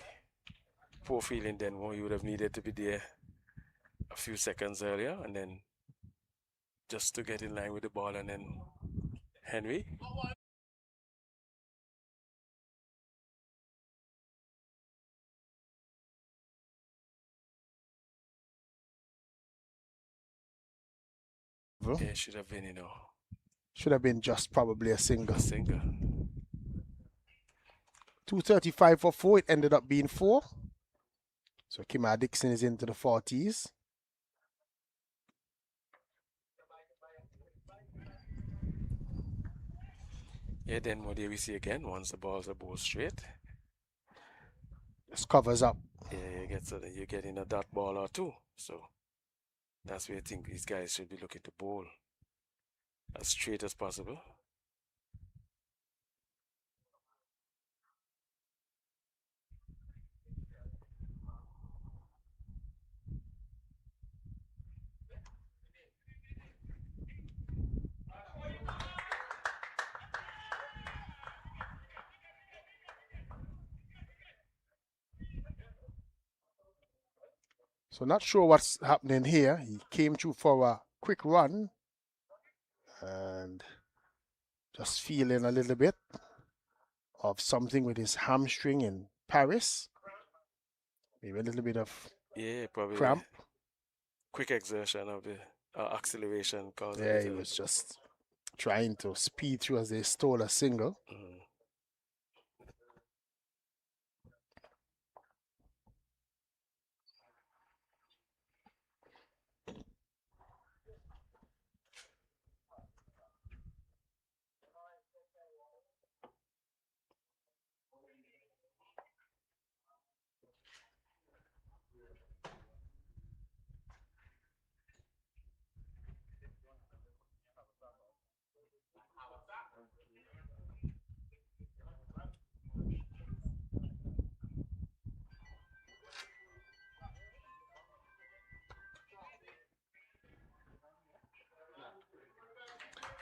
poor feeling then. Well, you would have needed to be there a few seconds earlier and then just to get in line with the ball and then Henry. Yeah, it should have been, Should have been just probably a single. a single. 235 for four. It ended up being four. So Kemar Dixon is into the 40s. Yeah, then what do we see again? Once the balls are both straight, Just covers up. yeah, you're getting a dot ball or two. So that's where I think these guys should be looking to bowl as straight as possible. So not sure what's happening here. He came through for a quick run and just feeling a little bit of something with his hamstring in Paris. Maybe a little bit of Probably cramp. quick exertion of the acceleration caused Yeah, he was just trying to speed through as they stole a single.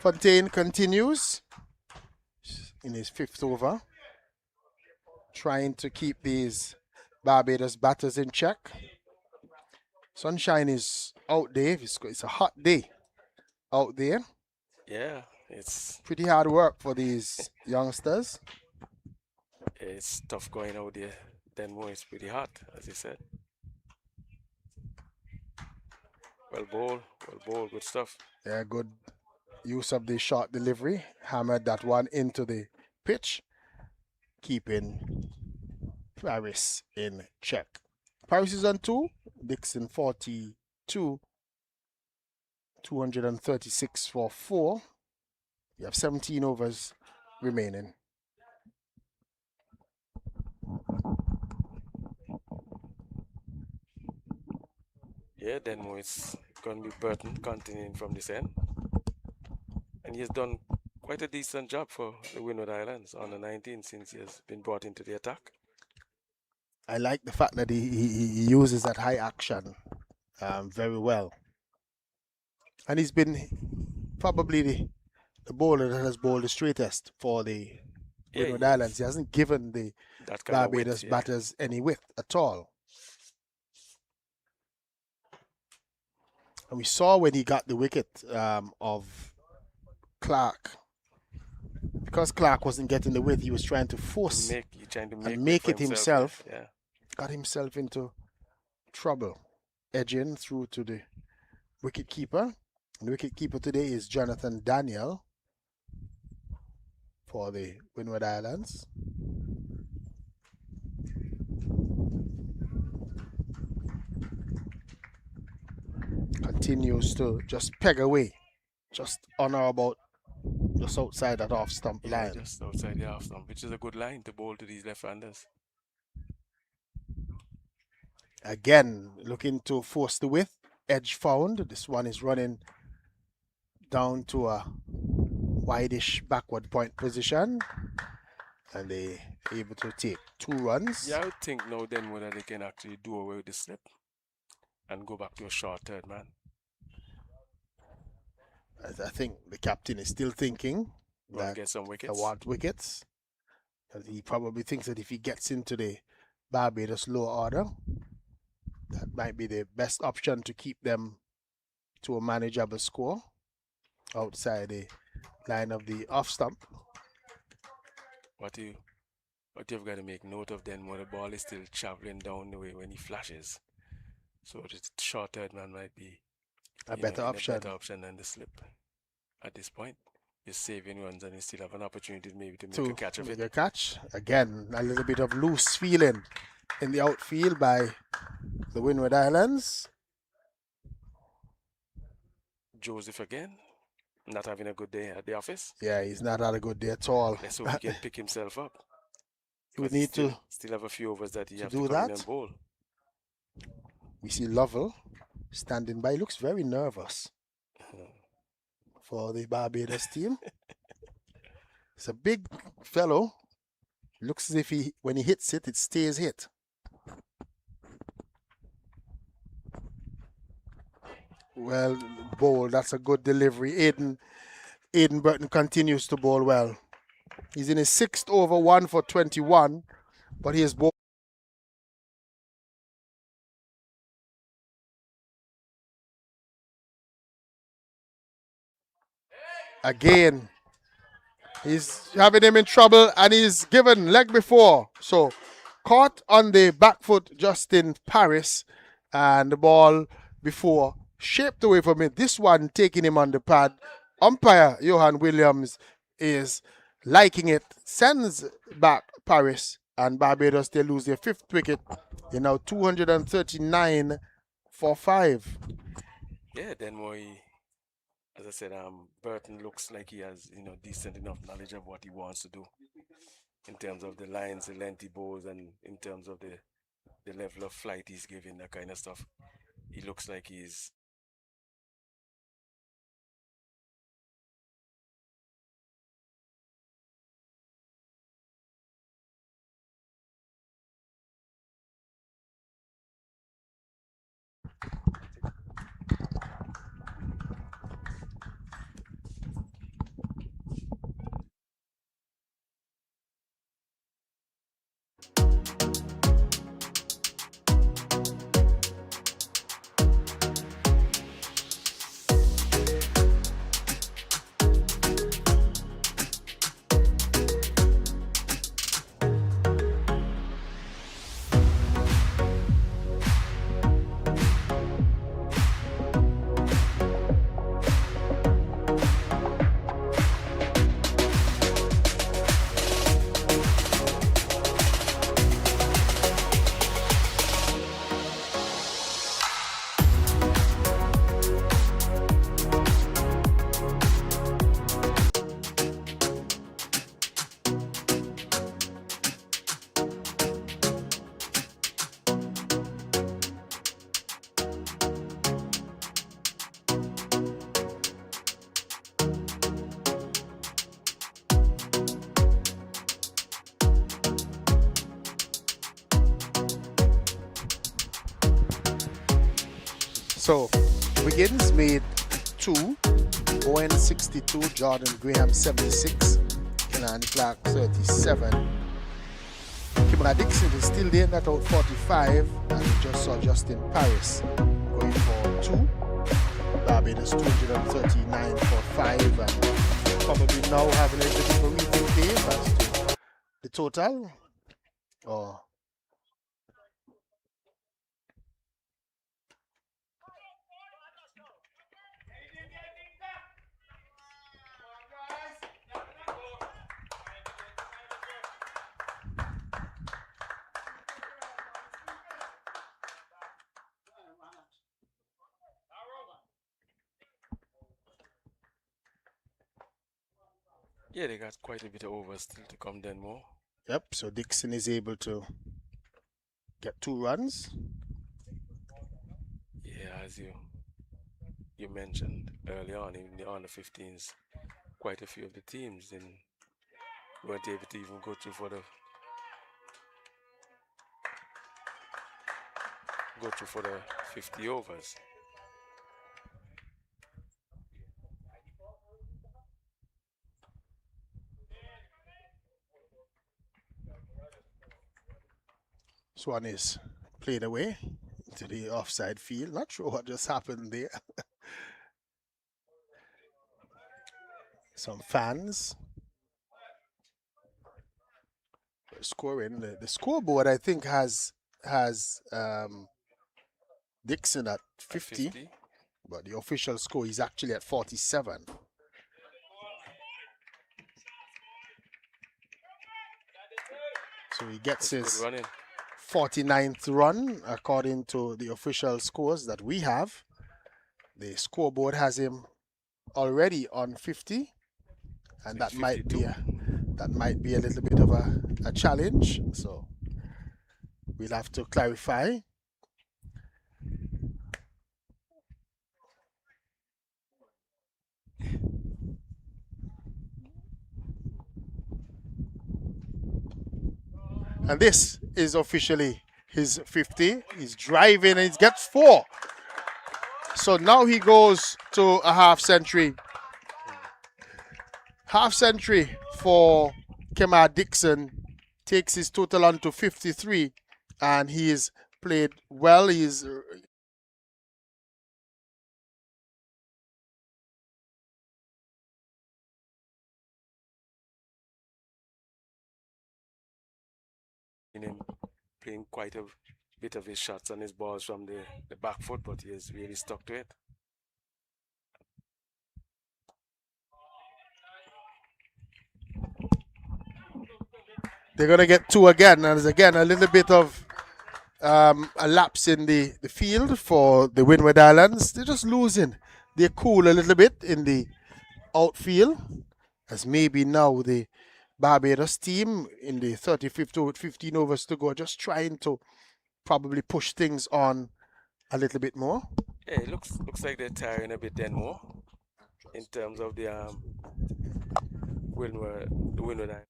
Fontaine continues in his 5th over, trying to keep these Barbados batters in check. Sunshine is out there. It's a hot day out there. Yeah, it's Pretty hard work for these youngsters. tough going out there. Denmore is pretty hot, as you said. Well ball, good stuff. Yeah, good use of the short delivery. Hammered that one into the pitch, keeping Paris in check. Paris is on 2. Dixon 42. 236 for 4. You have 17 overs remaining. Yeah, Denmore is going to be Burton continuing from this end. And he has done quite a decent job for the Windward Islands on the 19 since he has been brought into the attack. I like the fact that he uses that high action very well. And he's been probably the bowler that has bowled the straightest for the Windward Islands. He hasn't given the Barbados batters any width at all. And we saw when he got the wicket of Clark. Because Clark wasn't getting the width, he was trying to force and make it himself. Yeah. Got himself into trouble, edging through to the wicket keeper. And the wicket keeper today is Jonathan Daniel for the Windward Islands. Continues to just peg away, just on or about just outside that off stump line. Just outside the off stump, which is a good line to bowl to these left-handers. Again, looking to force the width. Edge found. This one is running down to a wideish backward point position. And they able to take 2 runs. Yeah, I would think now then whether they can actually do away with the slip and go back to a short third man. As I think the captain is still thinking that get some wickets. I want wickets. And he probably thinks that if he gets into the Barbados lower order, that might be the best option to keep them to a manageable score outside the line of the off stump. What you've got to make note of then, when the ball is still traveling down the way when he flashes. So the short third man might be a better option than the slip. At this point, you're saving runs and you still have an opportunity maybe to make a catch of it. A catch. Again, a little bit of loose feeling in the outfield by the Windward Islands. Joseph again, not having a good day at the office. Yeah, he's not had a good day at all. Let's hope he can pick himself up. He would need to still have a few overs that he have do to come in and bowl. We see Lovell standing by. Looks very nervous for the Barbados team. It's a big fellow. Looks as if when he hits it, it stays hit. Well, bowl. That's a good delivery. Aiden Burton continues to bowl well. He's in his 6th over, 1 for 21, but he has bowled. Again, he's having him in trouble, and he's given leg before. So, caught on the back foot just in Paris, and the ball before shaped away from it. This one taking him on the pad. Umpire Johan Williams is liking it, sends back Paris, and Barbados, they lose their 5th wicket. They're now 239 for 5. Yeah, then as I said, Burton looks like he has, decent enough knowledge of what he wants to do in terms of the lines, the length he bowls, and in terms of the level of flight he's giving, that kind of stuff. He looks like he's So Wiggins made 2, Owen 62, Jordan Graham 76, Kenan Clark 37. Kimra Dixon is still there, not out 45, and we just saw Justin Paris going for 2. Barbados 239 for 5, and probably now having a little bit of a rethink game as to the total. Or Yeah, they got quite a bit of overs still to come then more. yep, so Dixon is able to get 2 runs. Yeah, as you mentioned early on in the under 15s, quite a few of the teams weren't able to even go through for the 50 overs. This one is played away to the offside field. Not sure what just happened there. Some fans scoring. The scoreboard, I think, has Dixon at 50, but the official score is actually at 47. So he gets his 49th run according to the official scores that we have. The scoreboard has him already on 50, and that might be a little bit of a challenge. So we'll have to clarify. And this is officially his 50. He's driving and he gets 4. So now he goes to a half century. Half century for Kemar Dixon takes his total on to 53, and he's played well. He's in him playing quite a bit of his shots and his balls from the back foot, but he has really stuck to it. They're going to get 2 again, and there's again a little bit of a lapse in the field for the Windward Islands. They're just losing. They're cool a little bit in the outfield, as maybe now the Barbados team in the 35th with 15 overs to go, just trying to probably push things on a little bit more. Yeah, it looks like they're tiring a bit then more in terms of the Windward Island.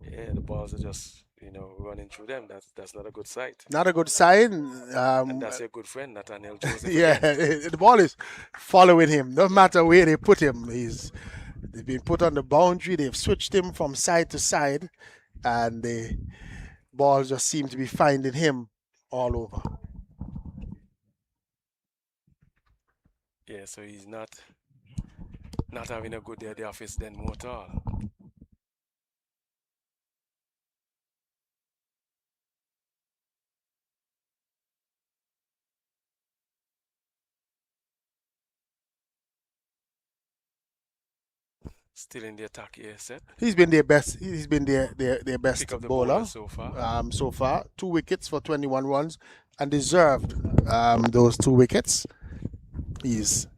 Yeah, the balls are just running through them. That's not a good sight. Not a good sign. And that's your good friend Nathaniel Joseph. Yeah, the ball is following him. No matter where they put him, they've been put on the boundary. They've switched him from side to side, and the ball just seems to be finding him all over. Yeah, so he's not having a good day at the office then more at all. Still in the attack here, set. He's been their best. He's been their best bowler so far. So far, 2 wickets for 21 runs, and deserved those 2 wickets. He's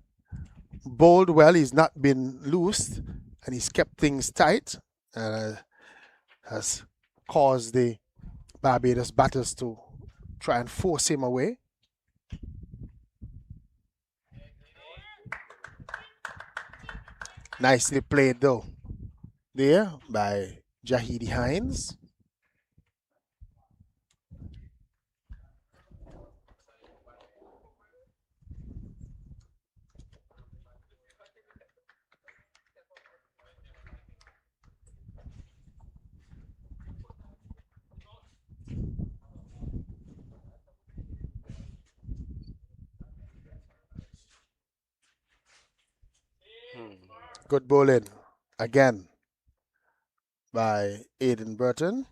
bowled well. He's not been loose, and he's kept things tight. Has caused the Barbados batters to try and force him away. Nicely played though. there by Jahidi Hines. Good bowling again by Aidan Burton.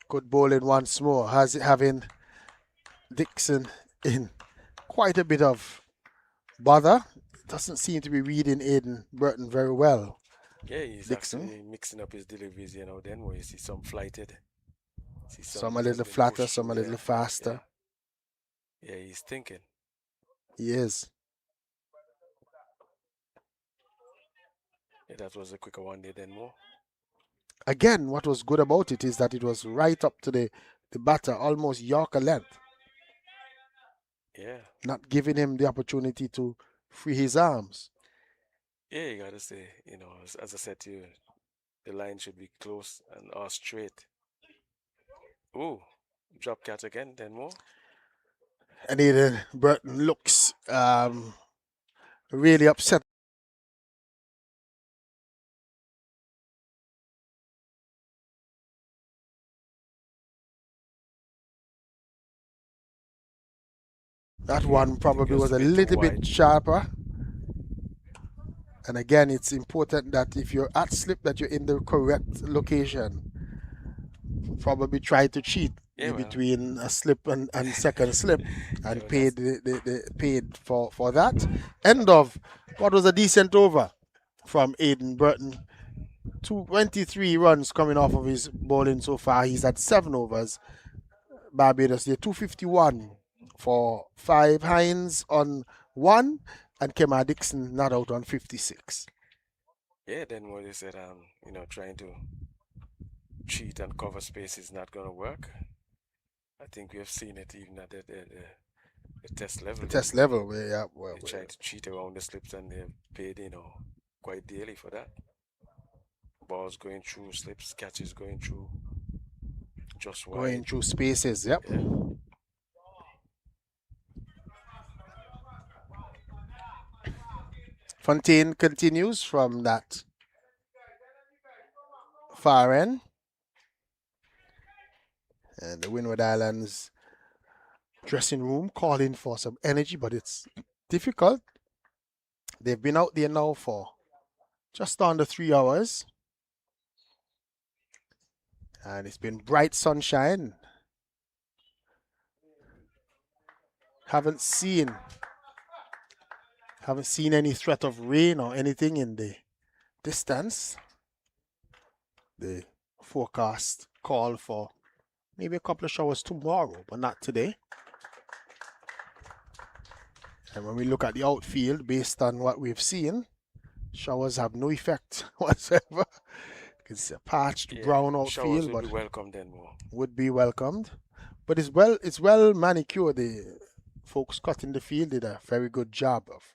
Good bowling once more, having Dixon in quite a bit of bother. Doesn't seem to be reading Aidan Burton very well. Yeah, he's Dixon. actually mixing up his deliveries, you know, then where you see some flighted. See Some a little flatter, some a little faster. Yeah, he's thinking. He is. Yeah, that was a quicker one there than more. Again, what was good about it is that it was right up to the batter, almost Yorker length. Yeah. Not giving him the opportunity to free his arms. Yeah, you gotta say, you know, as I said to you, the line should be close and or straight. Ooh, drop catch again, then more. And Aidan Burton looks really upset. That one probably was a little bit sharper. And again, it's important that if you're at slip, that you're in the correct location. Probably try to cheat between a slip and second slip, and paid paid for that. End of what was a decent over from Aidan Burton. 23 runs coming off of his bowling so far. He's had 7 overs. Barbados, they're 251 for 5. Hines on 1, and Kemar Dixon not out on 56. Yeah, then what they said, you know, trying to cheat and cover space is not going to work. I think we have seen it even at the test level. The test level, yeah. Well, they tried to cheat around the slips and they paid, you know, quite dearly for that. Balls going through slips, catches going through just wide. Going through spaces, yep. Yeah. Fontaine continues from that far end. And the Windward Islands dressing room calling for some energy, but it's difficult. They've been out there now for just under 3 hours. And it's been bright sunshine. Haven't seen any threat of rain or anything in the distance. The forecast call for maybe a couple of showers tomorrow, but not today. And when we look at the outfield, based on what we've seen, showers have no effect whatsoever. It's a patched brown outfield, but would be welcomed then more. Would be welcomed. But it's well manicured. The folks cutting the field did a very good job of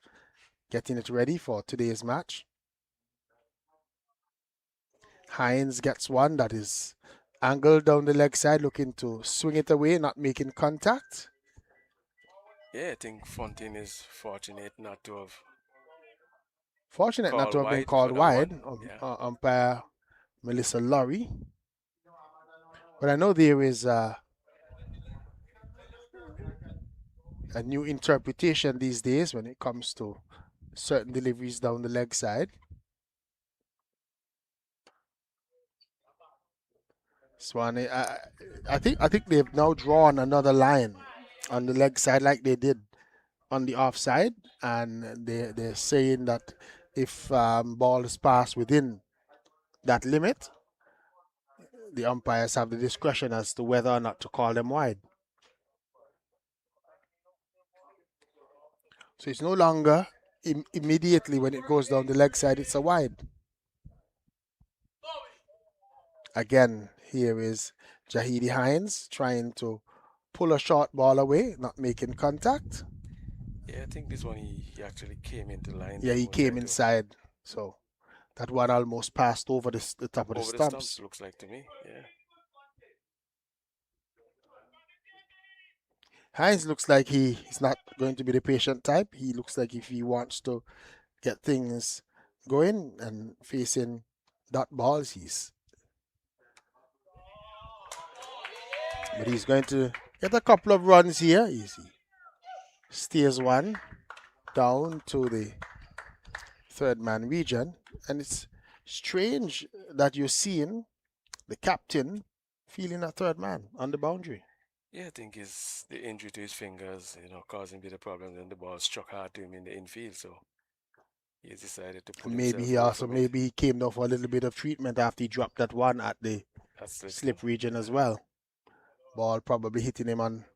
getting it ready for today's match. Hines gets one that is angled down the leg side, looking to swing it away, not making contact. Yeah, I think Fontaine is fortunate not to have been called wide. Umpire Melissa Laurie. But I know there is a new interpretation these days when it comes to certain deliveries down the leg side. Swanee, I think they've now drawn another line on the leg side like they did on the offside, and they're saying that if ball is passed within that limit, the umpires have the discretion as to whether or not to call them wide. So it's no longer immediately when it goes down the leg side, it's a wide. Again, here is Jahidi Hines trying to pull a short ball away, not making contact. Yeah, I think this one he actually came into line. Yeah, Then he we'll came try to inside. So that one almost passed over the top of the over the stumps. stumps. Looks like to me. Yeah. Hines looks like he's not going to be the patient type. He looks like if he wants to get things going and facing dot balls, but he's going to get a couple of runs here. Easy. Steers one down to the third man region. And it's strange that you're seeing the captain feeling a third man on the boundary. Yeah, I think it's the injury to his fingers, causing a bit of problems, and the ball struck hard to him in the infield. So he has decided to pull And maybe himself he over also a bit. maybe he came down for a little bit of treatment after he dropped that one at the That's the thing. slip region as well. Ball probably hitting him on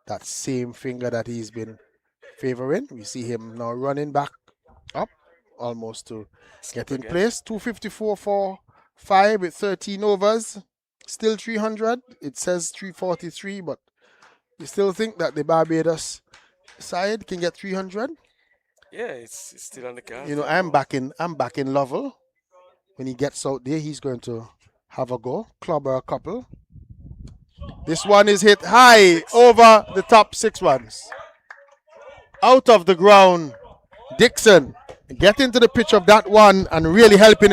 that same finger that he's been favoring. We see him now running back up almost to Slip get in again. place. 254 for 5 with 13 overs. Still 300. It says 343, but you still think that the Barbados side can get 300? Yeah, it's still on the cards. You know, then, I'm back in Lovell. When he gets out there, he's going to have a go, clobber a couple. This one is hit high over the top 6 ones. Out of the ground. Dixon get into the pitch of that one and really helping.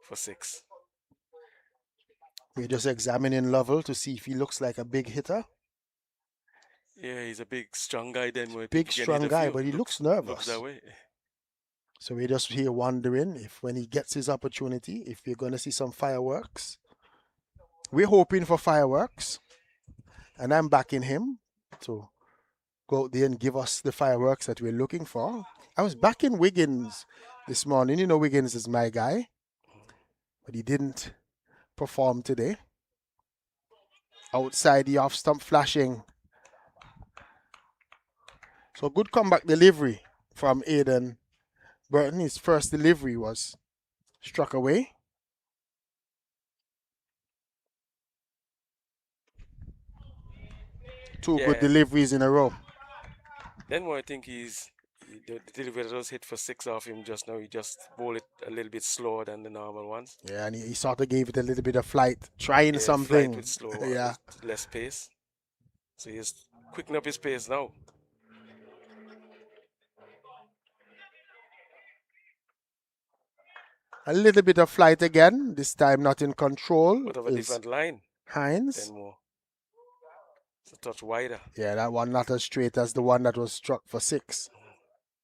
for 6. We're just examining Lovell to see if he looks like a big hitter. Yeah, he's a big, strong guy. Then we Big, strong guy, but he looks nervous. Looks that way. So we're just here wondering if when he gets his opportunity, if we're going to see some fireworks. We're hoping for fireworks. And I'm backing him to go out there and give us the fireworks that we're looking for. I was backing Wiggins this morning. You know Wiggins is my guy. But he didn't perform today. Outside the off stump flashing. So good comeback delivery from Aiden Burton. His first delivery was struck away. Two good deliveries in a row. Then I think the delivery that was hit for 6 off him just now. He just bowled it a little bit slower than the normal ones. Yeah, and he sort of gave it a little bit of flight, trying something. Flight with slow, yeah, with less pace. So he's quickening up his pace now. A little bit of flight again. This time not in control. But of a different line. Hines. Then more. It's a touch wider. Yeah, that one not as straight as the one that was struck for 6.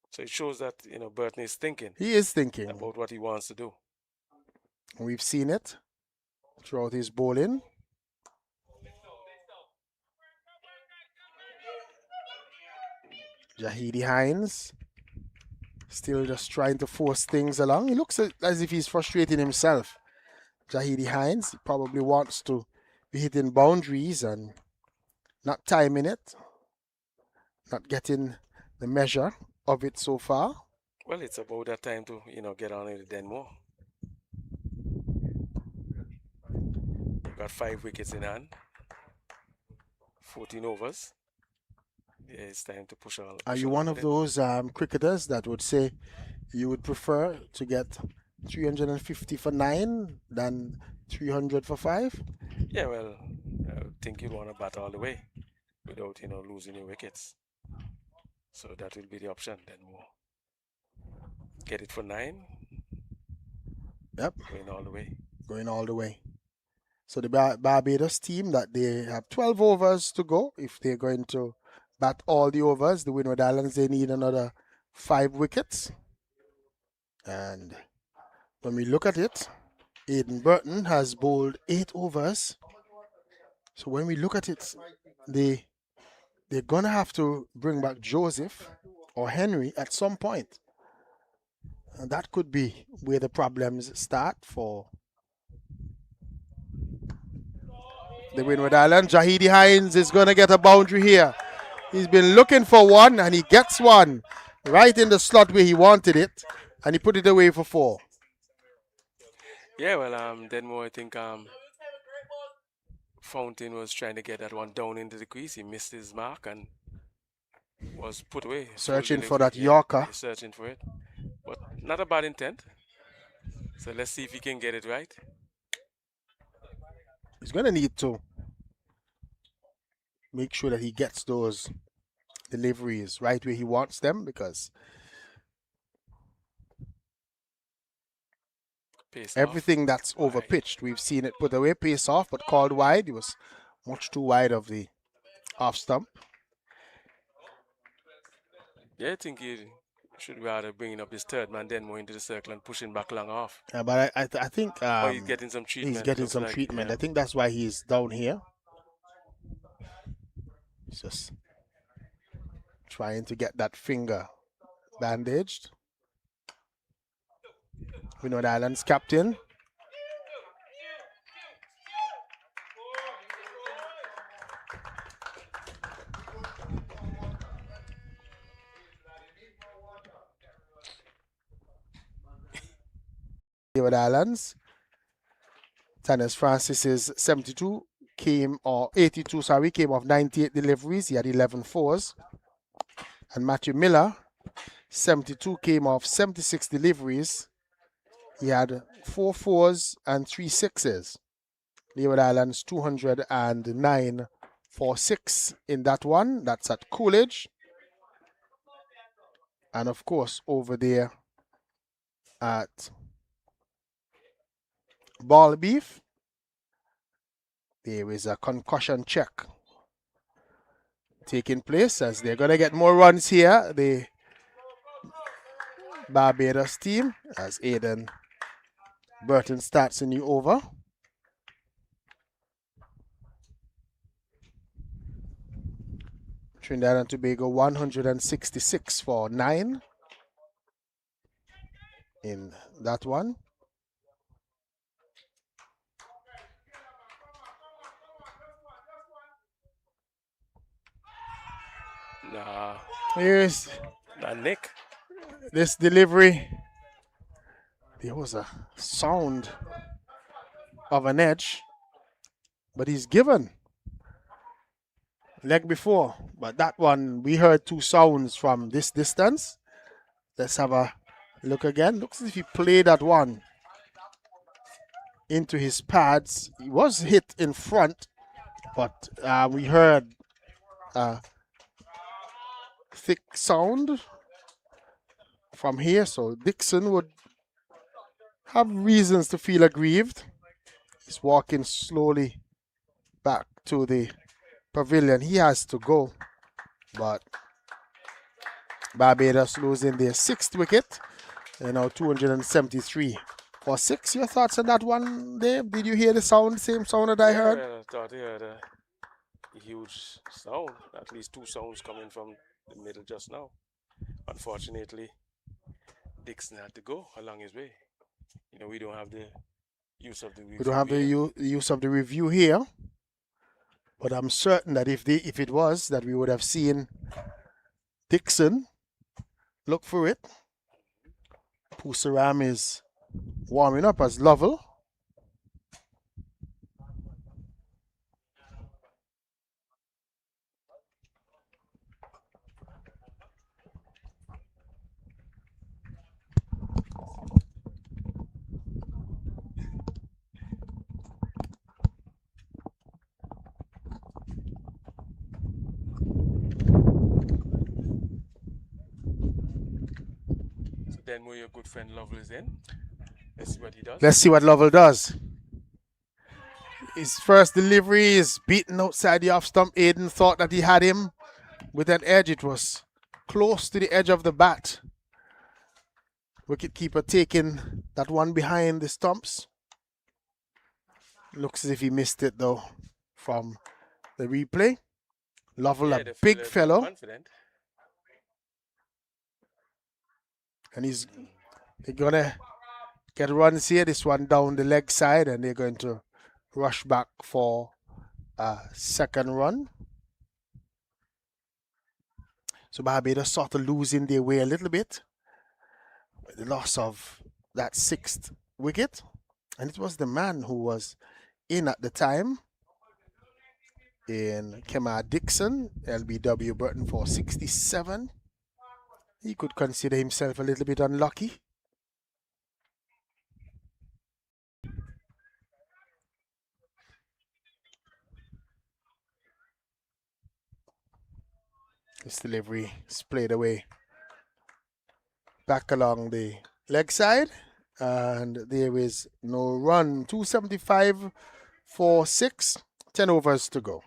So it shows that Burton is thinking. He is thinking about what he wants to do. We've seen it throughout his bowling. Jahidi Hines still just trying to force things along. He looks as if he's frustrating himself. Jahidi Hines probably wants to be hitting boundaries and not timing it, not getting the measure of it so far. Well, it's about that time to, get on with it then more. You've got 5 wickets in hand, 14 overs. Yeah, it's time to push on. Are you one of those cricketers that would say you would prefer to get 350 for 9 than 300 for 5? Yeah, well, I think you'd want to bat all the way without, losing your wickets. So that will be the option then more. Get it for 9. Yep. Going all the way. Going all the way. So the Barbados team, that they have 12 overs to go. If they're going to bat all the overs, the Windward Islands, they need another 5 wickets. And when we look at it, Aiden Burton has bowled 8 overs. So when we look at it, they're going to have to bring back Joseph or Henry at some point. And that could be where the problems start for the Windward Islands. Jahidi Hines is going to get a boundary here. He's been looking for one, and he gets one right in the slot where he wanted it, and he put it away for 4. Yeah, well, Denmo, I think Fountain was trying to get that one down into the crease. He missed his mark and was put away. Searching for that Yorker. He's searching for it, but not a bad intent. So let's see if he can get it right. He's going to need to make sure that he gets those deliveries right where he wants them, because everything that's over pitched, we've seen it put away, pace off, but called wide. It was much too wide of the off stump. Yeah, I think he should rather bringing up his third man, then more into the circle and pushing back long off. Yeah, but I think he's getting some treatment. He's getting some treatment. Yeah. I think that's why he's down here. He's just trying to get that finger bandaged. Windward Islands captain. Windward Islands. Tannis Francis's 82 came, or 82, sorry, came off 98 deliveries. He had 11 fours. And Matthew Miller, 72, came off 76 deliveries. He had 4 fours and 3 sixes. Leeward Islands 209 for 6 in that one. That's at Coolidge. And of course, over there at Ball Beef, there is a concussion check taking place, as they're going to get more runs here. The Barbados team, as Aiden Burton starts a new over. Trinidad and Tobago 166 for 9 in that one. Nah. Here's Nick. This delivery. There was a sound of an edge, but he's given leg before. But that one, we heard 2 sounds from this distance. Let's have a look again. Looks as if he played that one into his pads. He was hit in front, but we heard thick sound from here, so Dixon would have reasons to feel aggrieved. He's walking slowly back to the pavilion. He has to go, but Barbados losing their 6th wicket. They're now 273 for 6. Your thoughts on that one, Dave? Did you hear the sound, same sound that I heard? I thought I heard a huge sound, at least 2 sounds coming from the middle just now. Unfortunately, Dixon had to go along his way. You know, we don't have the use of the review. We don't have the use of the review here, but I'm certain that if it was, that we would have seen Dixon look for it. Pusaram is warming up as Lovell. Then where your good friend Lovell is in. Let's see what he does. Let's see what Lovell does. His first delivery is beaten outside the off stump. Aiden thought that he had him with an edge. It was close to the edge of the bat. Wicketkeeper taking that one behind the stumps. Looks as if he missed it though from the replay. Lovell, a big fellow. Confident. And they're going to get runs here. This one down the leg side, and they're going to rush back for a second run. So Barbados sort of losing their way a little bit. The loss of that 6th wicket. And it was the man who was in at the time in Kemar Dixon, LBW Burton for 67. He could consider himself a little bit unlucky. This delivery is played away back along the leg side, and there is no run. 275 for 6, 10 overs to go.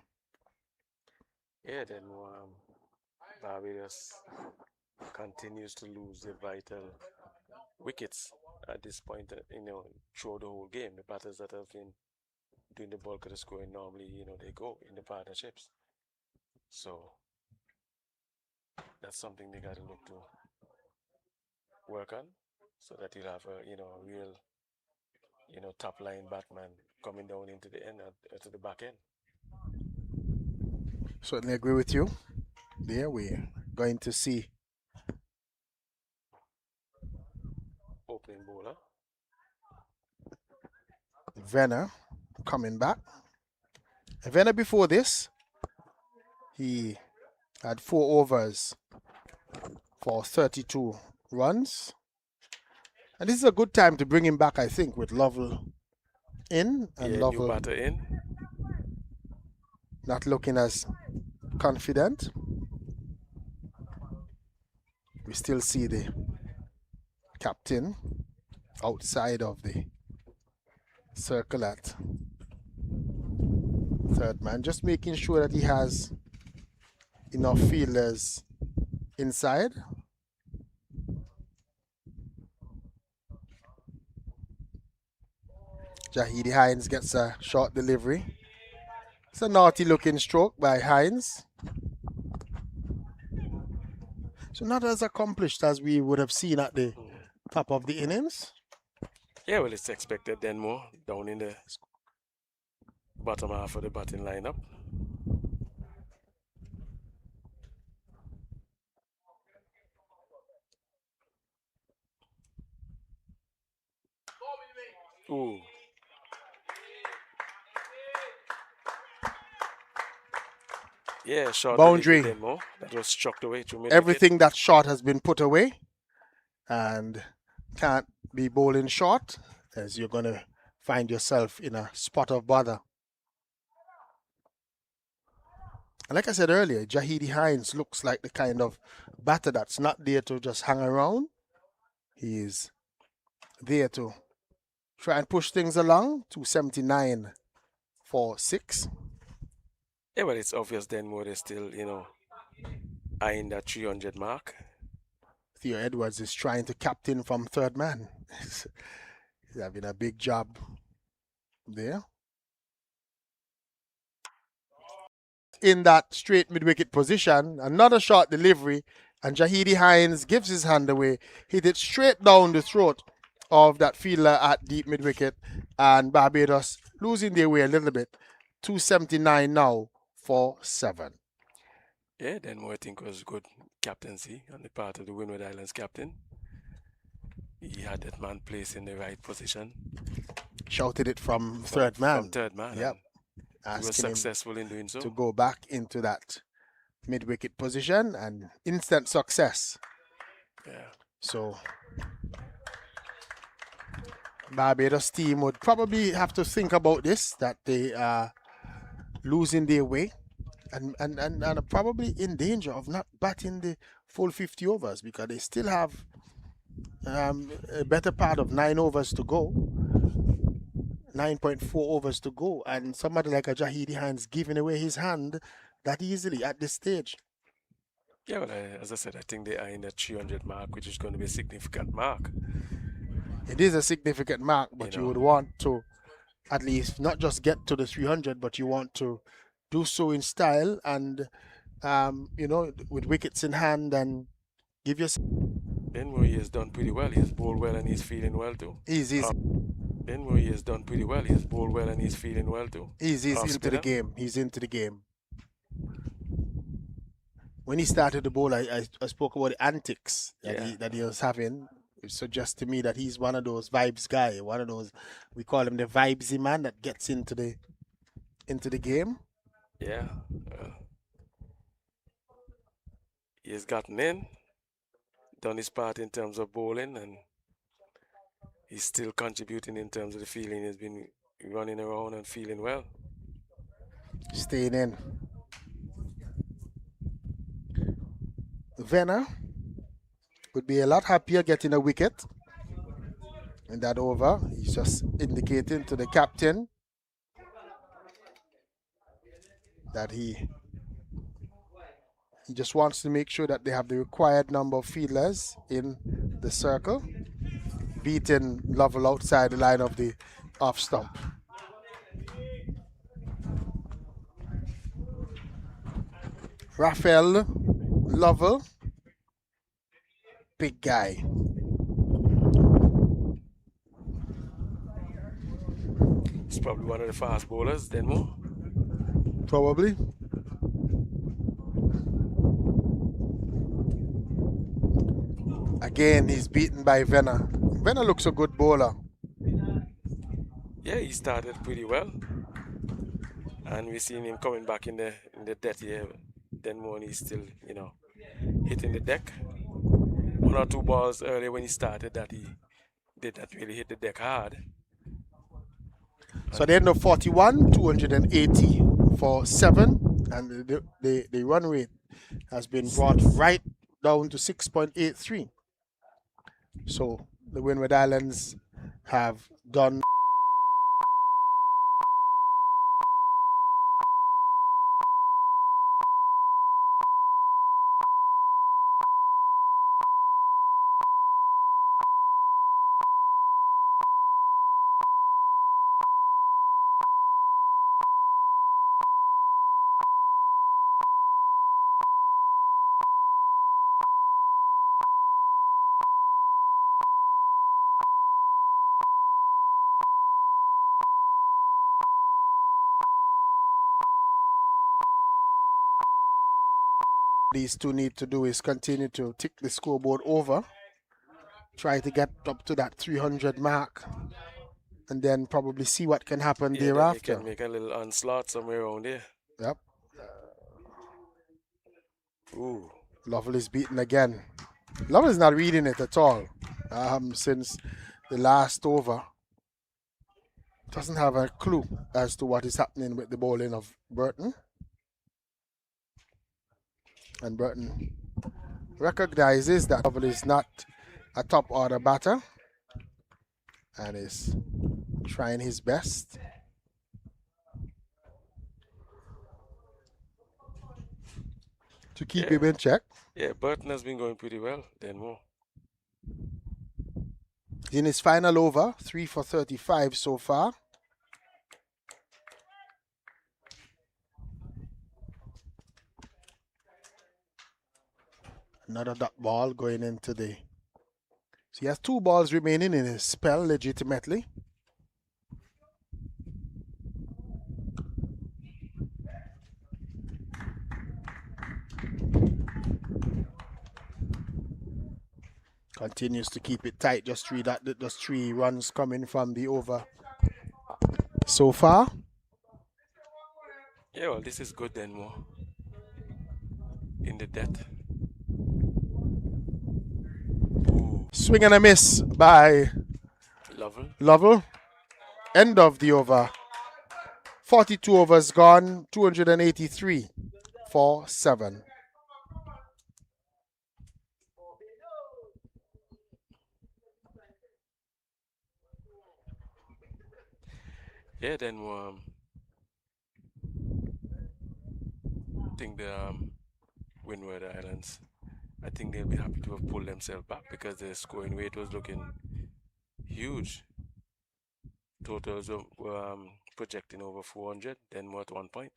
Yeah, then Barbados continues to lose the vital wickets at this point, throughout the whole game. The batters that have been doing the bulk of the scoring normally, they go in the partnerships. So that's something they got to look to work on, so that you'll have a real, top line batman coming down into the end, to the back end. Certainly agree with you. There we're going to see opening bowler Venner coming back. Venner before this, he had 4 overs for 32 runs. And this is a good time to bring him back, I think, with Lovell in, and Lovell new batter in. Not looking as confident. We still see the captain outside of the circle at 3rd man, just making sure that he has enough fielders inside. Jahidi Hines gets a short delivery. It's a naughty looking stroke by Hines. So not as accomplished as we would have seen at the top of the innings. Yeah, well, it's expected then more down in the bottom half of the batting lineup. Ooh. Yeah, short boundary. Demo that was struck away to Everything that short has been put away, and can't be bowling short, as you're going to find yourself in a spot of bother. And like I said earlier, Jahidi Hines looks like the kind of batter that's not there to just hang around. He is there to try and push things along. 279 for 6. Yeah, but it's obvious then more they're still, eyeing that 300 mark. Theo Edwards is trying to captain from 3rd man. He's having a big job there. In that straight mid-wicket position, another short delivery, and Jahidi Hines gives his hand away. Hit it straight down the throat of that fielder at deep mid-wicket, and Barbados losing their way a little bit. 279 now for 7. Yeah, then more I think was good captaincy on the part of the Windward Islands captain. He had that man placed in the right position. Shouted it from 3rd man. From 3rd man. Yep. He was successful in doing so. To go back into that mid-wicket position, and instant success. Yeah. So Barbados team would probably have to think about this, that they are losing their way and are probably in danger of not batting the full 50 overs, because they still have a better part of 9 overs to go. 9.4 overs to go, and somebody like a Jahidi Hines giving away his hand that easily at this stage. Yeah, well, as I said, I think they are in the 300 mark, which is going to be a significant mark. It is a significant mark, but you would want to at least not just get to the 300, but you want to do so in style and, with wickets in hand, and give yourself. Ben Murray has done pretty well. He's bowled well and he's feeling well too. Ben Murray has done pretty well. He's bowled well and he's feeling well too. He's into the game. He's into the game. when he started the bowl, I spoke about the antics Yeah, that he was having. It suggests to me that he's one of those vibes guy, one of those, we call him the vibesy man that gets into the game. yeah. Uh, he has gotten in, done his part in terms of bowling, and he's still contributing in terms of the feeling. He's been running around and feeling well. Staying in. Venner would be a lot happier getting a wicket in that over. He's just indicating to the captain that he just wants to make sure that they have the required number of fielders in the circle, beating Lovell outside the line of the off stump. Raphael Lovell, big guy. He's probably one of the fast bowlers, Denmo. Probably. Again, he's beaten by Venner. Venner looks a good bowler. Yeah, he started pretty well, and we've seen him coming back in the death here. Denmo, and he's still, hitting the deck. One or two balls earlier when he started that he did not really hit the deck hard. So at the end of 41, 280 for 7, and the run rate has been brought right down to 6.83. So the Windward Islands have done these two need to do is continue to tick the scoreboard over, try to get up to that 300 mark, and then probably see what can happen Yeah, then they thereafter. can make a little onslaught somewhere around there. Yep. Ooh. Lovell is beaten again. Lovell is not reading it at all since the last over. Doesn't have a clue as to what is happening with the bowling of Burton. And Burton recognizes that Lovell is not a top order batter and is trying his best to keep him in check. Yeah, Burton has been going pretty well, Denmo. In his final over, 3 for 35 so far. Another dot ball going into the... So he has 2 balls remaining in his spell legitimately. Continues to keep it tight. Just three runs coming from the over so far. Yeah, well, this is good, Denmo. In the death. Ooh. Swing and a miss by Lovell. End of the over. 42 overs gone, 283 for 7. Yeah, then I think the Windward Islands, I think they'll be happy to have pulled themselves back because the scoring rate was looking huge. Totals were projecting over 400, then more at 1 point.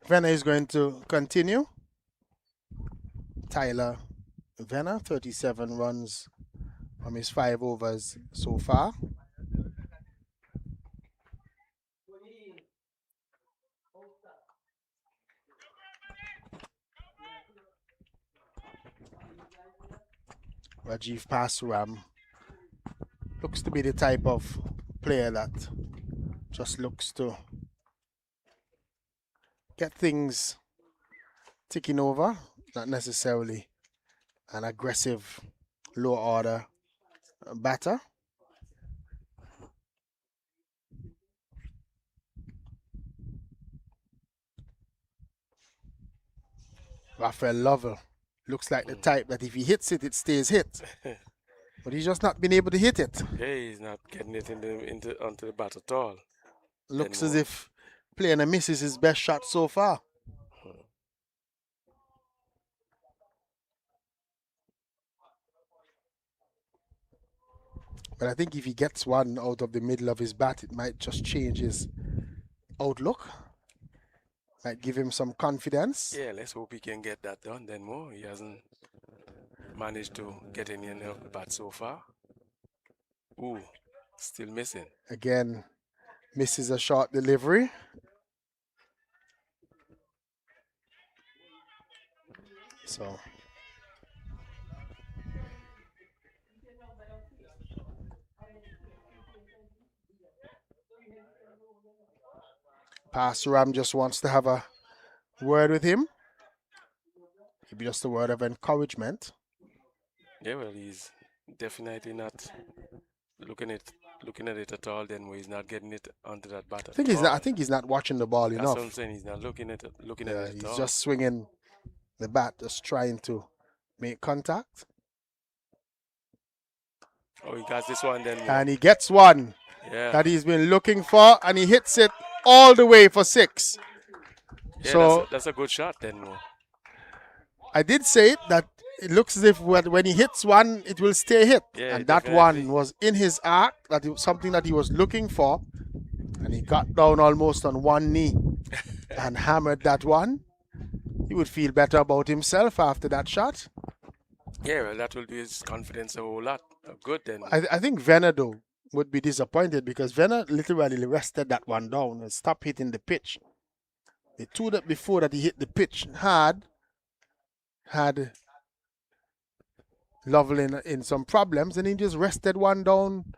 Venner is going to continue. Tyler Venner, 37 runs from his 5 overs so far. Rajiv Pasuram looks to be the type of player that just looks to get things ticking over, not necessarily an aggressive low order batter. Rafael Lovell looks like the type that if he hits it, it stays hit. But he's just not been able to hit it. Yeah, he's not getting it onto the bat at all. Looks as if playing a miss is his best shot so far. But I think if he gets one out of the middle of his bat, it might just change his outlook. Might give him some confidence. Yeah, let's hope he can get that done then more. He hasn't managed to get any of the bat so far. Ooh, still missing. Again, misses a short delivery. So Pasuram just wants to have a word with him. Maybe just a word of encouragement. Yeah, well, he's definitely not looking at it at all. Then where he's not getting it onto that bat. I think he's not watching the ball enough. That's what I'm saying. He's not looking at it at all. He's just swinging the bat, just trying to make contact. Oh, he got this one then. And he gets one that he's been looking for, and he hits it all the way for 6. Yeah, so that's a good shot then. I did say that it looks as if when he hits one, it will stay hit. Yeah, and that one was in his arc, that it was something that he was looking for. And he got down almost on one knee and hammered that one. He would feel better about himself after that shot. Yeah, well, that will be his confidence a whole lot. Good then. I think Venner, though, would be disappointed because Venner literally rested that one down and stopped hitting the pitch. The two that before that he hit the pitch had Lovell in some problems, and he just rested one down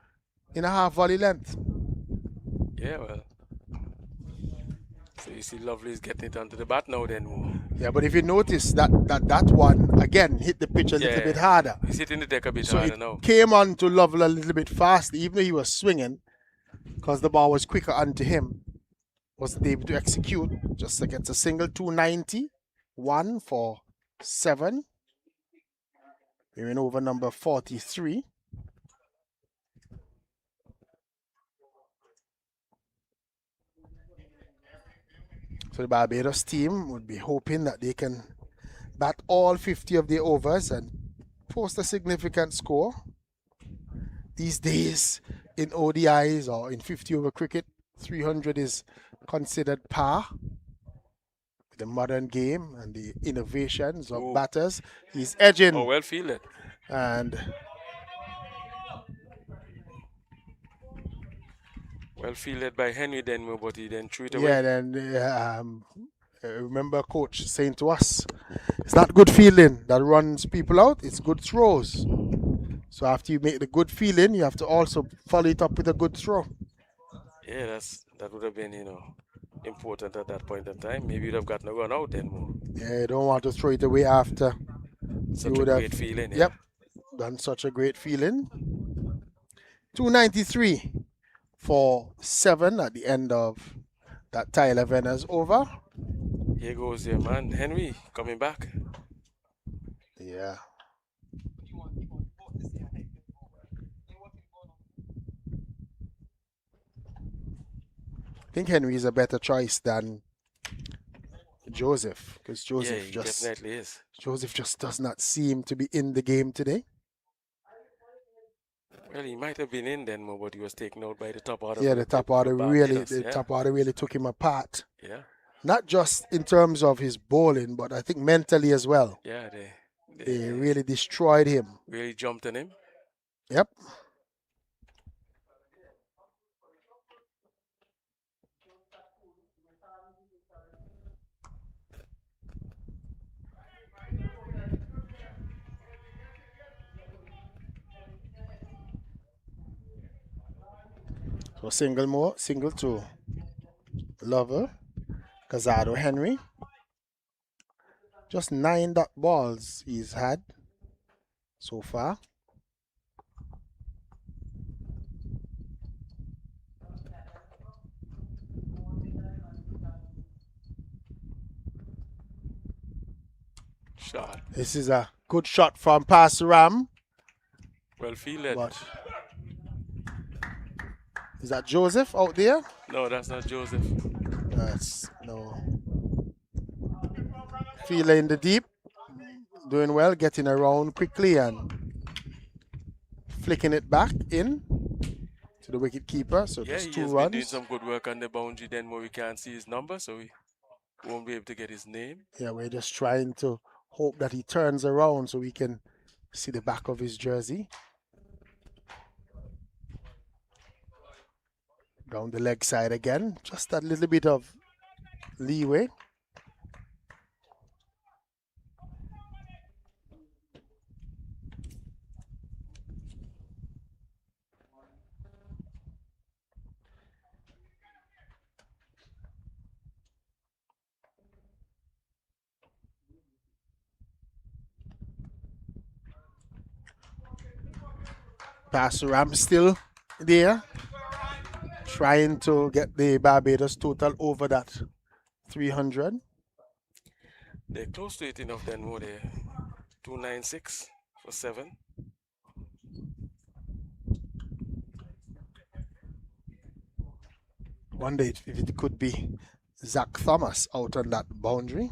in a half volley length. Yeah, well. So you see Lovely's getting it onto the bat now then. Yeah, but if you notice that one, again, hit the pitch a little bit harder. He's hitting the deck a bit harder now. Came on to Lovell a little bit fast, even though he was swinging, because the ball was quicker onto him. Wasn't able to execute. Just against a single, 290. 1 for 7. We're in over number 43. So the Barbados team would be hoping that they can bat all 50 of their overs and post a significant score. These days in ODIs or in 50 over cricket, 300 is considered par. The modern game and the innovations of batters. He's edging. Oh, well fielded. And well fielded by Henry then, but he then threw it away. Yeah, then I remember coach saying to us, it's not good fielding that runs people out, it's good throws. So after you make the good fielding, you have to also follow it up with a good throw. Yeah, that would have been, important at that point in time. Maybe you'd have gotten a run out then more. Yeah, you don't want to throw it away after. Such a great feeling. Yep, done such a great feeling. 293 for 7 at the end of that Tyler Venner's over. Here goes your man, Henry, coming back. Yeah. I think Henry is a better choice than Joseph, because Joseph definitely is. Joseph just does not seem to be in the game today. Well, he might have been in then, but he was taken out by the top order. Yeah, the top order really took him apart. Yeah. Not just in terms of his bowling, but I think mentally as well. Yeah, They really destroyed him. Really jumped on him. Yep. So single more, single to Lover, Casado Henry. Just 9 dot balls he's had so far. Shot. This is a good shot from Pasaram. Well fielded. But is that Joseph out there? No, that's not Joseph. That's no. Fielder in the deep. Doing well, getting around quickly and flicking it back in to the wicket keeper. So Yeah, just he 2 has runs. been doing some good work on the boundary. Then we can't see his number, so we won't be able to get his name. Yeah, we're just trying to hope that he turns around so we can see the back of his jersey. Down the leg side again. Just a little bit of leeway. Pasaram still there, trying to get the Barbados total over that 300. They're close to it enough then, more there. 296 for 7. Wonder if it could be Zach Thomas out on that boundary.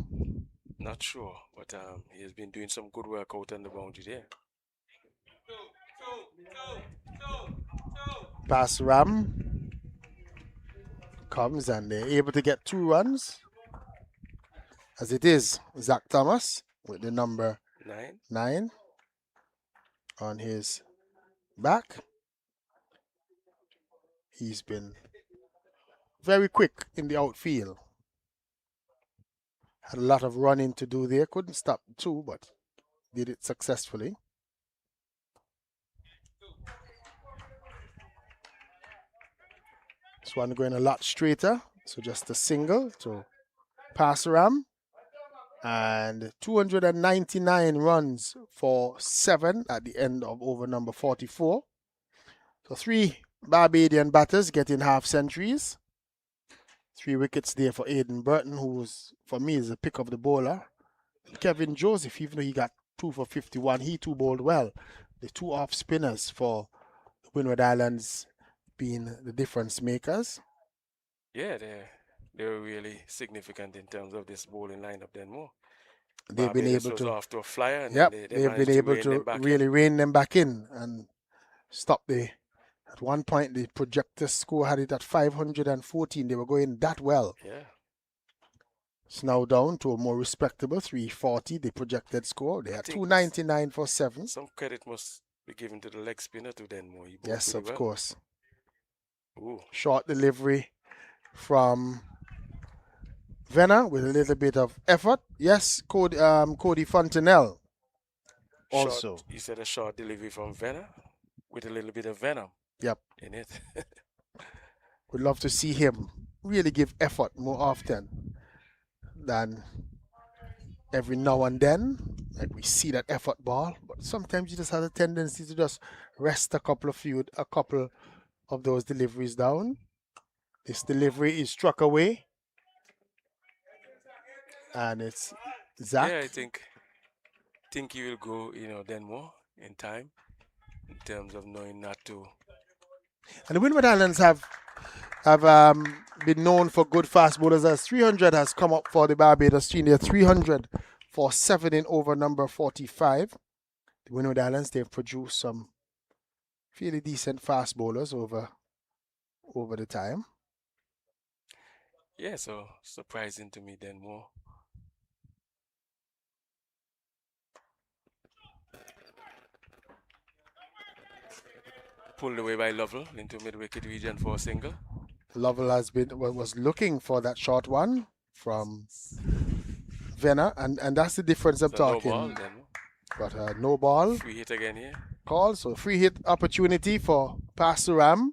Not sure, but he has been doing some good work out on the boundary there. Pasaram comes and they're able to get 2 runs. As it is, Zach Thomas with the number 9 on his back. He's been very quick in the outfield. Had a lot of running to do there. Couldn't stop 2, but did it successfully. This one going a lot straighter. So just a single to Pasaram. And 299 runs for 7 at the end of over number 44. So 3 Barbadian batters getting half centuries. 3 wickets there for Aidan Burton, who was, for me, is a pick of the bowler. Kevin Joseph, even though he got 2 for 51, he too bowled well. The 2 off spinners for Windward Islands being the difference makers. Yeah, they're really significant in terms of this bowling lineup then more. They've been able to off to a flyer, and yep, they've been able to really rein them back in and stop the. At one point, the projector score had it at 514. They were going that well. Yeah. It's now down to a more respectable 340, the projected score. They are 299 for 7. Some credit must be given to the leg spinner to Denmore. Yes, of course. Ooh. Short delivery from Venner with a little bit of effort. Yes, Cody Fontenelle also. You said a short delivery from Venner with a little bit of venom. Yep. In it. Would love to see him really give effort more often than every now and then. Like we see that effort ball, but sometimes you just have a tendency to just rest a couple of those deliveries down. This delivery is struck away, and it's Zach. Yeah, I think he will go, Denmore in time, in terms of knowing not to. And the Windward Islands have been known for good fast bowlers. As 300 has come up for the Barbados team. They're 300 for 7 in over number 45. The Windward Islands, they've produced some fairly decent fast bowlers over the time. Yeah, so surprising to me then more. pulled away by Lovell into mid-wicket region for a single. Lovell was looking for that short one from Venner, and that's the difference I'm So no talking. ball then. But no ball. Free hit again here. Call, so free hit opportunity for Pasuram.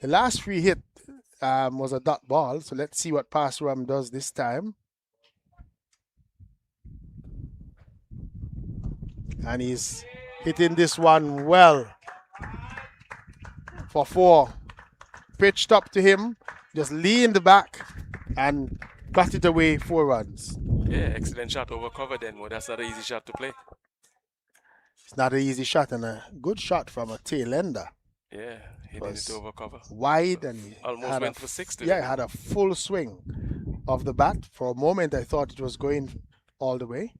The last free hit was a dot ball, so let's see what Pasuram does this time. And he's hitting this one well for 4. Pitched up to him, just leaned back and got it away, 4 runs. Yeah, excellent shot over cover then. Well, that's not an easy shot to play. It's not an easy shot, and a good shot from a tail ender. Yeah, hitting it over cover. Wide, and he almost went for 6 today. Yeah, he had a full swing of the bat. For a moment, I thought it was going all the way.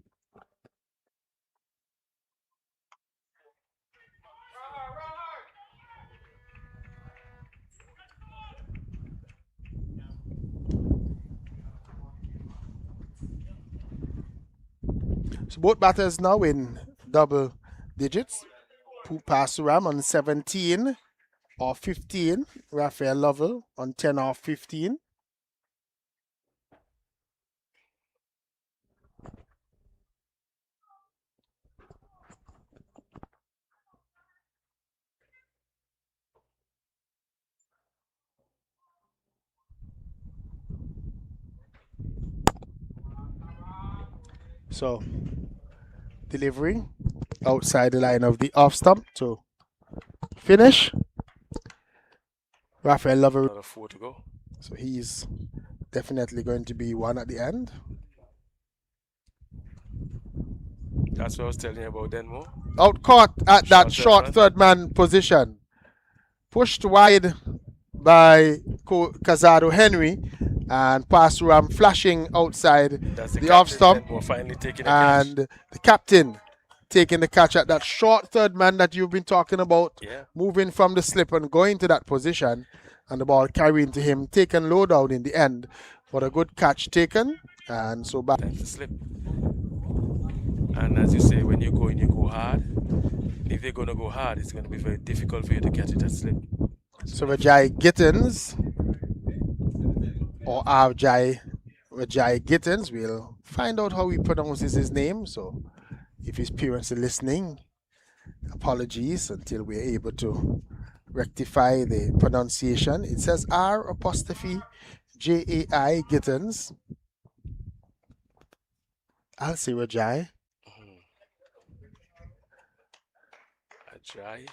So both batters now in double digits. Pasuram on 17 or 15. Raphael Lovell on 10 or 15. So delivery outside the line of the off stump to finish. Raphael Lovell. Another 4 to go. So he's definitely going to be one at the end. That's what I was telling you about Denmo. Out caught at that short third man position. Pushed wide by Casado Henry, and Pasuram flashing outside the off stump. And the captain taking the catch at that short third man that you've been talking about, moving from the slip and going to that position, and the ball carrying to him, taken low down in the end, but a good catch taken, and so back. Time to slip. And as you say, when you go hard. If they're going to go hard, it's going to be very difficult for you to catch it at slip. So Rajai Gittins, or Rajai Gittins, we'll find out how he pronounces his name. So if his parents are listening, apologies until we're able to rectify the pronunciation. It says R''Jai Gittins. I'll say Rajai. Rajai.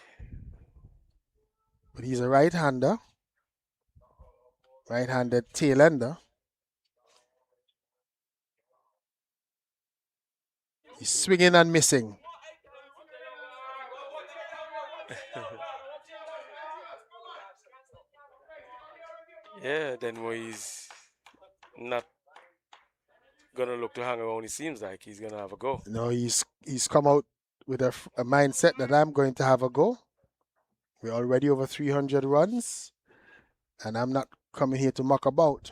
But he's a right-hander. Right-handed tail ender. He's swinging and missing. Yeah, then he's not gonna look to hang around. It seems like he's gonna have a go. No, he's come out with a mindset that I'm going to have a go. We're already over 300 runs, and I'm not coming here to muck about.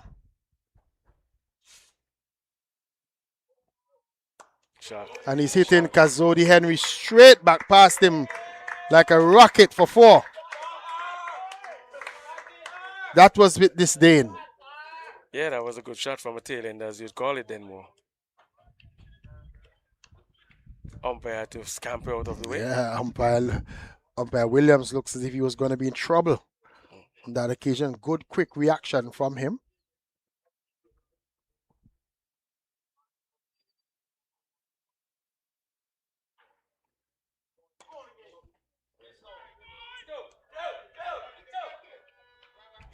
Shot. And he's hitting Kazodi Henry straight back past him like a rocket for 4. That was with disdain. Yeah, that was a good shot from a tail end, as you'd call it then more. Umpire to scamper out of the way. Yeah, umpire Williams looks as if he was going to be in trouble on that occasion. Good quick reaction from him.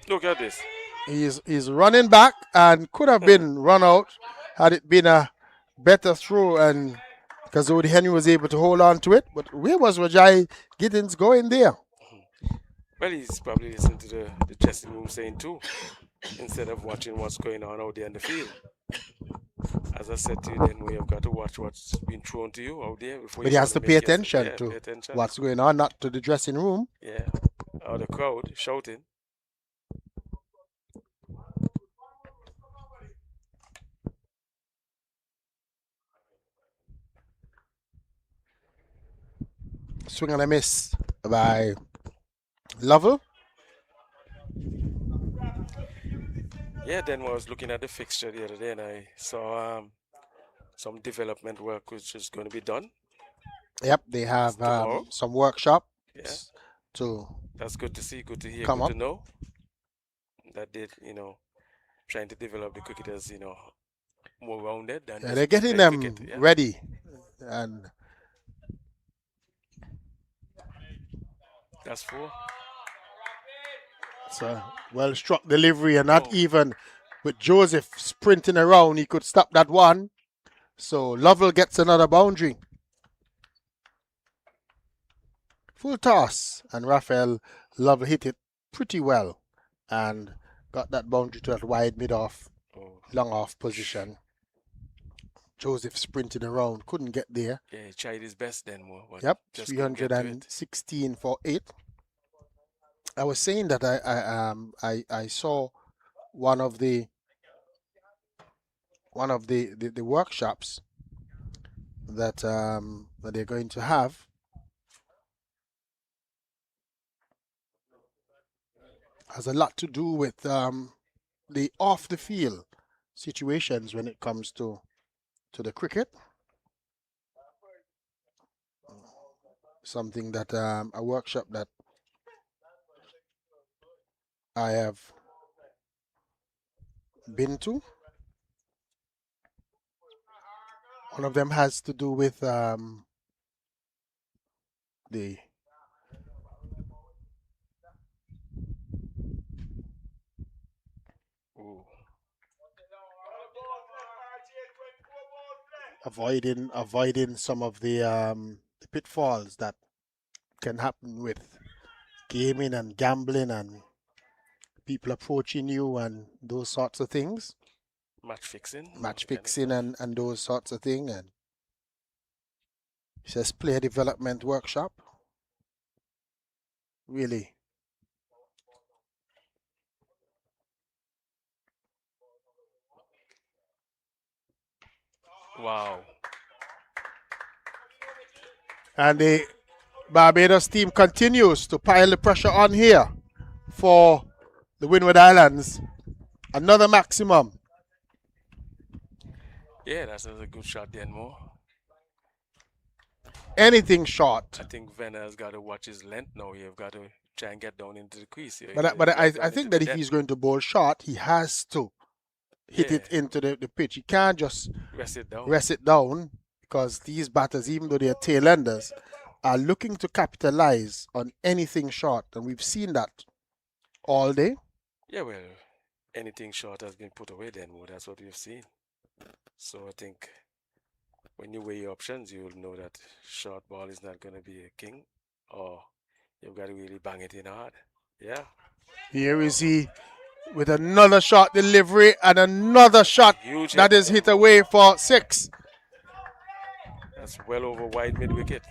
Look at this. He's running back and could have been run out had it been a better throw, and Kazodi Henry was able to hold on to it. But where was Rajai Giddens going there? Well, he's probably listening to the dressing room saying too, instead of watching what's going on out there in the field. As I said to you, then we have got to watch what's been thrown to you out there. But he has to pay attention to what's going on, not to the dressing room. Yeah, or the crowd shouting. Swing and a miss by Lovell. Yeah, then I was looking at the fixture the other day and I saw some development work which is going to be done Yep, they have tomorrow. some workshops Yeah, to that's good to see, good to hear, come good up. to know that they, trying to develop the cricketers, more rounded than Yeah, just they're getting playing cricket. them Yeah, ready, and that's four. it's a well struck delivery, and not Oh, even with Joseph sprinting around, he could stop that one. So Lovell gets another boundary. Full toss, and Raphael Lovell hit it pretty well and got that boundary to that wide mid off, oh, long off position. Joseph sprinting around, couldn't get there. yeah, he tried his best then more, but Yep, just couldn't get to it. 316 for 8. I was saying that I saw one of the workshops that that they're going to have has a lot to do with the off the field situations when it comes to the cricket. Something that a workshop that I have been to. One of them has to do with the Ooh, avoiding some of the pitfalls that can happen with gaming and gambling and people approaching you and those sorts of things, match fixing, match kind of fixing stuff. and those sorts of things. And it says player development workshop. Really, Wow. and the Barbados team continues to pile the pressure on here for the Windward Islands. Another maximum. Yeah, that's a good shot then more. Anything short. I think Venner's got to watch his length now. You've got to try and get down into the crease here. But He has I gone into think the that if depth. he's going to bowl short, he has to hit Yeah, it into the pitch. He can't just rest it down. rest it down because these batters, even though they're tail enders, are looking to capitalize on anything short. And we've seen that all day. Yeah, well, anything short has been put away then. Well, that's what we've seen. So I think when you weigh your options, you'll know that short ball is not going to be a king, or you've got to really bang it in hard. Yeah, Here is he with another shot delivery and another shot huge hit. that is hit away for 6. That's well over wide mid wicket.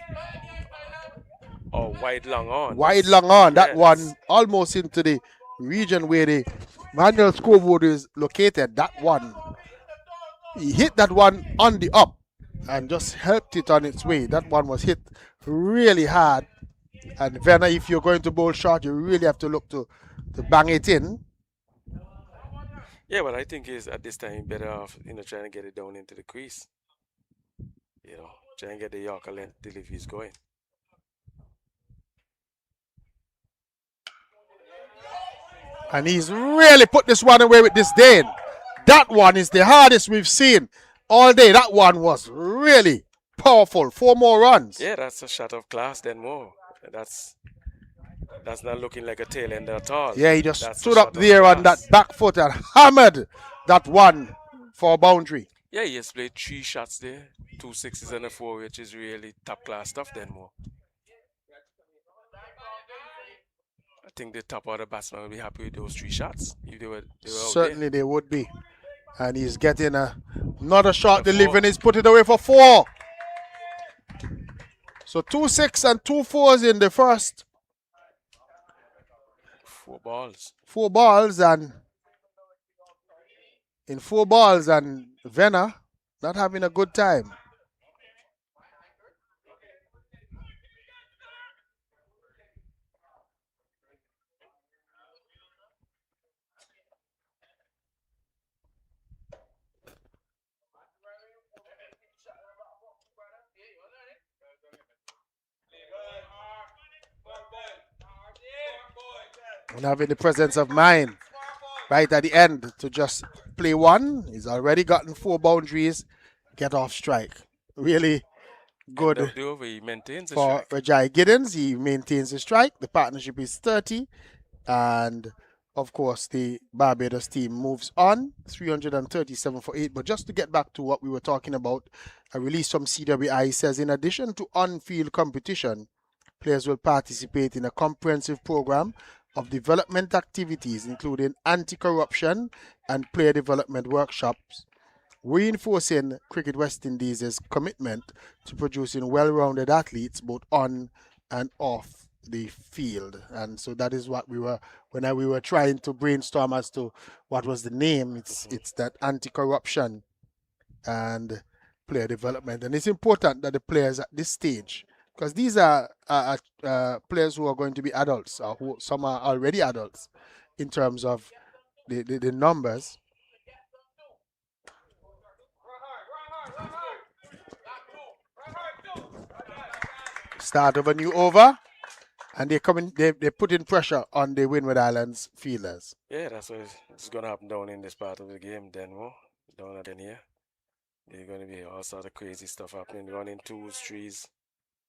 Or wide long on. Wide long on. That one Yes. almost into the region where the manual scoreboard is located. That one, he hit that one on the up and just helped it on its way. That one was hit really hard. And Venner, if you're going to bowl short, you really have to look to bang it in. Yeah, but I think he's at this time better off, trying to get it down into the crease. Try and get the Yorker length deliveries going. And he's really put this one away with disdain. That one is the hardest we've seen all day. That one was really powerful. 4 more runs. Yeah, that's a shot of class then more. That's not looking like a tail ender at all. Yeah, he just That's stood up there on that back foot and hammered that one for a boundary. Yeah, he has played 3 shots there, 2 sixes and a 4, which is really top class stuff then more. I think the top order batsman will be happy with those 3 shots if they were Certainly they would be. And he's getting another shot delivery and he's put it away for 4. So 2 6 and 2 4s in the first 4 balls. 4 balls, and in 4 balls, and Venner not having a good time. And having the presence of mind right at the end to just play one. He's already gotten 4 boundaries. Get off strike. Really End good of the over, he maintains the for strike. Rajai Giddens. He maintains the strike. The partnership is 30. And of course, the Barbados team moves on 337 for 8. But just to get back to what we were talking about, a release from CWI says in addition to on field competition, players will participate in a comprehensive program of development activities, including anti corruption and player development workshops, reinforcing Cricket West Indies' commitment to producing well rounded athletes both on and off the field. And so that is what we were when we were trying to brainstorm as to what was the name. It's that anti-corruption and player development. And it's important that the players at this stage, because these are players who are going to be adults, or who some are already adults in terms of the numbers. Start of a new over, and they're putting pressure on the Windward Islands fielders. Yeah, that's what it's going to happen down in this part of the game. Denmo, down at in here. There's going to be all sort of crazy stuff happening. Running twos, threes,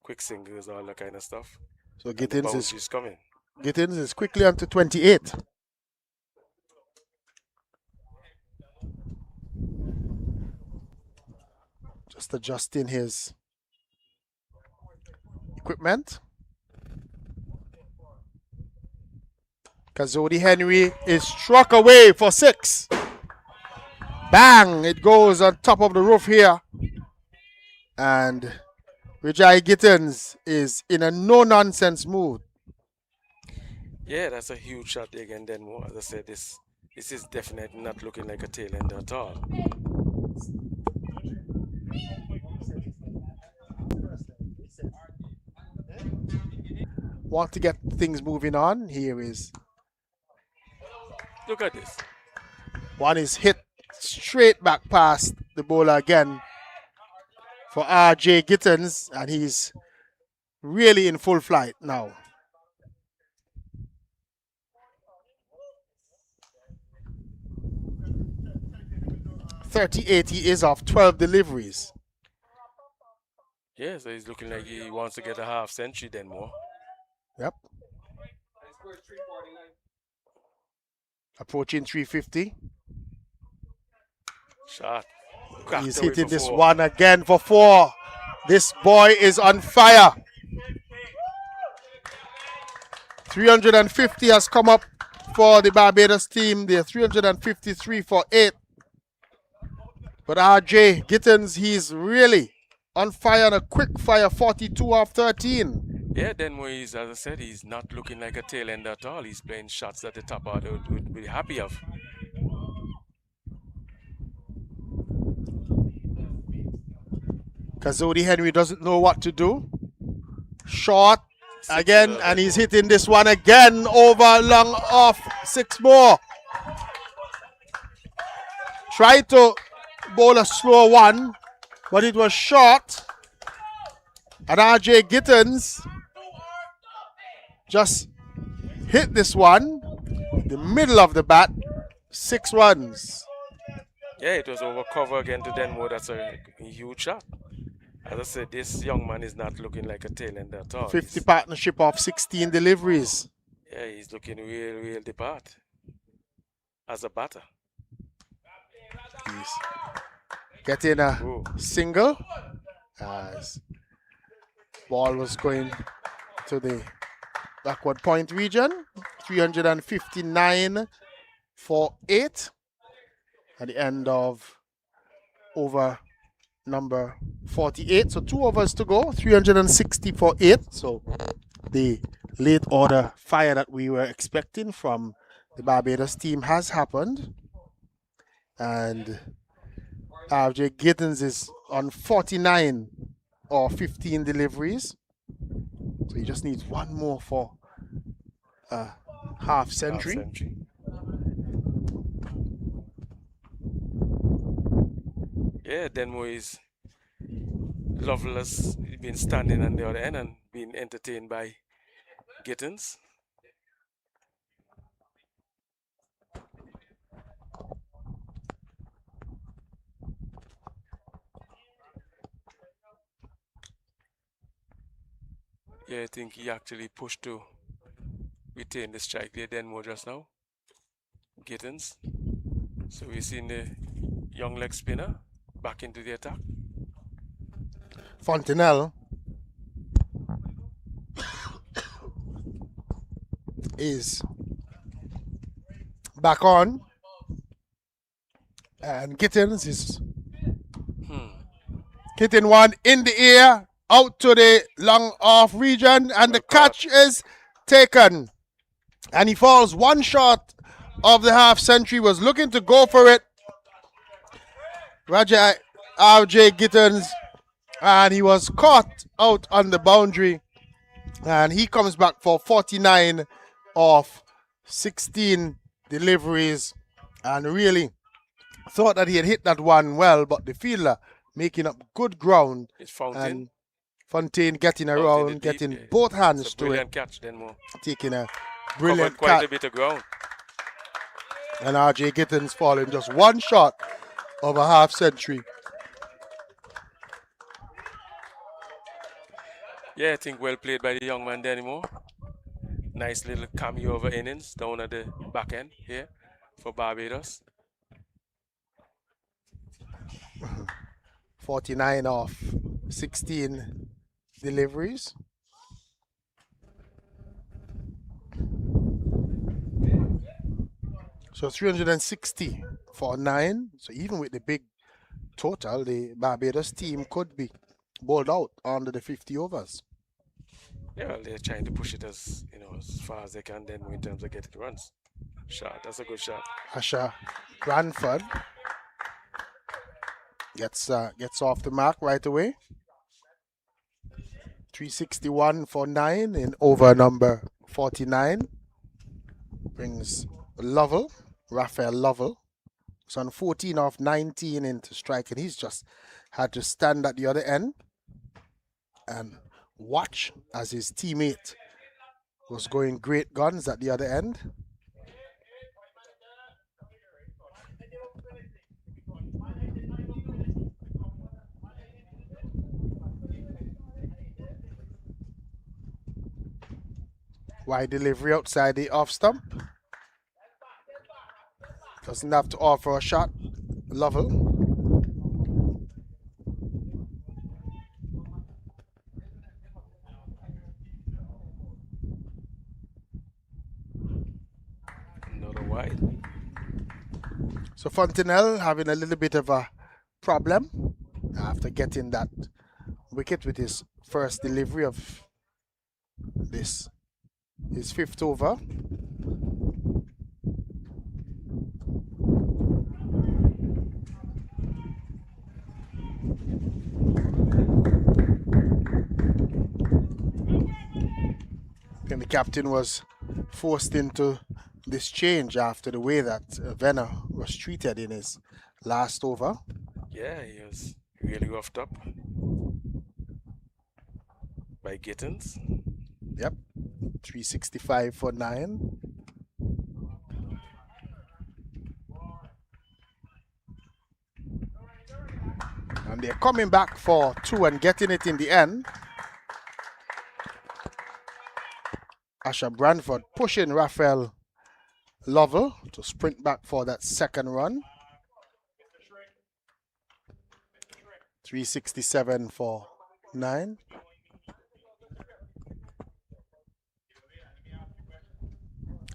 quick singles, all that kind of stuff. So And the bounce is coming. Gittins is quickly on to 28. Just adjusting his equipment. Kazodi Henry is struck away for 6. Bang! It goes on top of the roof here. And Rajai Gittins is in a no-nonsense mood. Yeah, that's a huge shot again. Then, as I said, this is definitely not looking like a tail ender at all. Want to get things moving on. Here is. Look at this. One is hit straight back past the bowler again for R.J. Gittins, and he's really in full flight now. 38 he is off 12 deliveries. Yeah, so he's looking like he wants to get a half century then more. Yep. Approaching 350. Shot. He's hitting this one again for 4. This boy is on fire. 350 has come up for the Barbados team. They're 353 for 8. But RJ Gittins, he's really on fire on a quick fire 42 off 13. Yeah, then Moise, as I said, he's not looking like a tail end at all. He's playing shots that the top order would be happy of. Kazodi Henry doesn't know what to do. Short again, and he's hitting this one again over long off. 6 more. Tried to bowl a slow one, but it was short. And RJ Gittins just hit this one, the middle of the bat, 6 runs. Yeah, it was over cover again to Denmo. That's a huge shot. As I said, this young man is not looking like a tail end at all. 50 partnership of 16 deliveries. Yeah, he's looking real depart as a batter. He's getting a single as ball was going to the backward point region. 359 for 8 at the end of over number 48. So 2 overs to go. 360 for 8. So the late order fire that we were expecting from the Barbados team has happened. And RJ Gittins is on 49 or 15 deliveries. So he just needs 1 more for a half century. Yeah, Denmo is Loveless been standing on the other end and being entertained by Gittins. Yeah, I think he actually pushed to retain the strike there, Denmore just now. Gittins. So we've seen the young leg spinner back into the attack. Fontenelle is back on. And Gittins is hitting one in the air out to the long off region, and the catch is taken. And he falls one short of the half century, was looking to go for it. Raja R.J. Gittins, and he was caught out on the boundary. And he comes back for 49 of 16 deliveries, and really thought that he had hit that one well, but the fielder making up good ground. It's Fountain. And Fontaine getting around, getting both hands to it. Catch, Denmore. Taking a brilliant quite catch. a bit of ground. And R.J. Gittins falling just one shot of a half century. Yeah, I think well played by the young man Denmore. Nice little cameo over innings down at the back end here for Barbados. 49 of 16 deliveries. So 360 for 9. So even with the big total, the Barbados team could be bowled out under the 50 overs. Yeah, well, they're trying to push it as far as they can then in terms of getting runs. Shot, that's a good shot. Asha Branford gets off the mark right away. 361 for 9 in over number 49. Brings Raphael Lovell. It's on 14 of 19 into strike, and he's just had to stand at the other end and watch as his teammate was going great guns at the other end. Wide delivery outside the off stump. Doesn't have to offer a shot. Lovell. Another wide. So Fontenelle having a little bit of a problem after getting that wicket with his first delivery of his fifth over. And the captain was forced into this change after the way that Venner was treated in his last over. Yeah, he was really roughed up by Gittins. Yep, 365 for 9. And they're coming back for 2 and getting it in the end. Asha Branford pushing Raphael Lovell to sprint back for that second run. 367 for 9.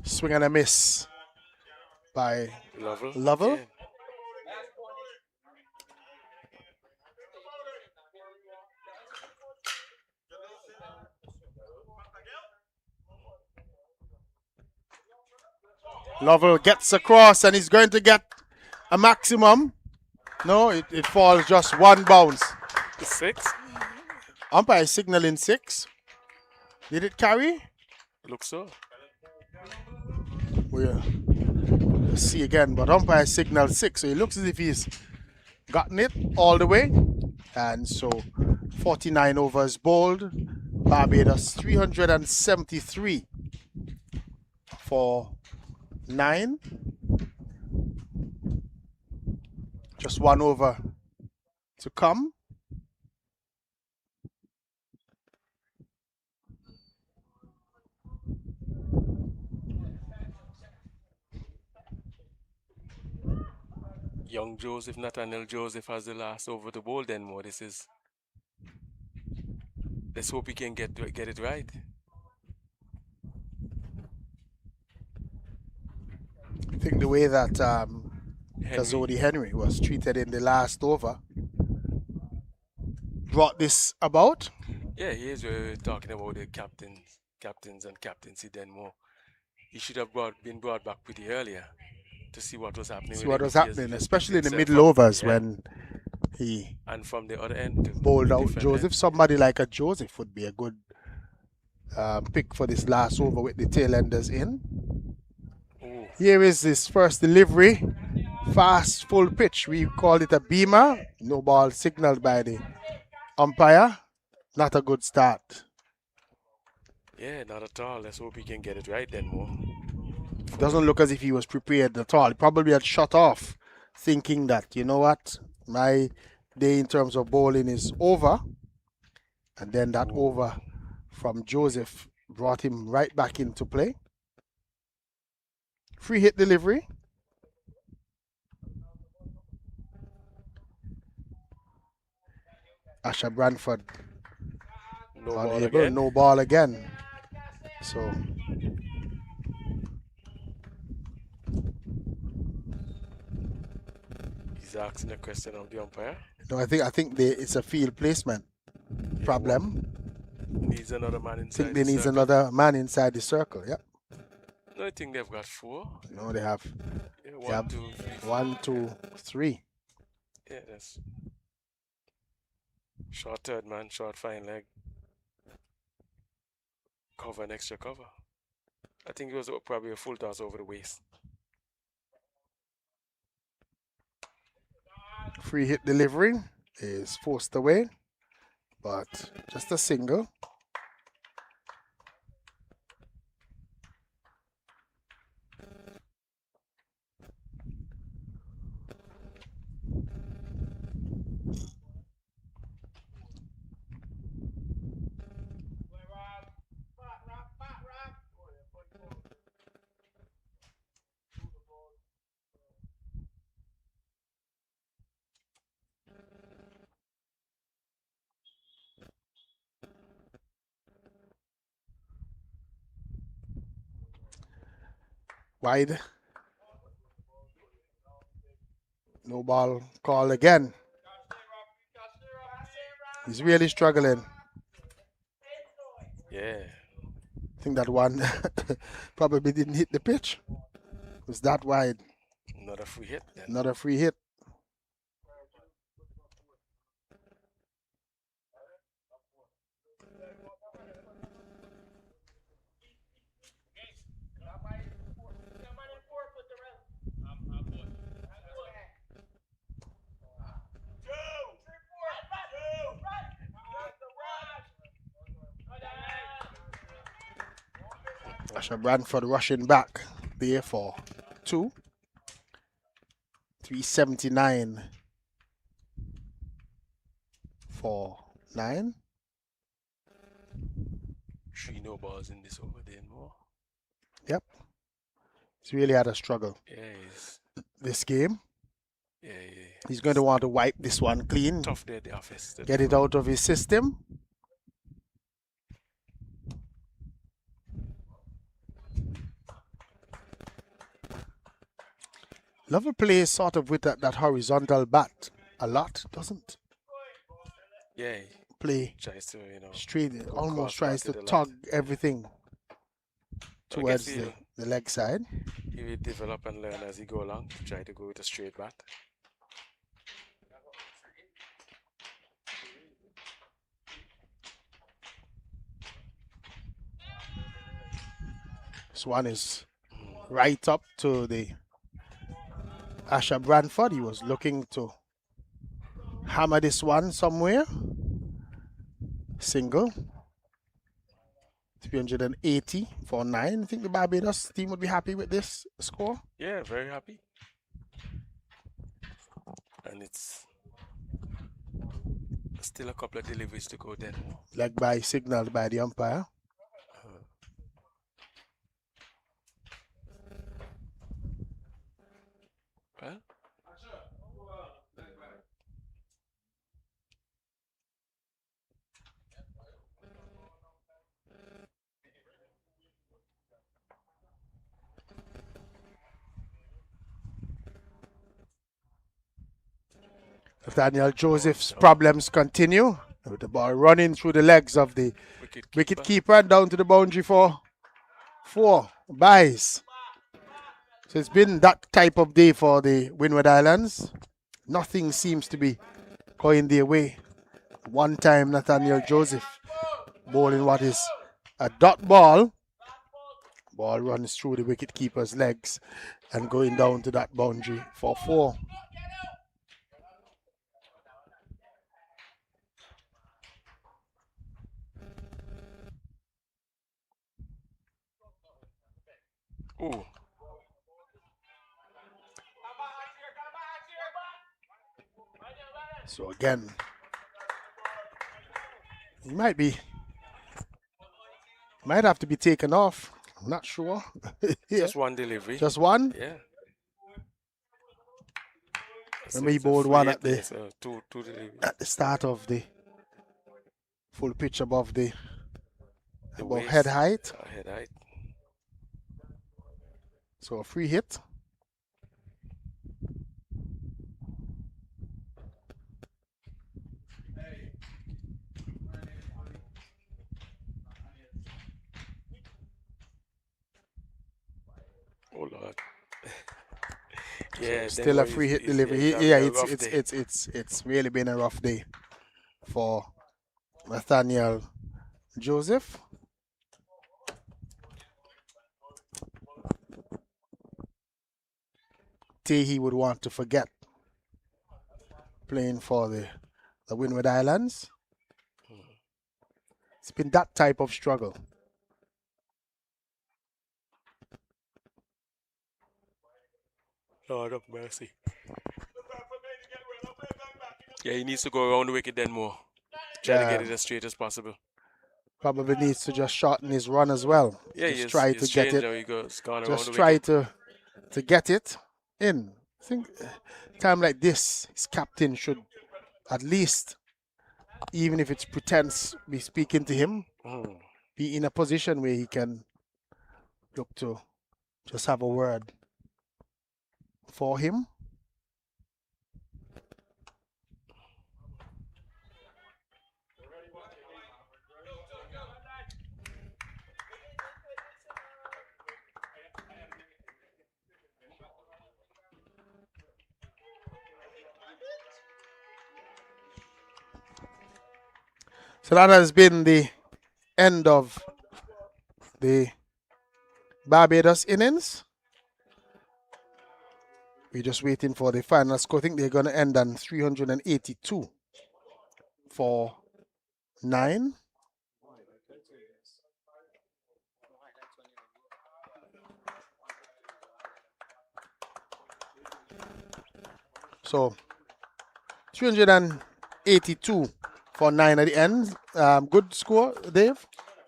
Swing and a miss by Lovell. Yeah. Lovell gets across and he's going to get a maximum. No, it falls just one bounce. 6. Umpire signaling 6. Did it carry? Looks so. We'll see again, but umpire signaled 6, so it looks as if he's gotten it all the way. And so 49 overs bowled. Barbados 373 for 9. Just 1 over to come. young Joseph, Nathaniel Joseph has the last over the bowl. Then more. Let's hope he can get it right. I think the way that Henry. Kazodi Henry was treated in the last over brought this about. Yeah, here's where we're talking about the captains and captaincy. Then more. He should have been brought back pretty earlier to see what was happening. See with what him. was He has happening, just especially in picked the himself middle up. overs Yeah. when he And from the other end, bowled out different Joseph. end. Somebody like a Joseph would be a good pick for this last over with the tail enders in. Ooh. Here is his first delivery. Fast, full pitch. We call it a beamer. No ball signaled by the umpire. Not a good start. Yeah, not at all. Let's hope he can get it right then more. Doesn't look as if he was prepared at all. He probably had shut off, thinking that, you know what, my day in terms of bowling is over. And then that over from Joseph brought him right back into play. Free hit delivery. Asha Branford No ball unable, again. no ball again. So He's asking a question of the umpire. no, I think it's a field placement problem. Needs another man I inside. think they the need circle. another man inside the circle. Yep. No, I think they've got 4. No, they have. Yeah, They have 1, 2, 3. Yeah, that's short third man, short fine leg. Cover and extra cover. I think it was probably a full toss over the waist. Free hit delivery is forced away, but just a single. Wide. No ball call again. He's really struggling. Yeah. I think that one probably didn't hit the pitch. It was that wide. Not a free hit then. Not a free hit. Asha Branford rushing back there for 2. 379 for 9. 3 no balls in this over then more. Yep. He's really had a struggle Yeah, this game. yeah. He's going to want to wipe this one clean. Tough day at the office. Get it out of his system. Lover plays sort of with that horizontal bat a lot, doesn't Yeah, play tries to, straight, go almost cross tries to bat it a lot. tug everything towards the leg side. He will develop and learn as he go along. Try to go with a straight bat. This one is right up to the Asha Branford. He was looking to hammer this one somewhere. Single. 380 for 9. I think the Barbados team would be happy with this score. Yeah, very happy. And it's still a couple of deliveries to go then. Leg by signaled by the umpire. Well, Nathaniel Joseph's problems continue with the ball running through the legs of the wicket keeper and down to the boundary for 4 byes. So it's been that type of day for the Windward Islands. Nothing seems to be going their way. One time Nathaniel Joseph bowling what is a dot ball. Ball runs through the wicket keeper's legs and going down to that boundary for 4. Ooh. So again, he might have to be taken off. I'm not sure. Yeah. Just one delivery. Just one? Yeah. Remember he bowled one at the two deliveries. at the start of the full pitch above the above waist, head height. Head height. So a free hit. Oh Lord. Yeah, so still a free hit delivery. It's really been a rough day for Nathaniel Joseph. He would want to forget playing for the Windward Islands. It's been that type of struggle. Lord of mercy. Yeah, he needs to go around the wicket then more. Try to get it as straight as possible. Probably needs to just shorten his run as well. Yeah, just try to get it. Just try to get it in. I think time like this, his captain should at least, even if it's pretense, be speaking to him, be in a position where he can look to just have a word for him. So that has been the end of the Barbados innings. We're just waiting for the final score. I think they're going to end on 382 for 9. So 382 for 9 at the end. Good score, Dave?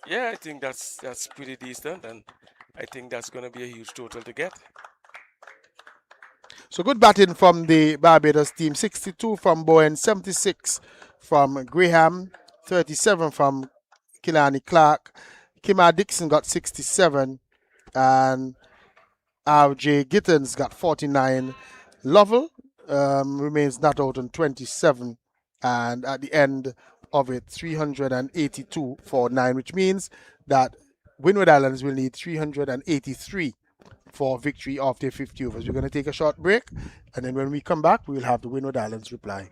Yeah, I think that's pretty decent, and I think that's going to be a huge total to get. So good batting from the Barbados team. 62 from Bowen, 76 from Graham, 37 from Killarney Clark. Kimar Dixon got 67, and R.J. Gittins got 49. Lovell remains not out on 27, and at the end of it, 382 for 9, which means that Windward Islands will need 383 for victory after 50 overs. We're going to take a short break, and then when we come back, we will have the Windward Islands reply.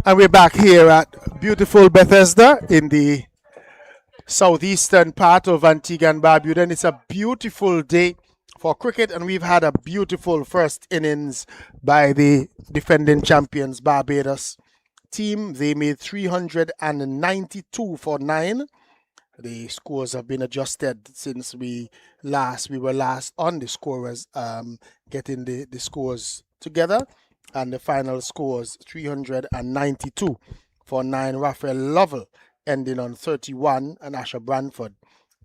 And we're back here at beautiful Bethesda in the southeastern part of Antigua and Barbuda. And it's a beautiful day for cricket, and we've had a beautiful first innings by the defending champions Barbados team. They made 392 for 9. The scores have been adjusted since we were last on the scorers, getting the scores together, and the final scores 392 for 9. Raphael Lovell ending on 31 and Asher Branford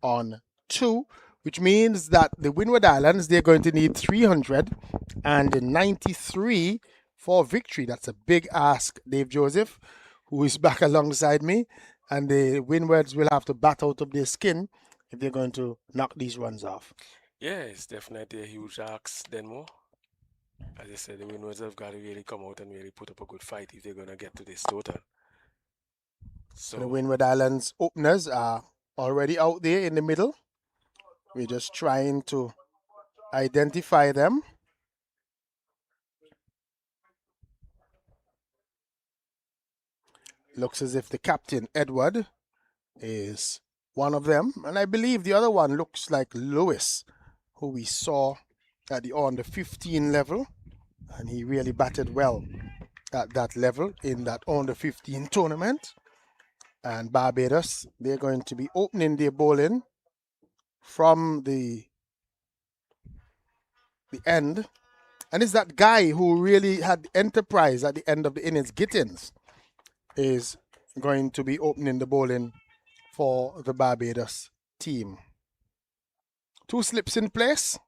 on 2, which means that the Windward Islands, they're going to need 393 for victory. That's a big ask, Dave Joseph, who is back alongside me. And the Windwards will have to bat out of their skin if they're going to knock these runs off. Yeah, it's definitely a huge ask, Denmo. As I said, the Windwards have got to really come out and really put up a good fight if they're going to get to this total. So the Windward Islands openers are already out there in the middle. We're just trying to identify them. Looks as if the captain, Edward, is one of them. And I believe the other one looks like Lewis, who we saw at the under 15 level. And he really batted well at that level in that under 15 tournament. And Barbados, they're going to be opening their bowling from the end. And it's that guy who really had enterprise at the end of the innings, Gittins, is going to be opening the bowling for the Barbados team. 2 slips in place.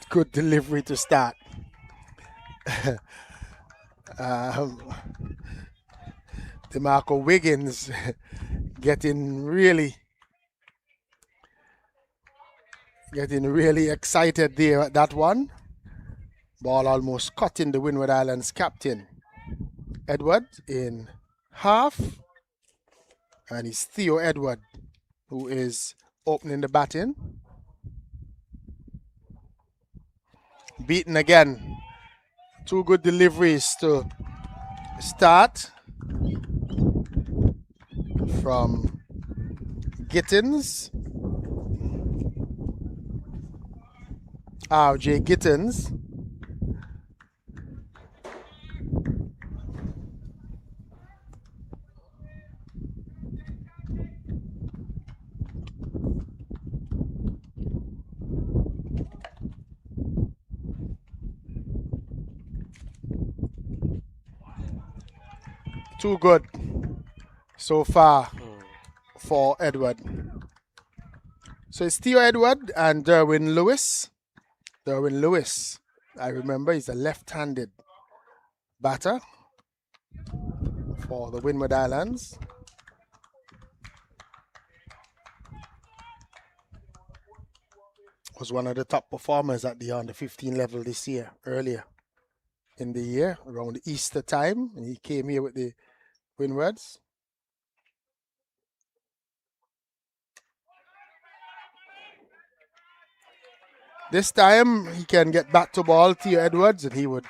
good delivery to start. DeMarco Wiggins getting really excited there at that one. Ball almost cutting the Windward Islands captain, Edward, in half. And it's Theo Edward who is opening the batting. Beaten again. 2 good deliveries to start from Gittins. R.J. Gittins. Too good so far for Edward. So it's Theo Edward and Derwin Lewis. Derwin Lewis, I remember, he's a left-handed batter for the Windward Islands. Was one of the top performers at the under 15 level this year, earlier in the year, around Easter time, and he came here with the Windwards. This time he can get back to ball, Theo Edwards, and he would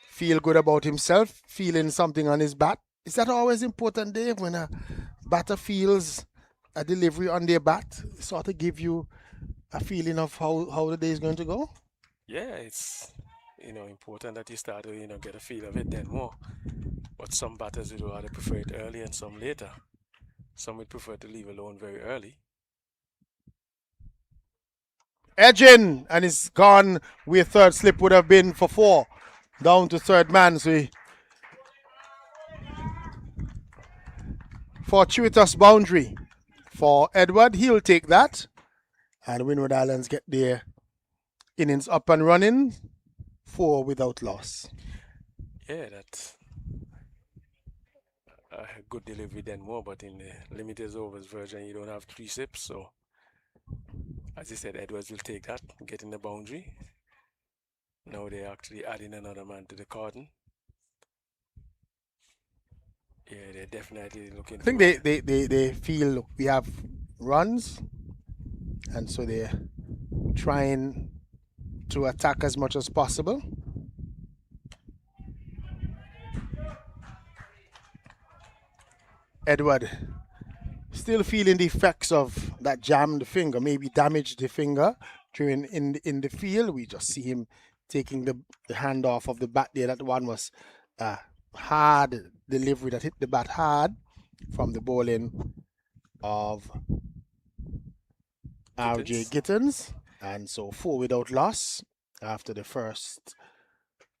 feel good about himself, feeling something on his bat. Is that always important, Dave, when a batter feels a delivery on their bat? Sort of give you a feeling of how the day is going to go? Yeah, it's important that you start to get a feel of it then more. But some batters would rather prefer it early and some later. Some would prefer to leave alone very early. Edging, and it's gone where third slip would have been for 4. Down to third man. So fortuitous boundary for Edward. He'll take that. And Windward Islands get their innings up and running. 4 without loss. Yeah, that's a good delivery then more, but in the limited overs version you don't have 3 sips, so as I said, Edwards will take that, get in the boundary. Now they're actually adding another man to the cordon. Yeah, they're definitely looking. I think they feel we have runs, and so they're trying to attack as much as possible. Edward still feeling the effects of that jammed finger, maybe damaged the finger during in the field. We just see him taking the hand off of the bat there. That one was a hard delivery that hit the bat hard from the bowling of RJ Gittins. And so 4 without loss after the first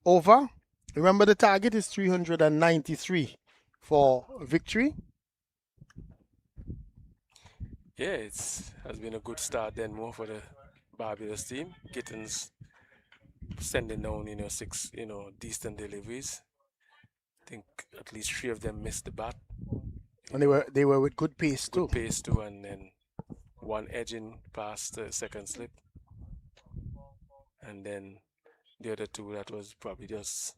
over. Remember, the target is 393 for victory. Yeah, has been a good start then more for the Barbados team. Gittins sending down, 6, decent deliveries. I think at least 3 of them missed the bat. And they were with good pace too. Good pace too, and then one edging past the second slip. And then the other 2 that was probably just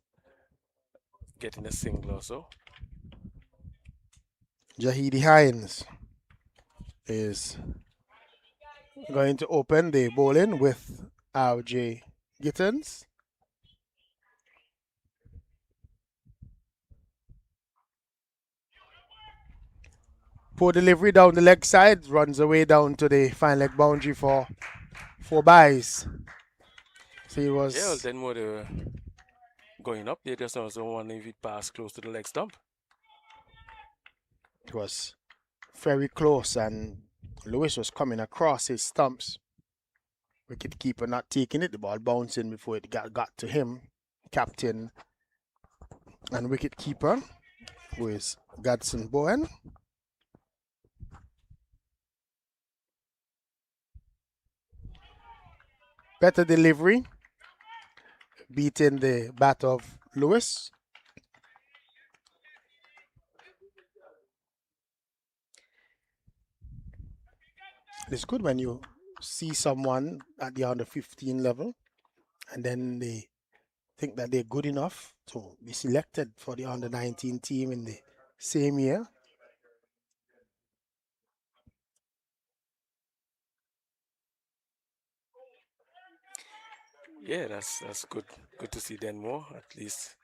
getting a single or so. Jahidi Hines is going to open the bowling with RJ Gittins. Poor delivery down the leg side, runs away down to the fine leg boundary for 4 byes. So it was. Yeah, well, then more they were going up. They just also want if it pass close to the leg stump. It was very close, and Lewis was coming across his stumps. Wicket keeper not taking it, the ball bouncing before it got to him. Captain and wicket keeper, who is Gadson Bowen. Better delivery, beating the bat of Lewis. It's good when you see someone at the under 15 level and then they think that they're good enough to be selected for the under 19 team in the same year. Yeah, that's good. Good to see Denmore at least,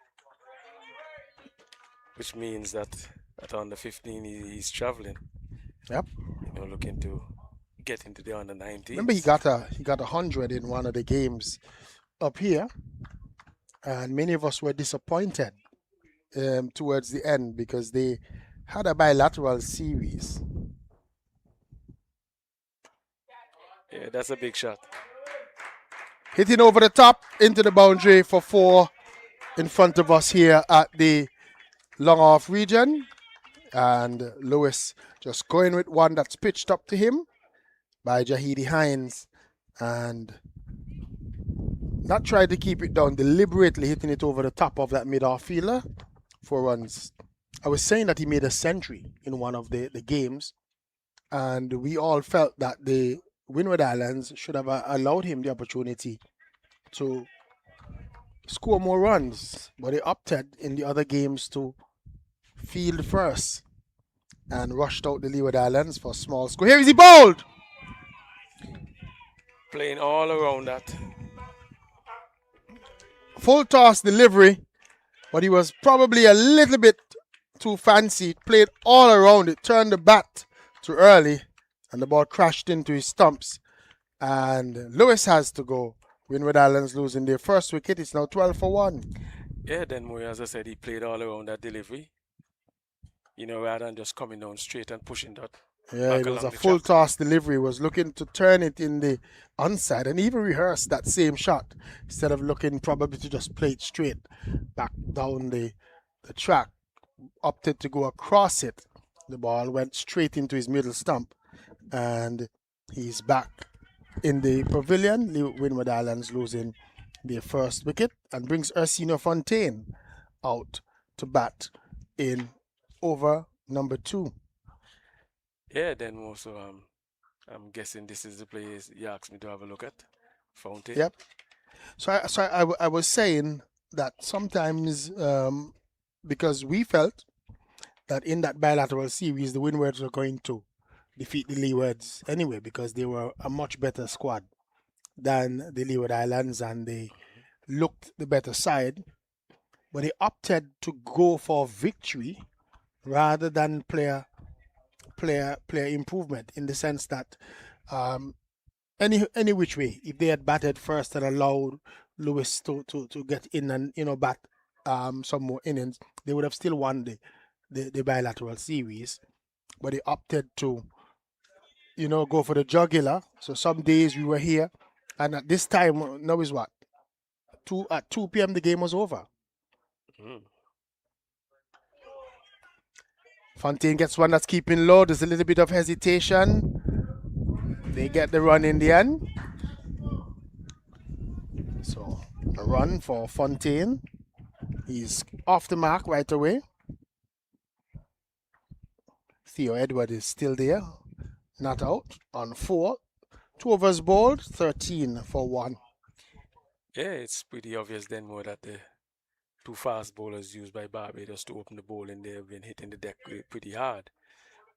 which means that at under 15 he's traveling. Yep. Looking to get into the under 19. Remember, he got 100 in one of the games up here, and many of us were disappointed towards the end because they had a bilateral series. Yeah, that's a big shot. Hitting over the top into the boundary for 4 in front of us here at the long off region. And Lewis just going with one that's pitched up to him by Jahidi Hines, and not trying to keep it down, deliberately hitting it over the top of that mid-off fielder. 4 runs. I was saying that he made a century in one of the games, and we all felt that the Windward Islands should have allowed him the opportunity to score more runs, but they opted in the other games to field first and rushed out the Leeward Islands for a small score. Here is he bowled! Playing all around that. Full toss delivery, but he was probably a little bit too fancy. Played all around it, turned the bat too early, and the ball crashed into his stumps. And Lewis has to go. Windward Islands losing their first wicket. It's now 12 for 1. Yeah, then as I said, he played all around that delivery. Rather than just coming down straight and pushing that. Yeah, it was a full toss delivery. He was looking to turn it in the onside and even rehearse that same shot instead of looking probably to just play it straight back down the track. Opted to go across it. The ball went straight into his middle stump, and he's back in the pavilion. Windward Islands losing their first wicket and brings Ursino Fontaine out to bat in over number 2. Yeah, then also I'm guessing this is the place you asked me to have a look at. Fontaine. Yep. So I was saying that sometimes because we felt that in that bilateral series the Windwards were going to defeat the Leewards anyway because they were a much better squad than the Leeward Islands and they looked the better side, but they opted to go for victory rather than player improvement, in the sense that um, any which way, if they had batted first and allowed Lewis to get in and bat some more innings, they would have still won the bilateral series. But they opted to go for the jugular. So some days we were here, and at this time now is what, 2 p.m. the game was over. Mm. Fontaine gets one that's keeping low. There's a little bit of hesitation. They get the run in the end. So a run for Fontaine. He's off the mark right away. Theo Edward is still there, not out on 4. 2 overs bowled, 13 for 1. Yeah, it's pretty obvious then more that the two fast bowlers used by Barbados to open the bowling, they've been hitting the deck pretty hard,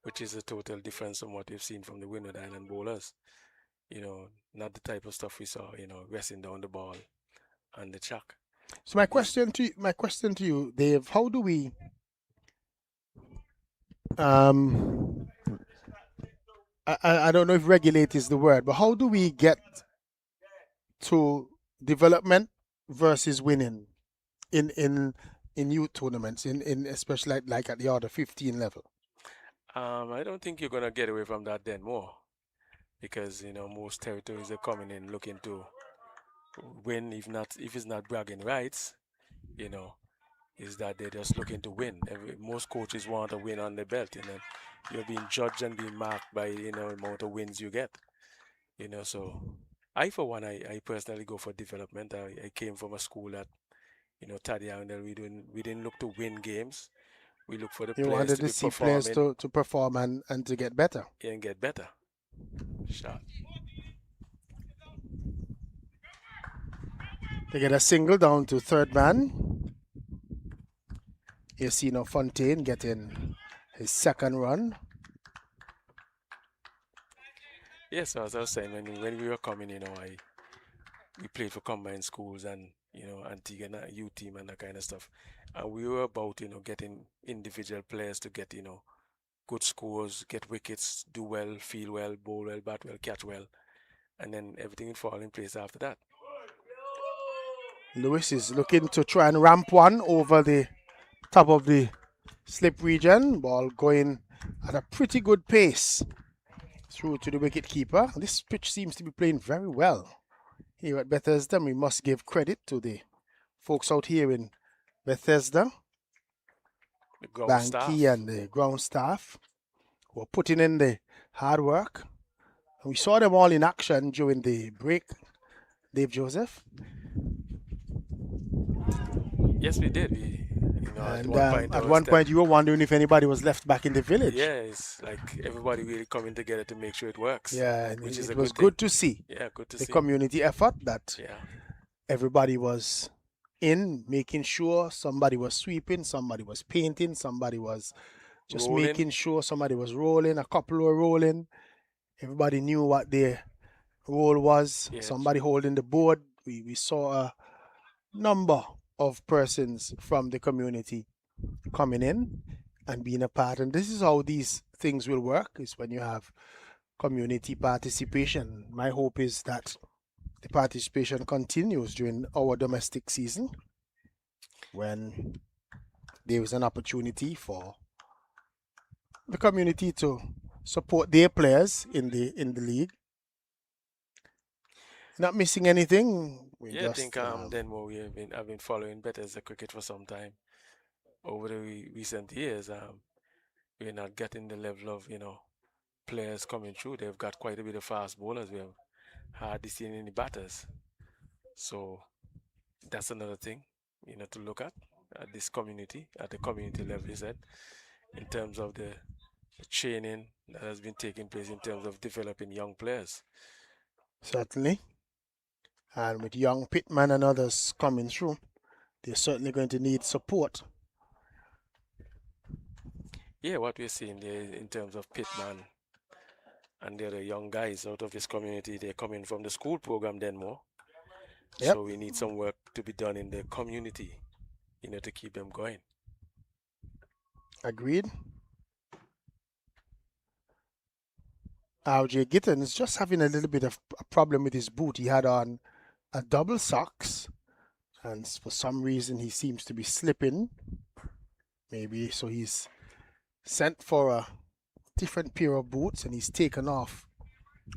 which is a total difference from what we've seen from the Windward Island bowlers. Not the type of stuff we saw, resting down the ball and the chuck. So my question to you, Dave, how do we um I don't know if regulate is the word, but how do we get to development versus winning in youth tournaments, in especially like at the under 15 level? I don't think you're gonna get away from that then more because most territories are coming in looking to win, if it's not bragging rights, you know, is that they're just looking to win. Most coaches want a win on the belt, and then you're being judged and being marked by amount of wins you get. So I for one, I personally go for development. I came from a school that Taddy Arundel, we didn't look to win games. We look for the You players wanted to to be see players performing to perform and to get better. and get better. Shot. They get a single down to third man. You see now Fontaine getting his second run. Yes, so as I was saying, when we were coming, we played for combined schools and Antigua youth team and that kind of stuff, and we were about getting individual players to get good scores, get wickets, do well, feel well, bowl well, bat well, catch well, and then everything would fall in place after that. Lewis is looking to try and ramp one over the top of the slip region. Ball going at a pretty good pace through to the wicket keeper. This pitch seems to be playing very well here at Bethesda. We must give credit to the folks out here in Bethesda, The ground Banky staff. and the ground staff, who are putting in the hard work. And we saw them all in action during the break, Dave Joseph. Yes, we did. At And one point I at was one point, you were wondering if anybody was left back in the village. yeah, it's like everybody really coming together to make sure it works, Yeah, and which is it a was good thing. good to see Yeah, good to the see. community effort that Yeah, everybody was in, making sure somebody was sweeping, somebody was painting, somebody was just rolling. making sure, somebody was rolling, a couple were rolling. Everybody knew what their role was. Yeah, Somebody holding the board. We saw a number of persons from the community coming in and being a part. And this is how these things will work, is when you have community participation. My hope is that the participation continues during our domestic season, when there is an opportunity for the community to support their players in the league. Not missing anything. We yeah. I think just then what I've been following better as a cricket for some time. Over the recent years, we're not getting the level of players coming through. They've got quite a bit of fast bowlers. We have hardly seen any batters. So that's another thing, to look at this community, at the community level, you said, in terms of the training that has been taking place in terms of developing young players. certainly, and with young Pittman and others coming through, they're certainly going to need support. Yeah, what we're seeing there in terms of Pittman and the other young guys out of this community, they're coming from the school program then more. Yep. So we need some work to be done in the community, to keep them going. Agreed. RJ Gittins just having a little bit of a problem with his boot. He had on a double socks, and for some reason he seems to be slipping. Maybe so he's sent for a different pair of boots, and he's taken off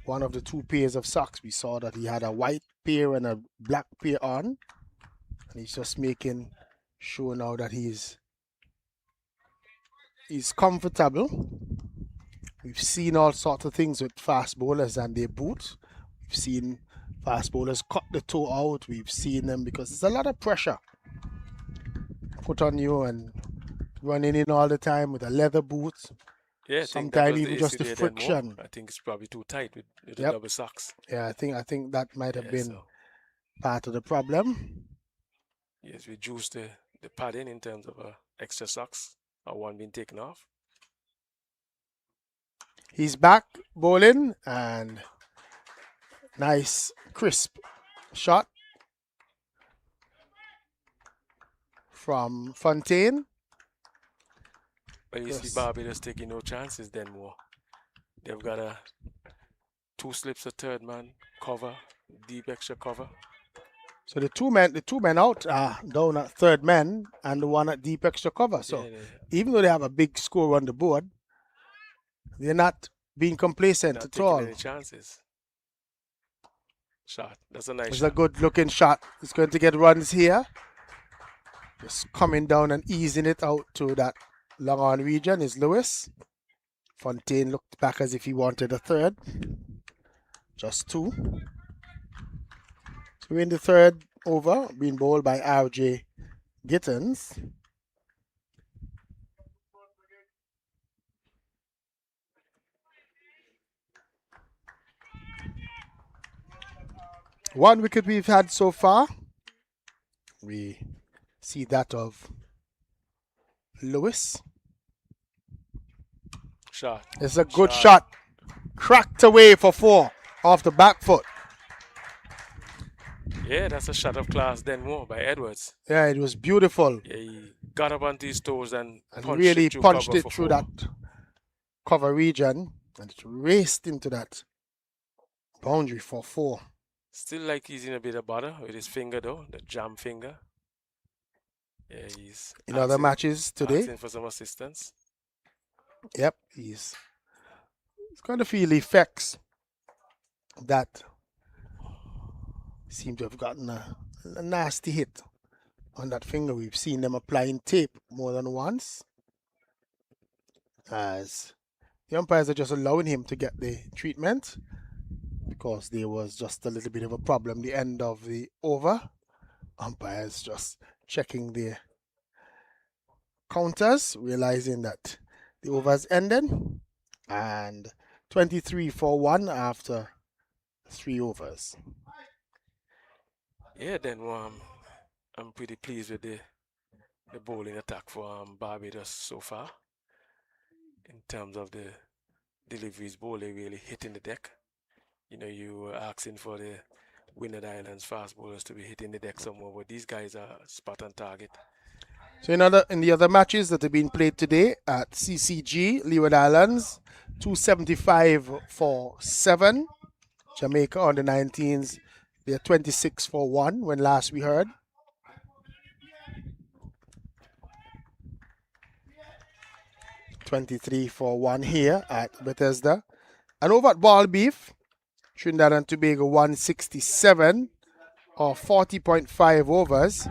one of the two pairs of socks. We saw that he had a white pair and a black pair on, and he's just making sure now that he's comfortable. We've seen all sorts of things with fast bowlers and their boots. We've seen fast bowlers cut the toe out. We've seen them because there's a lot of pressure put on you, and running in all the time with a leather boot. Yeah, I think that Sometimes was the even issue just the there then more. friction. I think it's probably too tight with the Yep. double socks. Yeah, I think that might have Yeah, been so part of the problem. yes, we juiced the padding in terms of extra socks or one being taken off. He's back bowling, and nice crisp shot from Fontaine. But you see Yes. Barbados taking no chances then more. They've got a two slips, a third man cover, deep extra cover. So the two men out are down at third man, and the one at deep extra cover. So Yeah, even though they have a big score on the board, they're not being complacent not at taking all. any chances. Shot. That's a nice It's shot. a good looking shot. It's going to get runs here. Just coming down and easing it out to that long on region is Lewis. Fontaine looked back as if he wanted a third. Just two. So we're in the third over, being bowled by RJ Gittins. One wicket we've had so far. We see that of Lewis. Shot. It's a good shot. Cracked away for four off the back foot. Yeah, that's a shot of class then more by Edwards. Yeah, it was beautiful. Yeah, he got up onto his toes and Really punched it through four. that cover region, and it raced into that boundary for four. Still like he's in a bit of bother with his finger though, the jam finger. Yeah, he's In other matches today, asking for some assistance. yep, he's going to feel the effects that seem to have gotten a nasty hit on that finger. We've seen them applying tape more than once, as the umpires are just allowing him to get the treatment because there was just a little bit of a problem the end of the over. Umpires just checking their counters, realizing that the over's ended, and 23 for 1 after 3 overs. Yeah, then I'm pretty pleased with the bowling attack for Barbados so far. In terms of the deliveries, bowling really hitting the deck. You know, you were asking for the Windward Islands fast bowlers to be hitting the deck some more, but these guys are spot on target. So in the other matches that have been played today at CCG, Leeward Islands, 275 for 7. Jamaica on the 19s, they're 26 for 1 when last we heard. $23 for 1 here at Bethesda. And over at Ball Beef, Trinidad and Tobago 167 or 40.5 overs.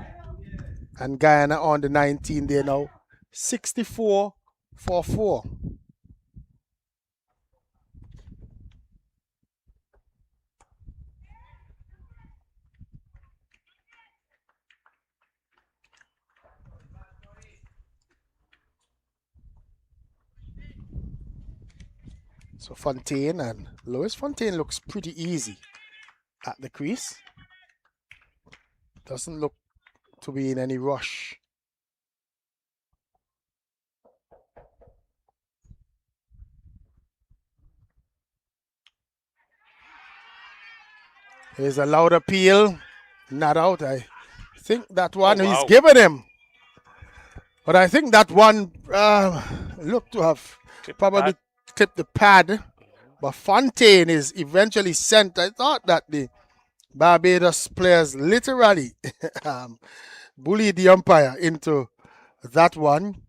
And Guyana on the 19, they're now 64 for 4. So Fontaine and Lewis. Fontaine looks pretty easy at the crease. Doesn't look to be in any rush. Here's a loud appeal. Not out. I think that one he's given him. But I think that one looked to have Clip the probably pad. clipped the pad. But Fontaine is eventually sent. I thought that the Barbados players literally bullied the umpire into that one.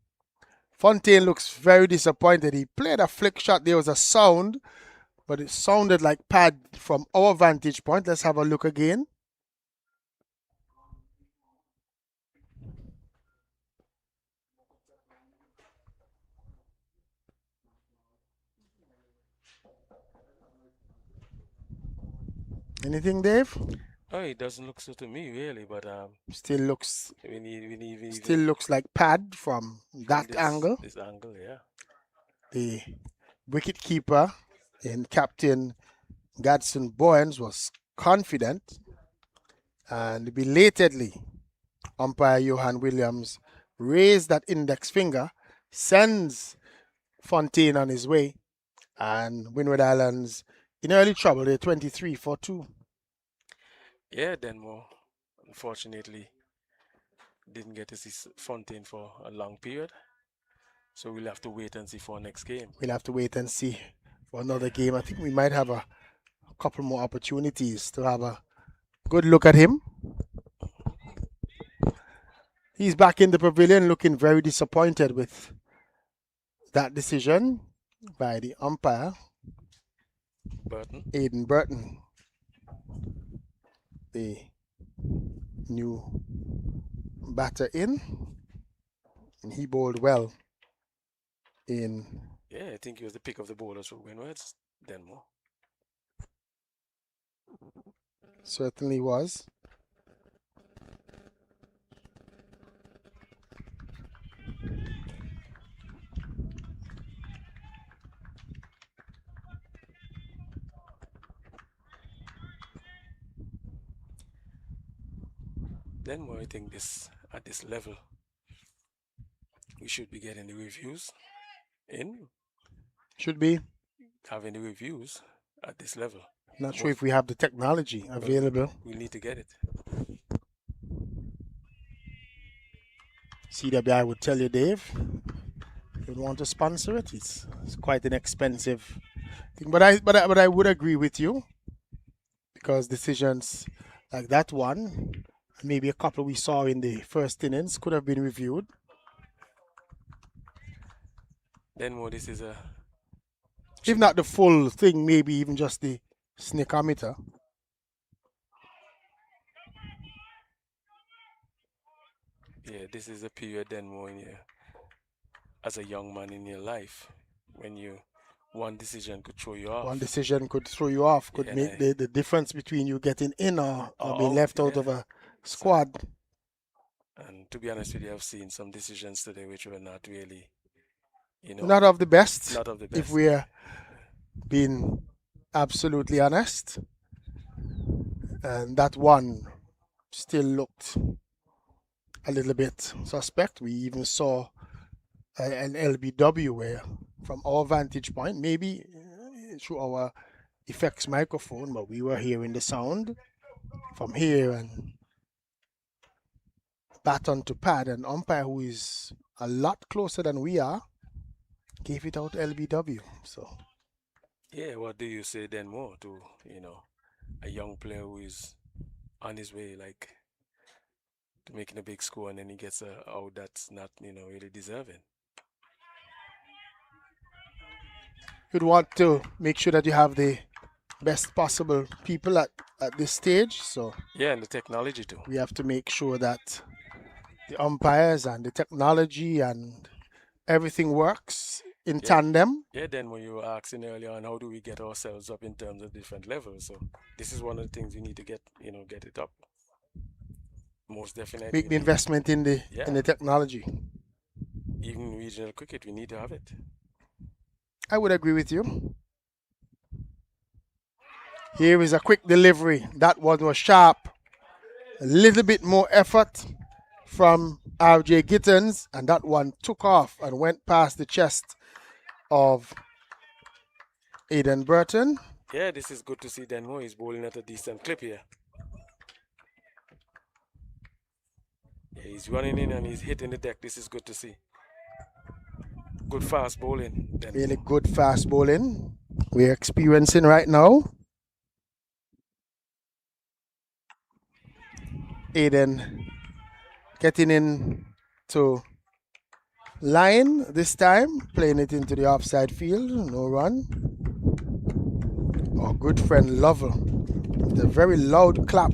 Fontaine looks very disappointed. He played a flick shot. There was a sound, but it sounded like pad from our vantage point. Let's have a look again. Anything, Dave? Oh, it doesn't look so to me really, but Still looks we looks like pad from that angle. this angle, yeah. The wicket keeper in Captain Gadsden Bowens was confident, and belatedly umpire Johan Williams raised that index finger, sends Fontaine on his way, and Windward Islands in early trouble. They're 23 for 2. Yeah, Denmo, unfortunately, didn't get to see Fontaine for a long period. So we'll have to wait and see for next game. We'll have to wait and see for another game. I think we might have a couple more opportunities to have a good look at him. He's back in the pavilion looking very disappointed with that decision by the umpire, Aidan Burton, the new batter in, and he bowled well in. Yeah, I think he was the pick of the bowlers for Windwards, Denmo. Certainly was. Denmo, I think at this level, we should be getting the reviews in. Should be. Having the reviews at this level. Not sure if we have the technology available. We need to get it. CWI would tell you, Dave, if you want to sponsor it, it's quite an expensive thing. But I would agree with you, because decisions like that one, maybe a couple we saw in the first innings, could have been reviewed. Denmo, this is a. If not the full thing, maybe even just the sneakometer. Yeah, this is a period then when you, as a young man in your life, when one decision could throw you off. One decision could throw you off, could make the difference between you getting in or being left out of a squad. And to be honest with you, I've seen some decisions today which were not really, not of the best. Not of the best. If we're being absolutely honest. And that one still looked a little bit suspect. We even saw an LBW where, from our vantage point, maybe through our effects microphone, but we were hearing the sound from here, and baton to pad, an umpire who is a lot closer than we are gave it out LBW. So yeah, what do you say then more to a young player who is on his way like to making a big score, and then he gets out that's not really deserving? You'd want to make sure that you have the best possible people at this stage. So yeah, and the technology too. We have to make sure that the umpires and the technology and everything works in tandem. Yeah, then when you were asking earlier on how do we get ourselves up in terms of different levels, so this is one of the things we need to get it up. Most definitely. Make the investment in the technology. Even regional cricket, we need to have it. I would agree with you. Here is a quick delivery. That one was sharp. A little bit more effort from RJ Gittens, and that one took off and went past the chest of Aidan Burton. Yeah, this is good to see Denmo. He's bowling at a decent clip here. Yeah, he's running in and he's hitting the deck. This is good to see. Good fast bowling. Then Really good fast bowling we're experiencing right now. Aiden getting in to line this time, playing it into the offside field. No run. Our good friend Lovell with a very loud clap.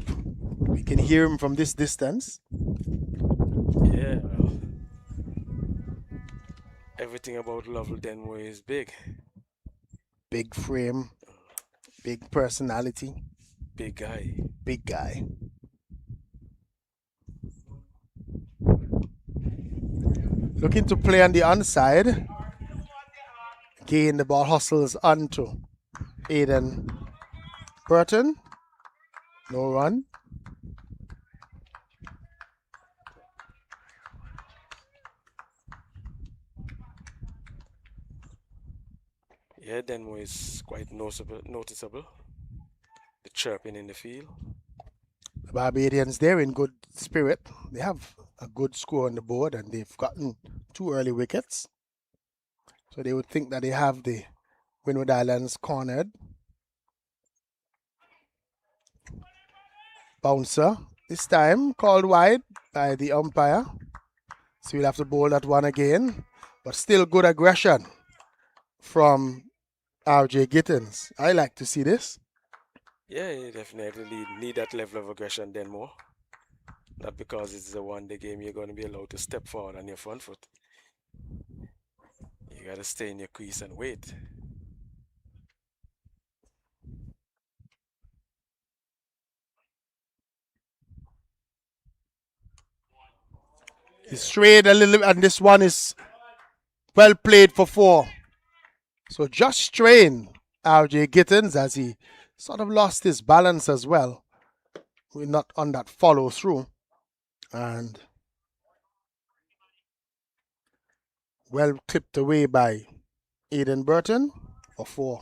We can hear him from this distance. yeah, well, everything about Lovell Denver is big. Big frame, big personality, Big guy. big guy. Looking to play on the onside. Again, the ball hustles onto Aiden Burton. No run. Yeah, Denver is quite noticeable. The chirping in the field. The Barbadians, they're in good spirit. They have a good score on the board and they've gotten 2 early wickets. So they would think that they have the Windward Islands cornered. Bouncer, this time called wide by the umpire. So we'll have to bowl that one again. But still good aggression from RJ Gittins. I like to see this. Yeah, you definitely need that level of aggression then more. Not because it's a one-day game you're going to be allowed to step forward on your front foot. You got to stay in your crease and wait. He strayed a little, and this one is well played for 4. So just strain RJ Gittins as he sort of lost his balance as well. We're not on that follow through. And well clipped away by Aiden Burton for 4.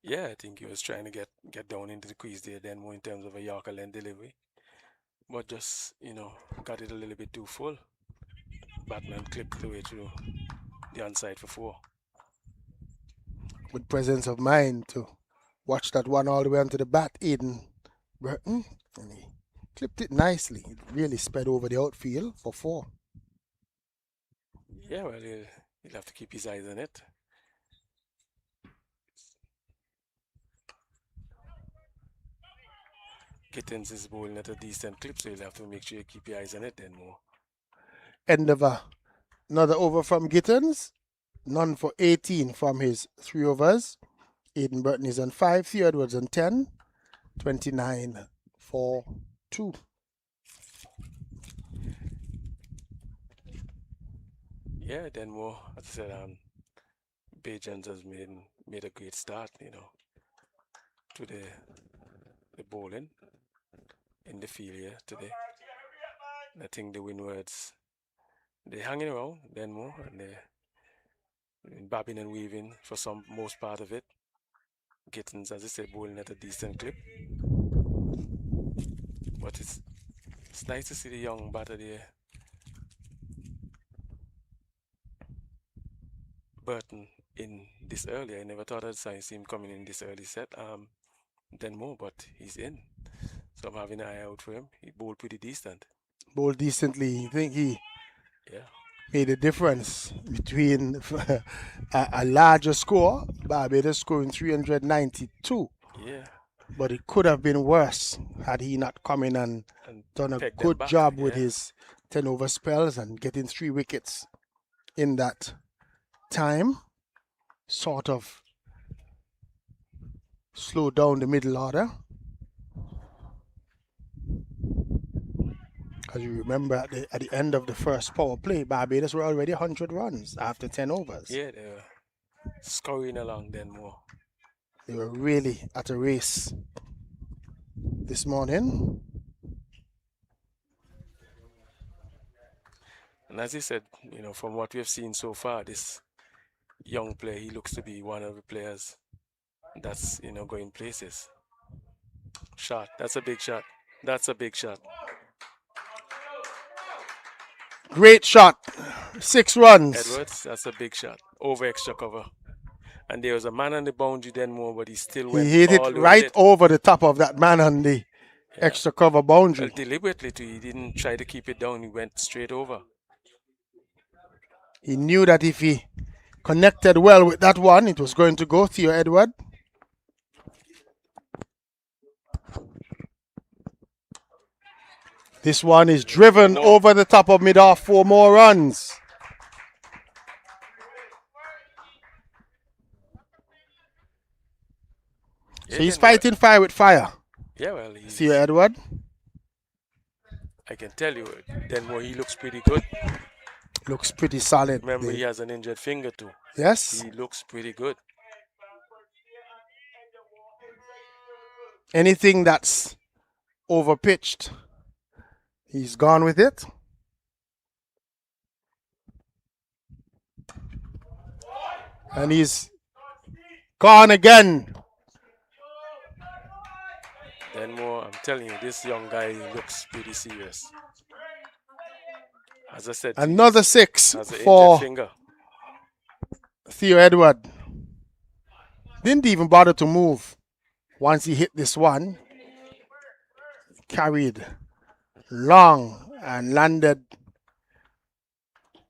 Yeah, I think he was trying to get down into the crease there then more in terms of a Yorker length delivery. But just, got it a little bit too full. Batman clipped the way through the onside for 4. With presence of mind to watch that one all the way onto the bat, Aiden Burton. And he clipped it nicely. It really sped over the outfield for 4. Yeah, well, he'll have to keep his eyes on it. Kittens is bowling at a decent clip, so you'll have to make sure you keep your eyes on it then more. End of another over from Gittins. None for 18 from his 3 overs. Aiden Burton is on 5, Theo Edwards on 10. 29 for 2. Yeah, then more, as I said, Bajans has made a great start, to the bowling in the field here today. And I think the Windwards, they're hanging around then more, and they're bobbing and weaving for most part of it. Gittins, as I said, bowling at a decent clip. But it's nice to see the young batter there. Burton in this early. I never thought I'd see him coming in this early set. Then more, but he's in. So I'm having an eye out for him. He bowled pretty decent. Bowled decently. I think he Yeah. made a difference between a larger score, Barbados scoring 392. Yeah. But it could have been worse had he not come in and done a good job with his 10 over spells and getting 3 wickets in that time. Sort of slowed down the middle order. As you remember, at the end of the first power play, Barbados were already 100 runs after 10 overs. Yeah, they were scurrying along then more. They were really at a race this morning. And as you said, from what we've seen so far, this young player, he looks to be one of the players that's, going places. Shot. That's a big shot. That's a big shot. Great shot. 6 runs. Edwards, that's a big shot. Over extra cover. And there was a man on the boundary then more, but he still He went hit all it the way with right it. over the top of that man on the Yeah. extra cover Well, boundary. deliberately too. He didn't try to keep it down. He went straight over. He knew that if he connected well with that one, it was going to go. Theo Edward. This one is driven over the top of mid-off. 4 more runs. Yeah, So he's then more. fighting fire with fire. Yeah, well, Theo Edward. I can tell you, then more, he looks pretty good. Looks pretty solid. Remember, he has an injured finger too. Yes. He looks pretty good. Anything that's overpitched, he's gone with it. And he's gone again. Then more, I'm telling you, this young guy looks pretty serious. As I said, another 6 has an for injured finger. Theo Edward. Didn't even bother to move once he hit this one. Carried long and landed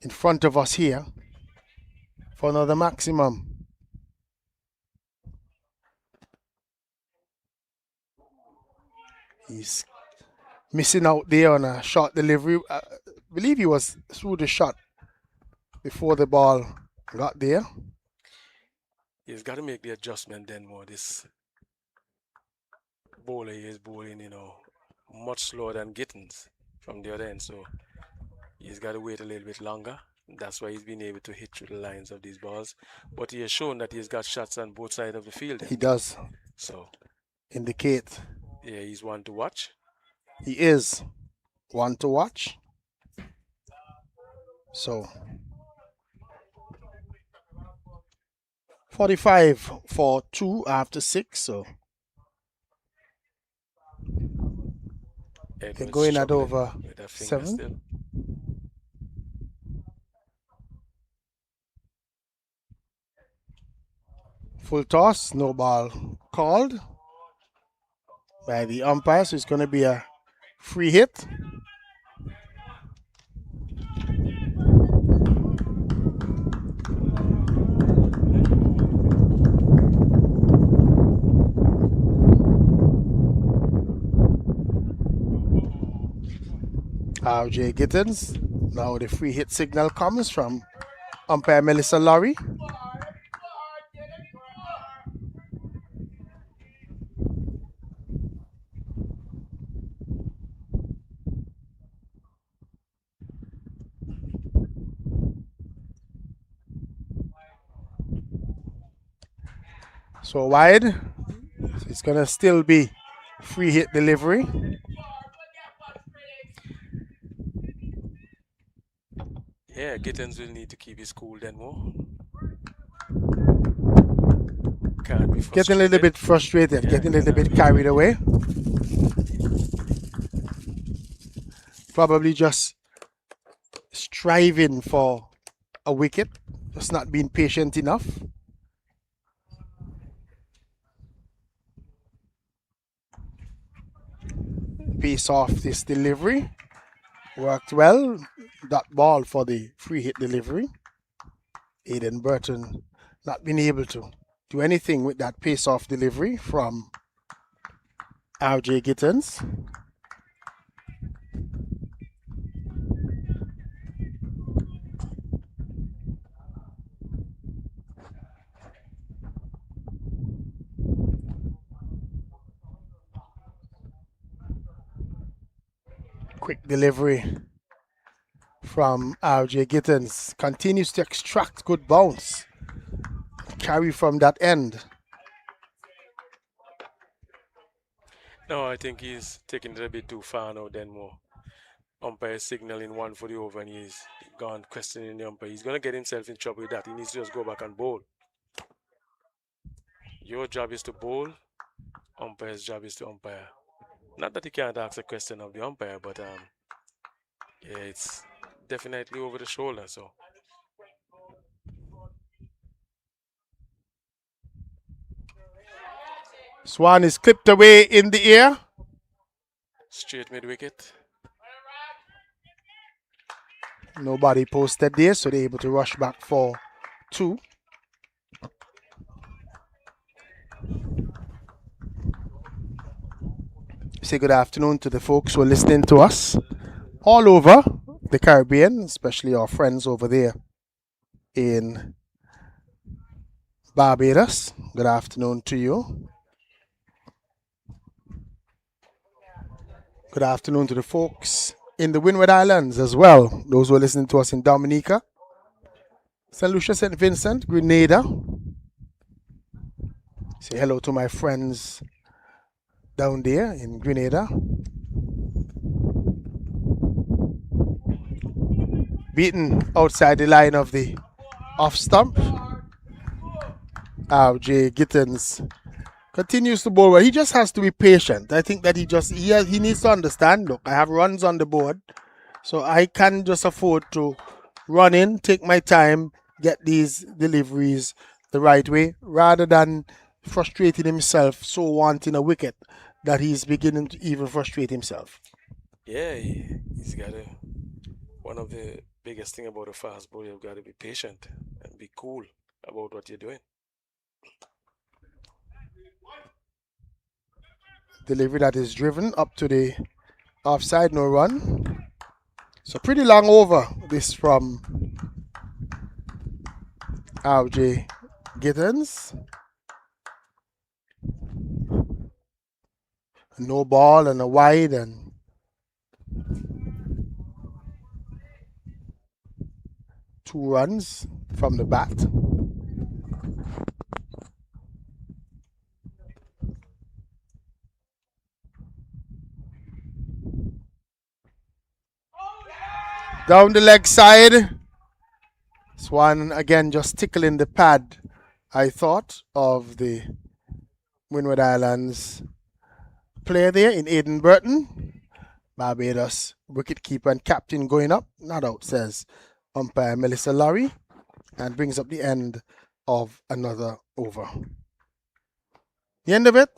in front of us here for another maximum. He's missing out there on a short delivery. I believe he was through the shot before the ball got there. He's got to make the adjustment then more. This bowler is bowling, much slower than Gittins from the other end. So he's got to wait a little bit longer. That's why he's been able to hit through the lines of these balls. But he has shown that he's got shots on both sides of the field. He does. So indicate. Yeah, he's one to watch. He is one to watch. So 45 for 2 after 6. So they're going at over 7. Full toss, no ball called by the umpire, so it's going to be a free hit. RJ Gittins. Now the free hit signal comes from umpire Melissa Laurie. So wide. So it's going to still be free hit delivery. Yeah, Gittins will need to keep his cool then more. Can't be frustrated. Getting a little bit frustrated, yeah, getting a little bit carried away. Probably just striving for a wicket, just not being patient enough. Pace off this delivery. Worked well. That ball for the free hit delivery. Aiden Burton not being able to do anything with that pace off delivery from RJ Gittins. Quick delivery from RJ Gittins. Continues to extract good bounce. Carry from that end. No, I think he's taking it a bit too far now, then more. Umpire signaling one for the over and he's gone questioning the umpire. He's going to get himself in trouble with that. He needs to just go back and bowl. Your job is to bowl. Umpire's job is to umpire. Not that he can't ask a question of the umpire, but yeah, it's definitely over the shoulder. So Swan is clipped away in the air. straight mid wicket. Nobody posted there, so they're able to rush back for 2. Say good afternoon to the folks who are listening to us all over the Caribbean, especially our friends over there in Barbados. Good afternoon to you. Good afternoon to the folks in the Windward Islands as well. Those who are listening to us in Dominica, St. Lucia, St. Vincent, Grenada. Say hello to my friends down there in Grenada. Beaten outside the line of the off stump. Jay Gittins continues to bowl well. He just has to be patient. I think that he needs to understand, look, I have runs on the board, so I can just afford to run in, take my time, get these deliveries the right way, rather than frustrating himself, so wanting a wicket that he's beginning to even frustrate himself. Yeah, he's got one of the biggest thing about a fast bowler, you've got to be patient and be cool about what you're doing. Delivery that is driven up to the offside, no run. So pretty long over this from RJ Gittins. No ball and a wide and two runs from the bat. Down the leg side. Swan again just tickling the pad, I thought, of the Windward Islands player there in Aidan Burton. Barbados wicketkeeper and captain going up. Not out, says umpire Melissa Lowry, and brings up the end of another over. The end of it,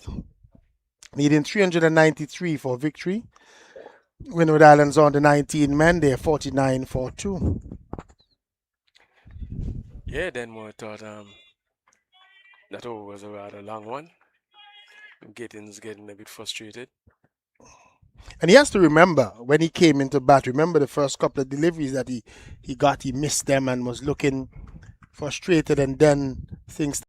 needing 393 for victory. Windward Islands on the 19 men, they're 49 for 2. Yeah, then we thought that over was a rather long one. Gittins getting a bit frustrated. And he has to remember when he came into bat, remember the first couple of deliveries that he got, he missed them and was looking frustrated, and then things